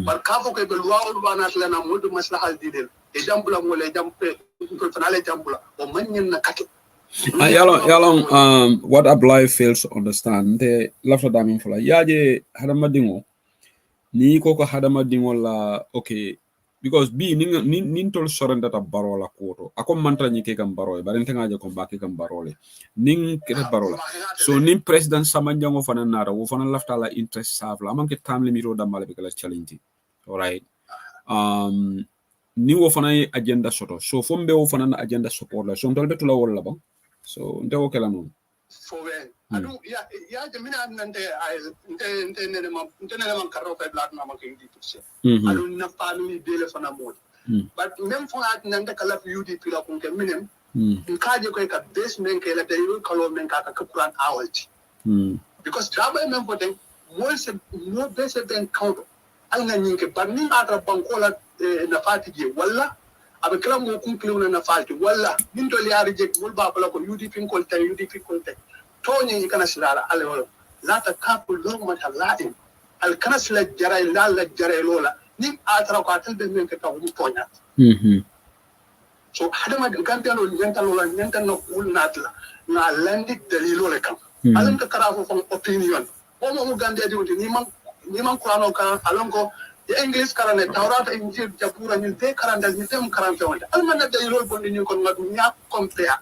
bar ka fo ko be luwa na la na mo do maslaha di del e jambula mo le jampe ko fanale jambula o man na kake yalong what Ablai fails to understand the lafta damin fula yaje hadama dingo ni ko hadama dingo la okay because bi nin tol sorenda ta barola koto ako mantra ni ke kam baroy bari tengaje ko baki kam barole nin ke barola so nin president samanjango fana nara wo fana lafta la interest savla amanke time limit o damale be kala challenge all right ni wo fana agenda soto so fombe wo fana na agenda support la so ndol betula wala ba so ndewo kala non fowe adu ya jamina nante nte ne man karo fe blat na ma ke ndi tutse adu na family dele fana modi but même fo at nante kala UDP la kun ke minem nkaje ko ka base men ke la de yo kalo men ka kuran awalti because drama men fo den mo base ben count al nga nyinke bar ni atra banko la na fatije wala abe kala mo conclure na falti wala min to liari je mul ba ko UDP ko tay tony kana silala ale wala la ta kapu lo mata ladin al kana sila jaray la jaray lola ni atara ko atal be men ka taw mu tonya so hadama Gambia lo nyanta no ulnatla na landi dalilo le kam alan ka kara fo opinion o mo Gambia di ni man Qur'ano ka alon ko the English karane tawrata injil jabura ni te karandal ni tem karante wonde almanna dalilo bondi ni kon ngadu nya compare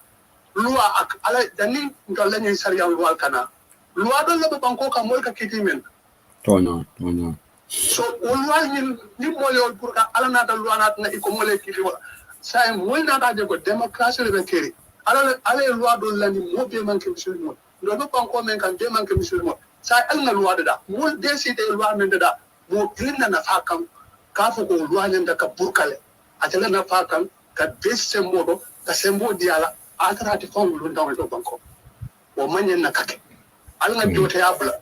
loi ak ala dani ngalla ni sharia wal kana loi do le banko ka mol ka kitimen tonya so loi ni molol pour ka ala na da loi na iko mole kiti wala say mol na da ko democracy le keri ala loi do la ni mo be man ke musulmo do banko men kan be man ke musulmo say al na loi da mol décider loi men da mo dinna na fakam ka fo ko loi ni da ka burkale atela na fakam ka desse modo ka sembo diala atarati fon lu ndaw do banko o manyen na kake al nga jote yabula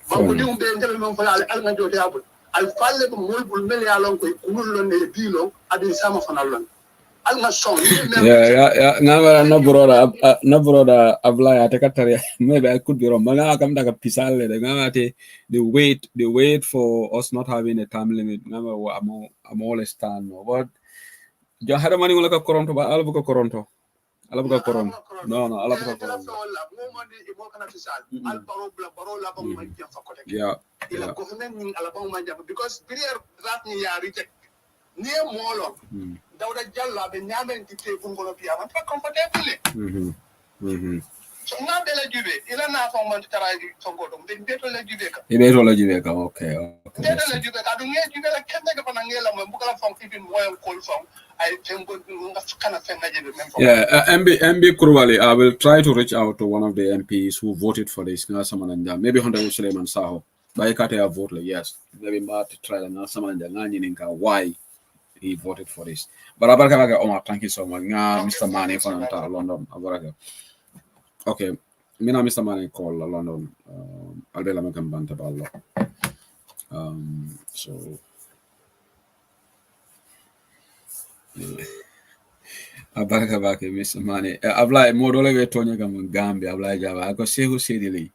banko di umbe ndel non fa al nga jote yabula al falle ko molbul mel ya lon ko kunul lon ne bilo adi sama fanal lon al nga son yeah ngama na broda Ablai atakatari maybe I could be wrong manga kam daga pisale de ngama te the wait for us not having a time limit ngama am always stand what jo hada mani wala ka koronto ba ala bu ko koronto alabuka koron no alabuka koron yeah government ni alabang manja because prayer that ni ya reject near Molo. Dauda Jalla, the Yaman to take Bungopi, I'm not comfortable. So now they let you be. Ilana from Montara, some go to better let you be. Okay. Better let you be. I don't get you like can't take up an angela when Bukala from keeping well call from. I think kind of thing I remember. Yeah, MB Kurwali, I will try to reach out to one of the MPs who voted for this. Maybe Honda Suleiman Saho. Baikate vote yes. Maybe Matt try and someone why he voted for this. But Abaraka Omar, thank you so much. Mr. Mani from London. Okay. Mina Mr. Mani call London. Albela Makambanta Ballo. So Abaraka Baki, Mr. Mani. Abla Modole Tonya Gambia, Abla Java. I go see who said it.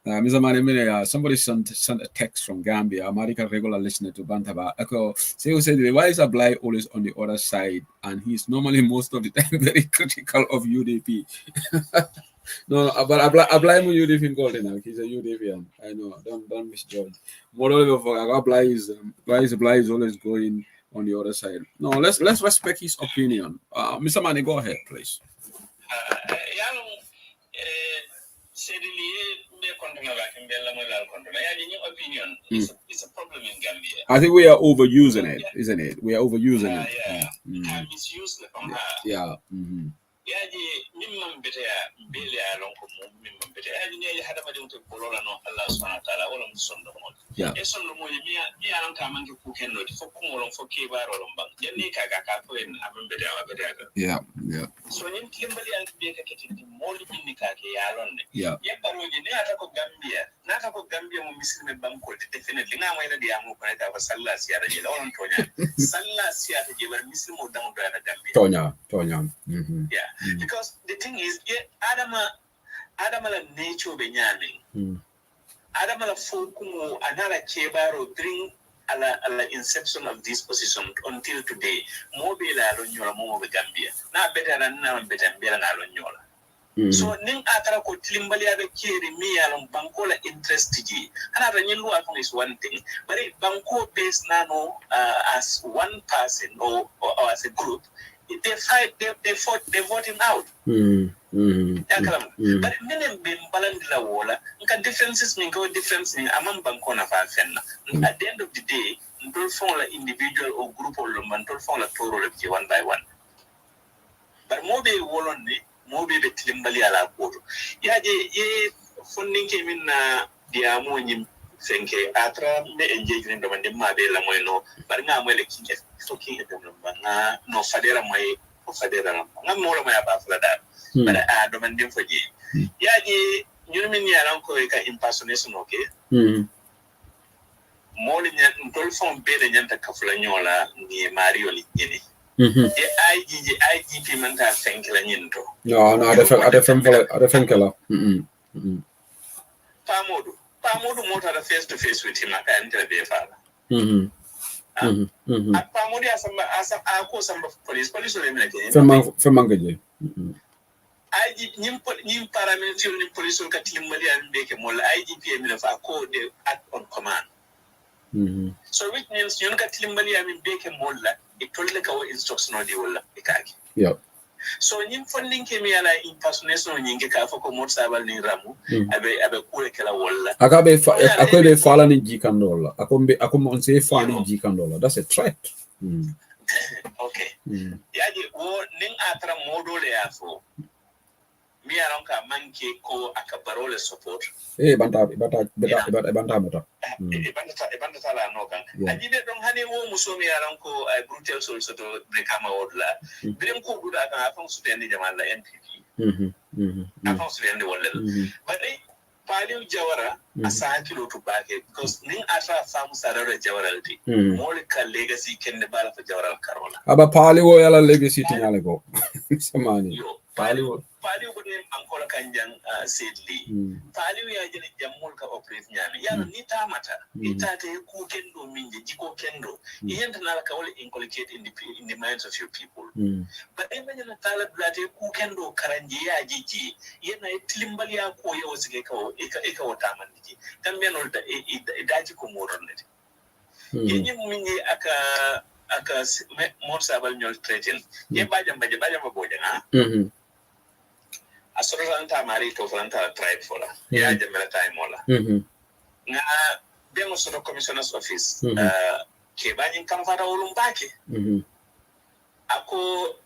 Mr. Mani, somebody sent a text from Gambia. American regular listener to Bantaba. Echo, say who said, why is Ablai always on the other side? And he's normally most of the time very critical of UDP. No, but Ablai mu UDP in Golden. He's a UDPian. I know. Don't misjudge. Moreover, Ablai is always going on the other side. No, let's respect his opinion. Mr. Mani, go ahead, please. Opinion. It's a problem in Gambia. I think we are overusing it, isn't it? We are overusing it. Yeah. Misuse from her. Yeah. Yaji mimman bete ya bele ya lonko mimman bete yaji ne hada ma dinto bolola no Allah subhanahu wa ta'ala wala musondo mo yeah e sondo mo mi ya ran ka manke ku kenno fo ko ngolon fo ke baro lon bang janni ka ka ko en amon bete wa bete ga yeah so nin timbali an be ka keti moli binni ka ke ya lon ne yeah baroje ne ata ko Gambia na ta ko Gambia mo misilme banko definitely na mai da ya mo ko ta fa sallah siya da je lawon tonya sallah siya da je bar misilmo dan do da Gambia tonya yeah. Because the thing is, Adama la nature benyame. Adama la fokumo anala kebaro bring ala inception of this position until today. Mobile la lonyola mo be Gambia. Na better than na better mbela na lonyola. So ning atara ko tlimbali abe kiri mi alon banko la interest ji. Ana ranyilu afon is one thing, but if banko based nano as one person or as a group. They fight, they vote him out. But many balance wala. Nka differences go difference in among bankona fa fenna. At the end of the day, don't follow individual or group or man, don't follow toro one by one. But mobe wolonne, mobe betlimbali ala koto. Ya je funding came in dia mo nyim senke atra me engagement do mande mabe la moy bar nga mo le kinje talking at them nga no fadera moy o fadera nga mo la moy ba fala da bara do mande foji yaji ñun min yaran ko ka impersonation okay mo le ñan tol fon be de ñanta kafula ñola ni mario ni ñini IGP man ta senke la ñinto no ada fenkela Pamodu mota da face to face with him and be father. Pamodu asa ako samba police ole meke. Femangaje. IGP nyim paramilitary ni police ka timbali an beke mol IGP mi fa ko de act on command. So which means you ka timbali an beke mol la e tolle ka instruction odi wala e kaki. Yeah. So nyim funding kemi ala impersonation nyinge ka fa ko mot sabal ni ramu abe kule kala wala akobe fala ni jikandola akombe on say fala ni jikandola that's a threat. Okay yaji wo ning atra modole ya fo mi aron ka manke ko akabarole support banta mata banta tala no kan ajibe don hani wo musomi aron ko brutal so to brekama wodla birem ko guda kan afon su tendi jamal la NPP afon su tendi wala but Paliu Jawara asa kilo to back because ning asa famu sarara Jawaralti molika legacy ken de bala for Jawaral Carola aba Paliu yala legacy tinyale go samani Paliu ko nem ankola kanjang sedli Paliu ya jeli jamul ka operate nyami yalo ni tamata itate ku kendo minje jiko kendo yenda na ka wala inculcate in the minds of your people but even na tala blate ku kendo karanje ya jiji yena itlimbali ya ko yo sige ka eka wata maniki tambia no daji ko moronne yenyi mingi aka aka mo sabal ñol tretin ye bajam boja na asoranta mari to franta tribe fola ya jamela time mola nga demo soto commissioner's office ke banyin kam fata wolum bake ako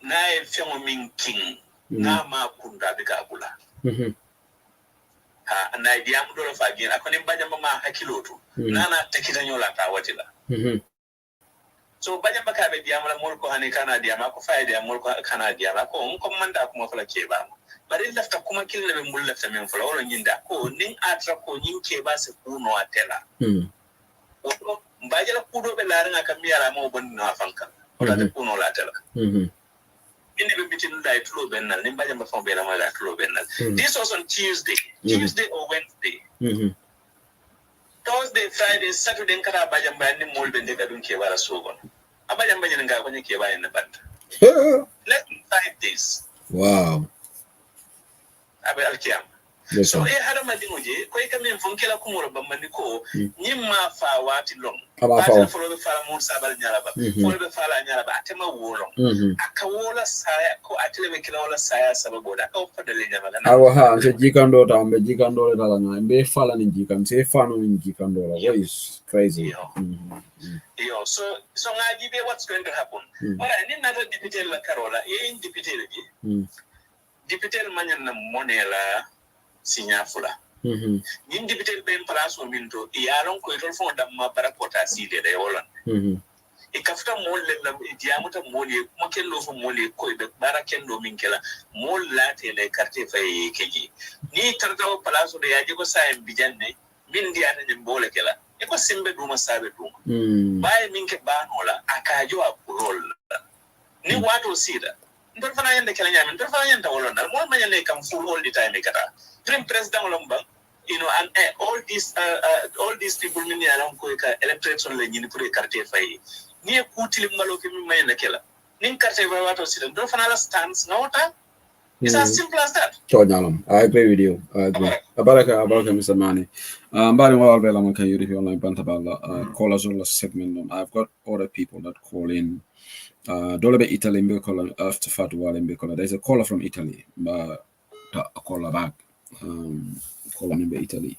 nae fengo min king na ma kunda bika bula na diam do fa gin ako nim bajam ma hakilotu nana takita nyola ta watila so bajam baka be diam la mol ko hani kana diam ko fa diam mol ko kana diam ko on ko manda ko fala keba bari lafta kuma kille be mul lafta men fala wala nyinda ko nin atra ko nyin keba se kuno atela o mbajala kudo be laringa kamiyala mo bon na fanka wala de kuno la atela indi be bitin da tulo benal nim bajam ba fon be la ma da tulo benal this was on Tuesday or Wednesday Thursday, Friday, Saturday, nkara bajam ba ni mol be ndeka dun keba la sogon abajam ba nga ko ni keba en band let me 5 days wow abe alkiyam so hada madingoje ko kamen fonkela kumuro bamani ko nyimma fa wati long ba folo be fala mon sabal nyaraba folo be fala nyaraba atema wolong aka wola saya ko atele be kila wola saya sababu da ko fadale nyamala awa ha se jikando ta ambe jikando la nga be fala ni jikan se fano ni jikando la what is crazy yo so ngaji be what's going to happen wala ni nata deputy la karola e deputy le deputy manyan na monela sinya fula nin deputy be place o minto yalon ko tol fon dam ma barakota sile de wolan e kafta mol la diamuta moli mo kello fo moli ko be baraken do min kela mol late le carte fay keji ni tarda o place de yaji ko sa en bijanne min diata ni mbole kela e ko simbe duma sabe duma baye min ke banola akajo apurol ni wato sida ndor fana yende kala nyamin ndor fana yenda wolon dal mo manyane kam full all the time kata prim president lomba and all these people min yalan ko ka electoral le nyini pour carte fay ni ku tilim malo ke min mayna kala nin carte fay wato sida ndor fana la stance nota it's as simple as that to nyalam I agree with you I agree abaraka Mr. Mani mbali wal bela man kan yuri fi online bantaballa call us on segment I've got other people that call in Dolebe Italy Mbikola after Fatwa Mbikola. There's a caller from Italy, but a caller back. Caller in Italy.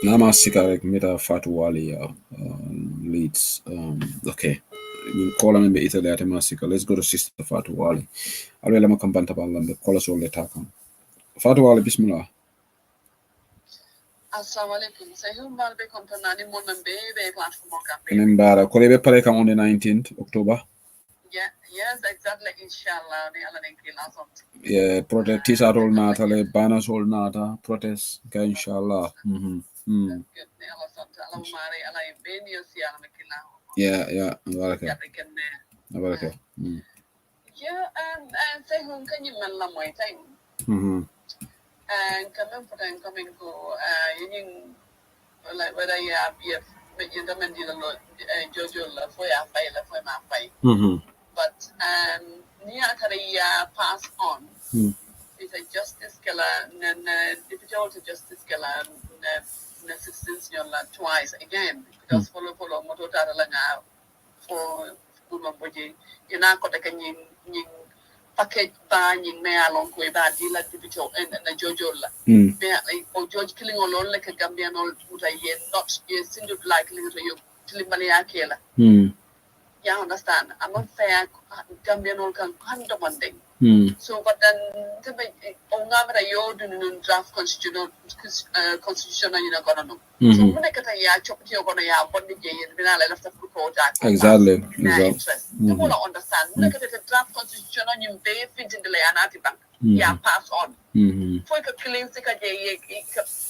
Nama Sikarek Meta Fatwali leads. Okay. Caller in Italy at Masika. Let's go to Sister Fatwali. I'll let them come bantabal the callers all the takam. Fatwali Bismillah. Assalamualaikum. Saya humbal be kontonani mon be platform campaign. Nembara kolebe pare kam on the 19th October. Yeah, yes, exactly. Inshallah, ni ala nengki lasot. Yeah, protest t-shirt all nata le banners all nata protest ka inshallah. Good. Ni ala sot. Ala umari ala ibeni yosi ala mekila. Yeah, baraka. Baraka. Yeah, and saya hum kanyi man moy tay. And coming go like whether you have you don't mean Jojo for your file for my fight. But near Korea pass on is a justice killer and deputy justice killer and assistance twice again because follow motota langa for Kumamboji you're not got a package buying me along with that deal at the and Jojo or George killing all like a Gambian old put a year not a single likely to you Tilimania killer. Yeah, understand. I'm not fair Gambian old can handle one thing. So but then Ongamara you draft constitutional you know gonna know. So when I get a year chop to your gonna have one day and then I left the report exactly. You will understand. When I get a draft constitution on you pay fit in the Leonati bank. Yeah, pass on. For a killing sick a day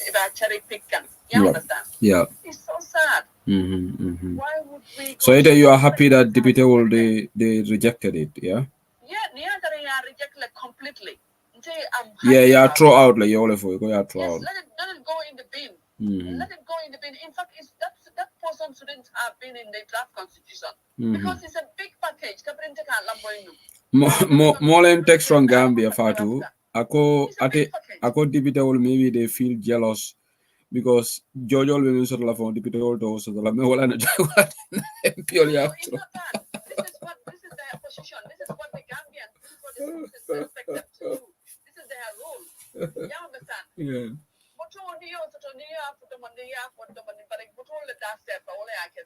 about cherry pick. You understand? Yeah. It's so sad. Why would we so either you are happy that deputy will they rejected it, yeah? Yeah, they are rejected completely. Yeah, throw out like you all for throw yes, out. let it go in the bin. Let it go in the bin. In fact, that person shouldn't have been in the draft constitution because it's a big package. More text from Gambia Fatu. Ako deputy will maybe they feel jealous because Jojo will use the phone to put all those so the me wala na purely No, after. it's not that. This is their position. This is what the Gambians, this is what the citizens expect them to do. This is their role. You understand? Yeah. But you only use it on the year for the money, for the money, but I put all the dust there for all I can.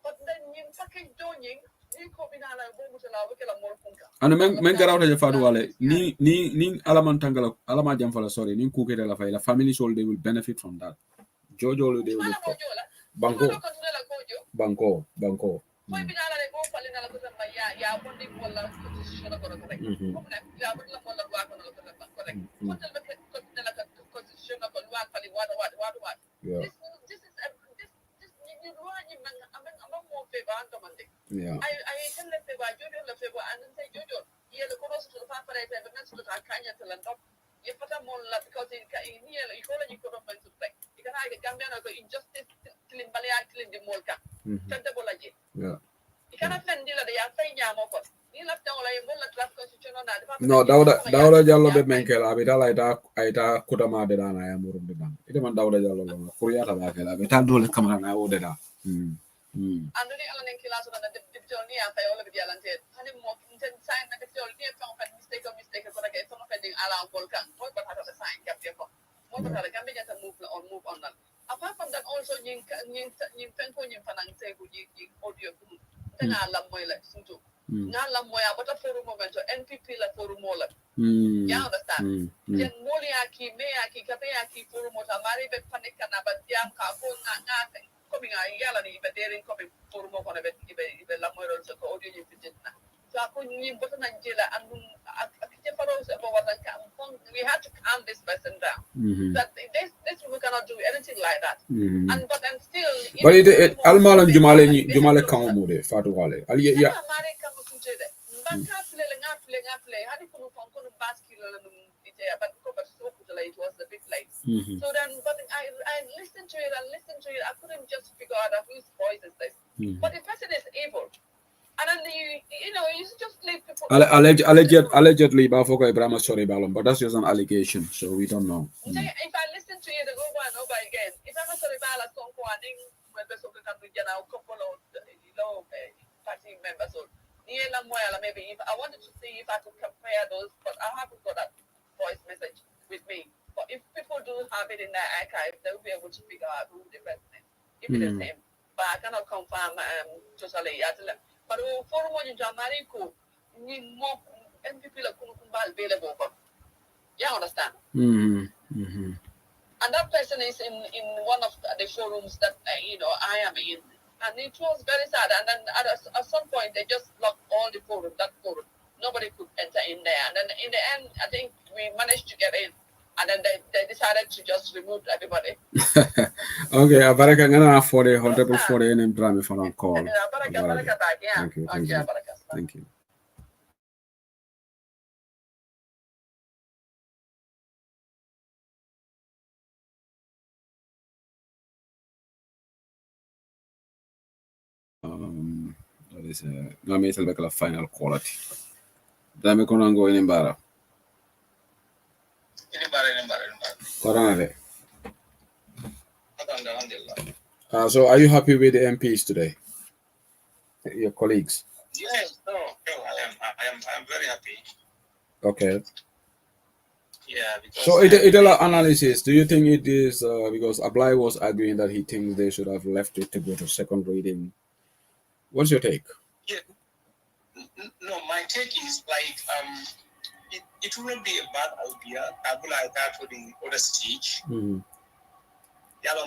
But then you fucking doing, you copy now, I won't allow it a more punka. And men get out of the fat wale ni alaman tangala alama jam fala sorry ni kuke de la fay la family soul they will benefit from that. Jojo they will banko Poi binala le go pali nala ko tamba ya bondi wala ko sisona ko ko rek ko na ya bondi la wala wa ko ko rek ko tel be ko nala ko sisona ko wa pali wa this you know ni man amang mo fe ba to mande I tell le fe ba jojo le fe ba and say jojo ye le ko so to fa pare fe ba so ta kanya tela ndop ye pata mo la because in ni le ko la ni ko do man to rek ikana ga gambia ko injustice tilin balya tilin di molka tante bola je ikana fendi la de ya fay nyamo ko ni la tawla e bolla draft constitution na de no dawda jallo be menkela be dala ita kutama de dana ya murum de dan ite man dawda jallo la kuriyata ba kala be tan dole kamara na o de da andoni ala nen kilaso na de ni ya fay wala be dialante hani mo inten sign na de ni fa fa mistake ko rek e fa fendi ala volcan ko ba ta sign cap ko mo ba ta gambe jata move on apart from that also yin fenko yin fanang te ku yi audio ku tanga la moy la surtout na la moy abata foru momento NPP la foru mola ya understand jen moli aki me aki kabe aki foru mota mari be panika na ba diam ka ko na komi nga yala ni be derin komi foru mo ko be la moy so ko audio yin fitna so ko ni bota na jela andum akite faro se bo watan ka we had to calm this person down that this we cannot do anything like that but still but it almalam jumale kan mo de fatu wale ali ya mare kam sunjede banka play hadi ko ko baskilo la ite but ko but so it was a bit late so then but I listened to it I couldn't just figure out whose voice is this but the person is able and then you just leave people allegedly Bafoko Ibrahim sorry balon but that's just an allegation so we don't know if I listen to it over and over again if I'm sorry bala song ko aning when the song can be a couple of party members or maybe if I wanted to see if I could compare those but I haven't got that voice message with me but if people do have it in their archive they'll be able to figure out who the person is if it is him but I cannot confirm totally but for one in Jamaica ni more NPP la kumbal available you understand and that person is in one of the forums that I am in and it was very sad and then at some point they just blocked all the that forum nobody could enter in there and then in the end I think we managed to get in and then they decided to just remove everybody. Okay, Abaraka ngana for the 140 and drama for on call. Thank you. Thank you. That is let me tell you final quality. Dame konango in Mbara. Korana. So are you happy with the MPs today? Your colleagues? Yes, no, I am very happy. Okay. Yeah, because so Itala analysis, do you think it is because Ablai was arguing that he thinks they should have left it to go to second reading? What's your take? Yeah, no, my take is like it will not be a bad idea. Ablai that to the other stage.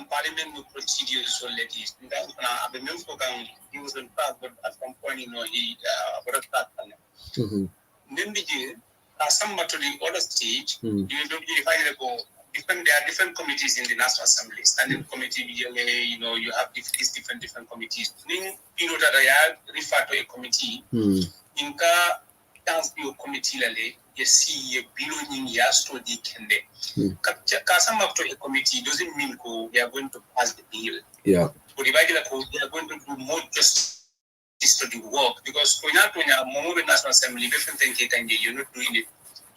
Parliament will procedure so let it. He was in fact, but at some point, he some to the other stage, you will find there are different committees in the National Assembly. Standing committee, you have these different committees. That I refer to a committee. In the committee, you see a belonging to the Kende. Some up to a committee doesn't mean they are going to pass the bill. Yeah. But they are going to do more justice to the work because when you are National Assembly, different things you're not doing it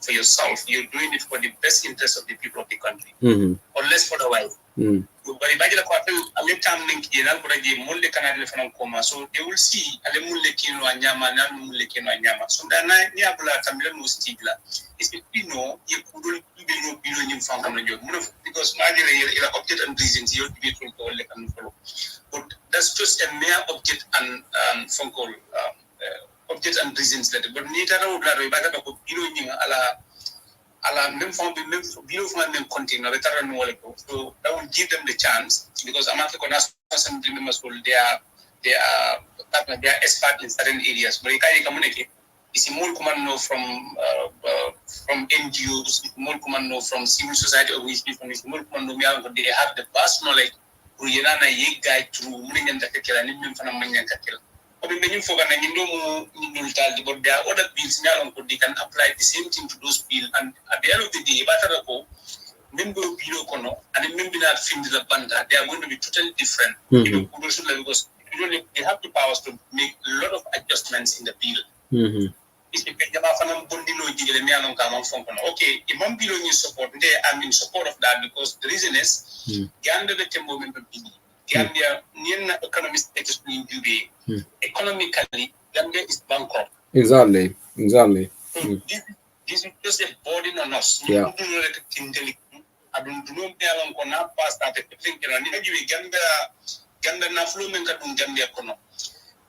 for yourself. You're doing it for the best interest of the people of the country, unless for the while. But if I get a quarter, a little time link, you know, but I give more Canada from coma, so they will see a little lekino and yama, and lekino and yama. So then I near Tamil Mustigla. If you know, you couldn't be no billion from because Nigeria object and reasons you to be and follow. But that's just a mere object and phone call. Objects and reasons that but neither would rather back up ala même form même below from them contain no better no so that will give them the chance because among the assembly members will they are expert in certain areas but you communicate is more command know from NGOs more command know from civil society organizations more command know they have the vast knowledge who yana ye guide through munyan takela ni mem fana manyan takela but there are other bills now they can apply the same thing to those bills and at the end of the day member below kono and member not film the banda they are going to be totally different because they have the powers to make a lot of adjustments in the bill. Okay, if below you support I'm in support of that because the reason is Ganda the temple member Gambia, near economic status in Jubilee. Economically, Gambia is bankrupt. Exactly. This is just a burden on us. Yeah. I don't know how to pass that. Gambia na flow men kadung Gambia kono.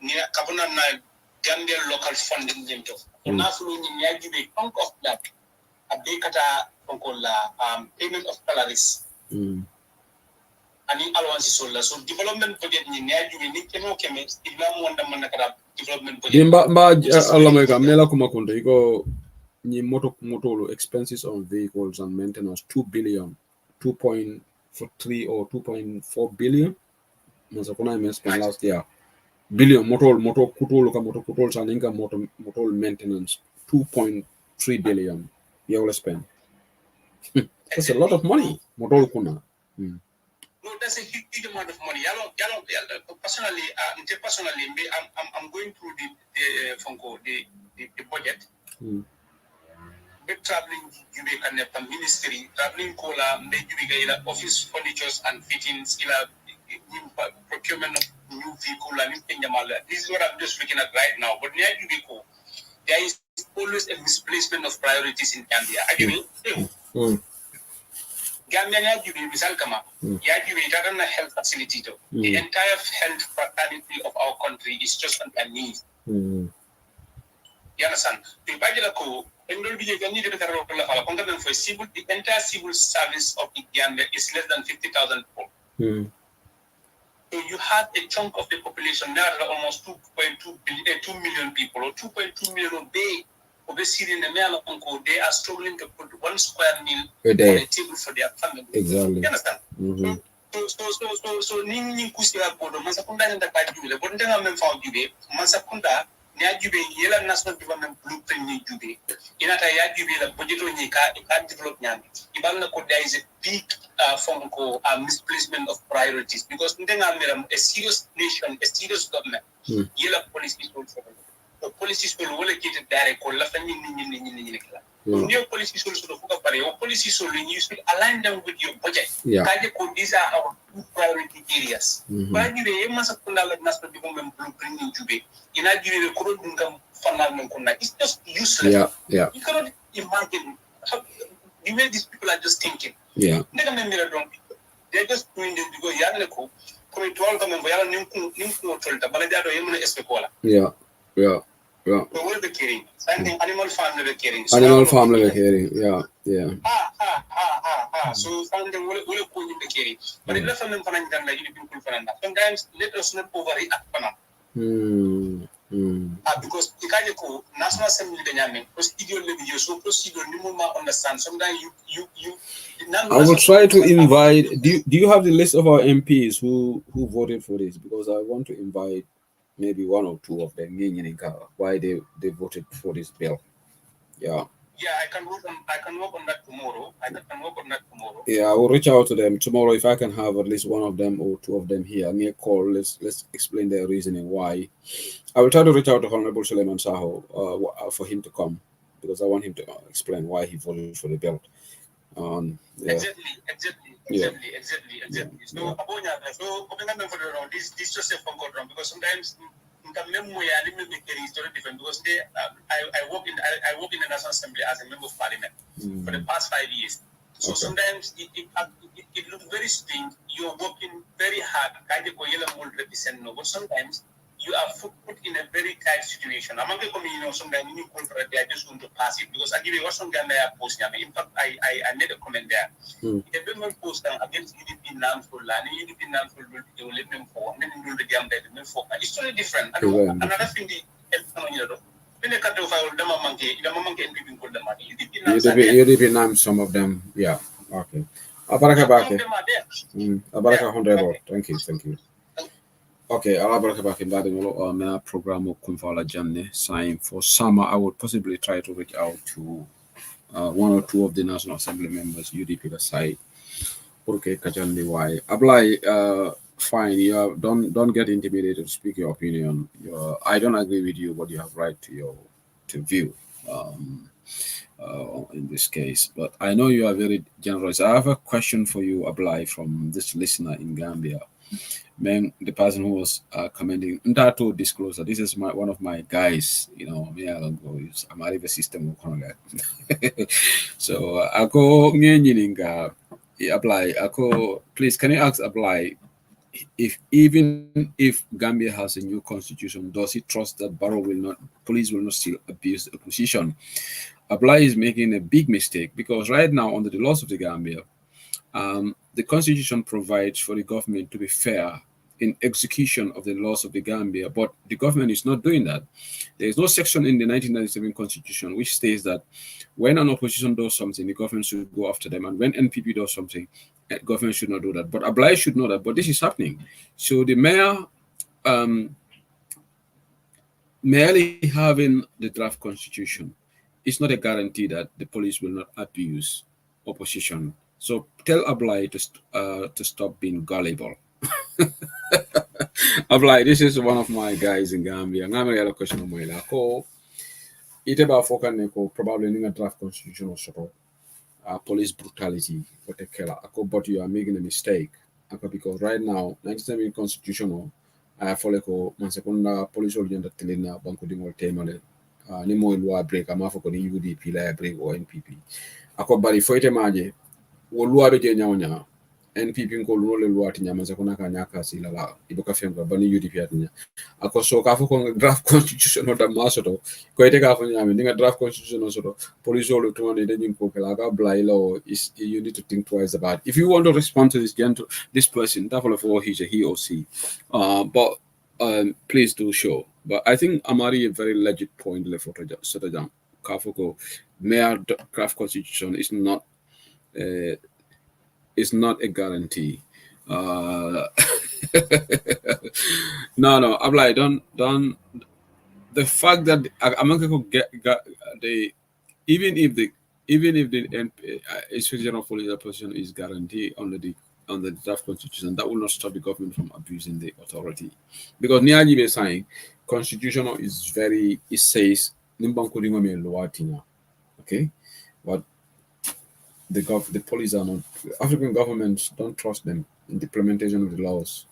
Ni kabuna na Gambia local funding jento. Na flow ni Jubilee chunk of that. Abe kata konkola payment of salaries. Ani alwansi sola so development project ni Jubilee ni kemo keme ibla wanda man nakara development project. Dimba Allah mai kam nela kuma kunta iko ni moto expenses on vehicles and maintenance 2 billion 2.3 or 2.4 billion masa kuna investment last year billion motor kutolo saninga motor maintenance 2.3 billion you will spend. That's a lot of money motor kuna. No, that's a huge amount of money. Personally, I'm going through the budget. Traveling you can ministry, traveling cola, maybe office furnitures and fittings, procurement of new vehicle and anything. This is what I'm just looking at right now. But there is always a misplacement of priorities in Gambia. Gambia misal kama health facility though. The entire health fraternity of our country is just on their knees. You understand? The entire civil service of Gambia is less than 50,000 people. So you have a chunk of the population now that are almost 2 million people or 2.2 million obesity in the mail they are struggling to put 1 square meal on a table for their family. Exactly. You understand? So Ning Kusia Bodo, Masakunda and the Kajube, but then I'm found Jube, Masakunda, Niajube, Yela National Development Blueprint in Jube. In a Yajube, the Budget Nika, it can't develop Yan. Ibana there is a big form called misplacement of priorities because then I'm a serious nation, a serious government, Yela policies also. The policies will allocate direct or left new policies also policies you should align them with your budget. These are our 2 priority areas. But you must have national development blueprint in Jube. In Nigeria, the current income it's just useless. Yeah. You cannot imagine how the way these people are just thinking. Yeah. They're just doing this because Yanako coming to all come and Yeah. So we'll be caring. Animal farm level caring. Animal farm level caring. Yeah. So farm them will go in the caring. But if left them for sometimes let us not overreact. Because the National Assembly Benjamin procedure so procedure understand. Sometimes you I will try to invite. Do you have the list of our MPs who voted for this? Because I want to invite maybe 1 or 2 of them why they voted for this bill. Yeah, I can work on that tomorrow. Yeah, I will reach out to them tomorrow if I can have at least 1 of them or 2 of them here. Give me a call. Let's explain their reasoning why. I will try to reach out to Honorable Suleiman Saho for him to come because I want him to explain why he voted for the bill. Yeah. Exactly. So, this just a phone because sometimes is different because I work in the National Assembly as a member of Parliament for the past 5 years. So sometimes it looks very strange. You're working very hard, kind of represent, but sometimes you are put in a very tight situation. Among the community, sometimes you call for it, I just want to pass it because I give you what some guy post. In fact, I made a comment there. If a post against UDP Namful and UDP Namful will let them for, then you do the damn day, it's totally different. Another thing, UDP name some of them, yeah. Okay. Abaraka Baki. Abaraka Hundrebo. Thank you. Okay, Abaraka Baki Badimolo Mena program of Kumfala Jamne sign for summer. I would possibly try to reach out to one or two of the National Assembly members, UDP side. Okay, Kajandi why. Ablai fine, don't get intimidated to speak your opinion. I don't agree with you, but you have right to view. In this case, but I know you are very generous. I have a question for you, Ablai, from this listener in Gambia. Man, the person who was commenting, Ndato disclosure. This is one of my guys. Me I don't go. I'm out of the system. So I go Ablai. Please, can you ask Ablai if even if Gambia has a new constitution, does he trust that police will not still abuse the opposition? Ablai is making a big mistake because right now, under the laws of the Gambia, the constitution provides for the government to be fair in execution of the laws of the Gambia, but the government is not doing that. There is no section in the 1997 constitution which states that when an opposition does something, the government should go after them, and when NPP does something, the government should not do that. But Ablai should know that, but this is happening. So the mayor merely having the draft constitution is not a guarantee that the police will not abuse opposition. So tell Ablai to stop being gullible. Ablai, this is one of my guys in Gambia. I'm going to a question of my life. It's about probably in a draft constitution or support police brutality. But you are making a mistake. Because right now, 97 constitutional, I follow my second police oriented telena banco di moltemale. Ni mo loi break amafo ko ni UDP la break or NPP. Bari foite maje wo loi be je nyawnya NPP ko lo le loi ti nyama zakona ka nyaka sila la ibuka fenga bani UDP atnya so ka fo ko draft constitution da masoto ko ite ka fo nyama ni draft constitution so police lo to ni den ko kala ka blai law is you need to think twice about it. If you want to respond to this person that for he or she but please do show. But I think Amari a very legit point left for Sotajam. Kafoko Mayor Craft Constitution is not a guarantee. No, Ablai, don't. The fact that I'm not going to get the even if the General Police position is guaranteed under the draft constitution, that will not stop the government from abusing the authority. Because Niaji is saying constitutional is it says okay, but the police are not. African governments don't trust them in the implementation of the laws.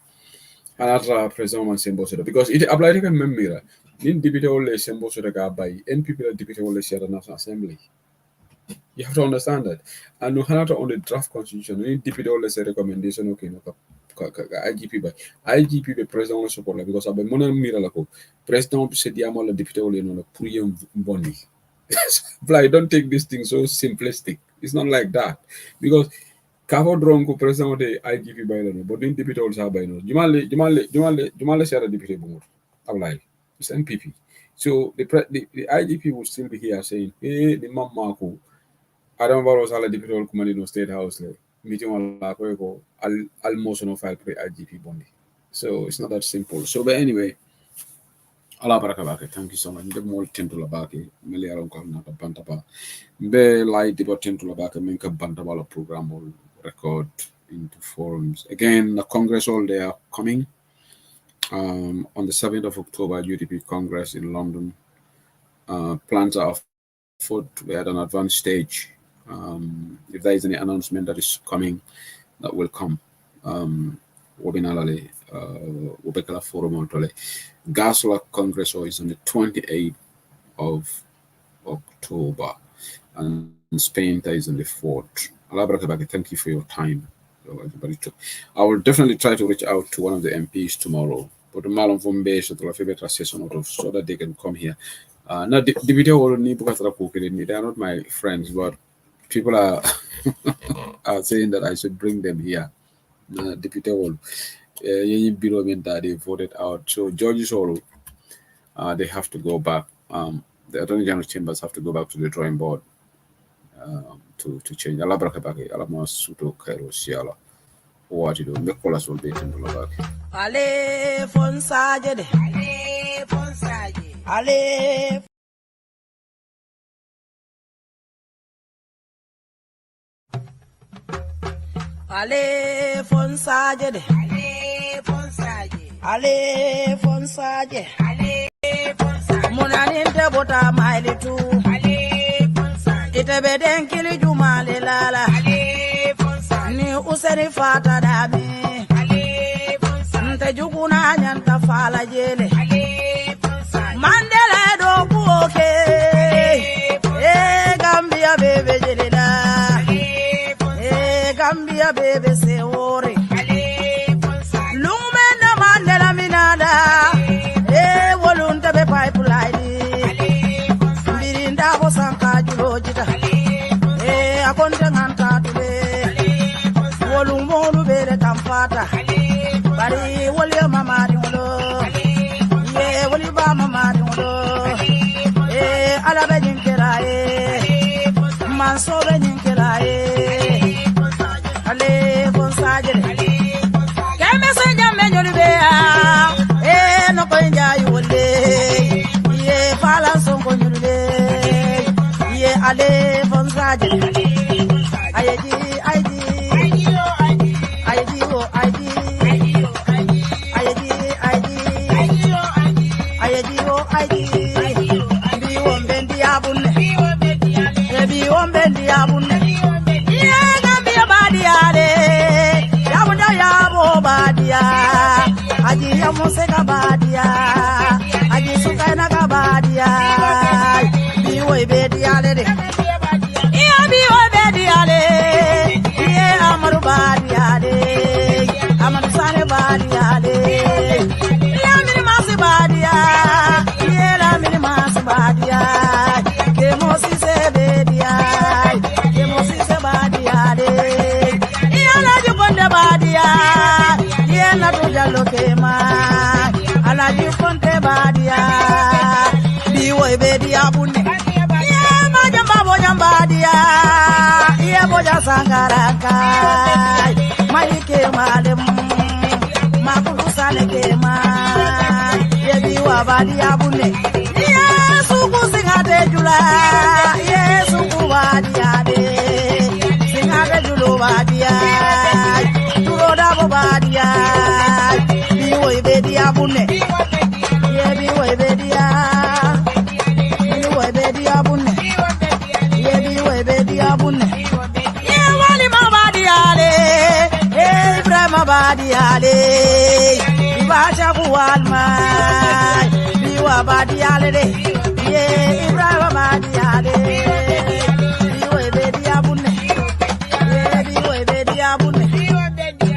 And that's President because it applied to member. In deputy only sembo by NPP deputy only share the National Assembly. You have to understand that. And no on the draft constitution, we deputy always a recommendation, okay, no IGP by IGP the president support because I've been miracle. President said the amount of deputy only no Purium Bondi. But I don't take this thing so simplistic. It's not like that. Because Kavo Dronko president the IGP by no, but then deputy also by no. Jumale share the deputy board. I'm like, it's NPP. So the IGP will still be here saying, hey, the mama I don't know what was deputy command in State House meeting on almost no file pre IGP bondi. So it's not that simple. So but anyway, Allah barakabake. Thank you so much. The more temple abake, mele aron ko na bantaba. Be light the temple abake menka bantaba program or record into forums. Again, the Congress all they are coming. On the 7th of October, UDP Congress in London. Plans are we're at an advanced stage. If there is any announcement that is coming, that will come. Webinarally, Webekala Forum on Gasla Congress is on the 28th of October, and Spain is on the 4th. Thank you for your time. I will definitely try to reach out to one of the MPs tomorrow, but the Malum from base so that they can come here. Now, the video only because they are not my friends, but people are are saying that I should bring them here. Deputy Hall, they voted out. So George's Hall, they have to go back. The Attorney General chambers have to go back to the drawing board to change. Allah barakabaki, Allah masuto kairo siala. What you do? Make call us will be in the back. Ale fonsaje de. Ale fonsaje. Ale. Ale fonsaje de. Ale fonsaje. Ale fonsaje. Ale fonsaje. Munaninte bota maili tu. Ale fonsaje. Itebe denkili jumale lala. Ale fonsaje. Ni useni fata dami. Ale fonsaje. Nte jukuna nyanta fala jele. Ale fonsaje. Mandela do kuoke. Gambia bebe jele la. Gambia baby say ore lume na mandela minada wolunta be pipeline birinda bo sanka julojita akonte nganta tube wolumonu bere kamfata bari wolya mamari wolo woli ba mamari wolo ala be jinkera manso be jinkera Ale fonsaje keme senja menyoli bea no koinja yole ye fala sonko nyule ye ale fonsaje ayeji bi wombendi abunne badia aji amose kabadia aji sukana kabadia biwe bediale de iya biwe bediale iya amaru badiale amaru sane badiale la mini masi badia iya la mini masi badia kemosi se bedia kemosi se badiale iya la jukonde badia na to jalo kema ala di fonte badia biwo bedia bunne ye bojamba dia ye boja sangaraka malike malem makulu sale kema ye biwa badia bunne ye suku singate jula ye suku badia de singate julu badia turoda badia biwo bedia bunne ye biwo bedia bunne ye biwo bedia bunne ye wali mabadiale Ibrahim badiale bibacha kuwalma biwa badiale de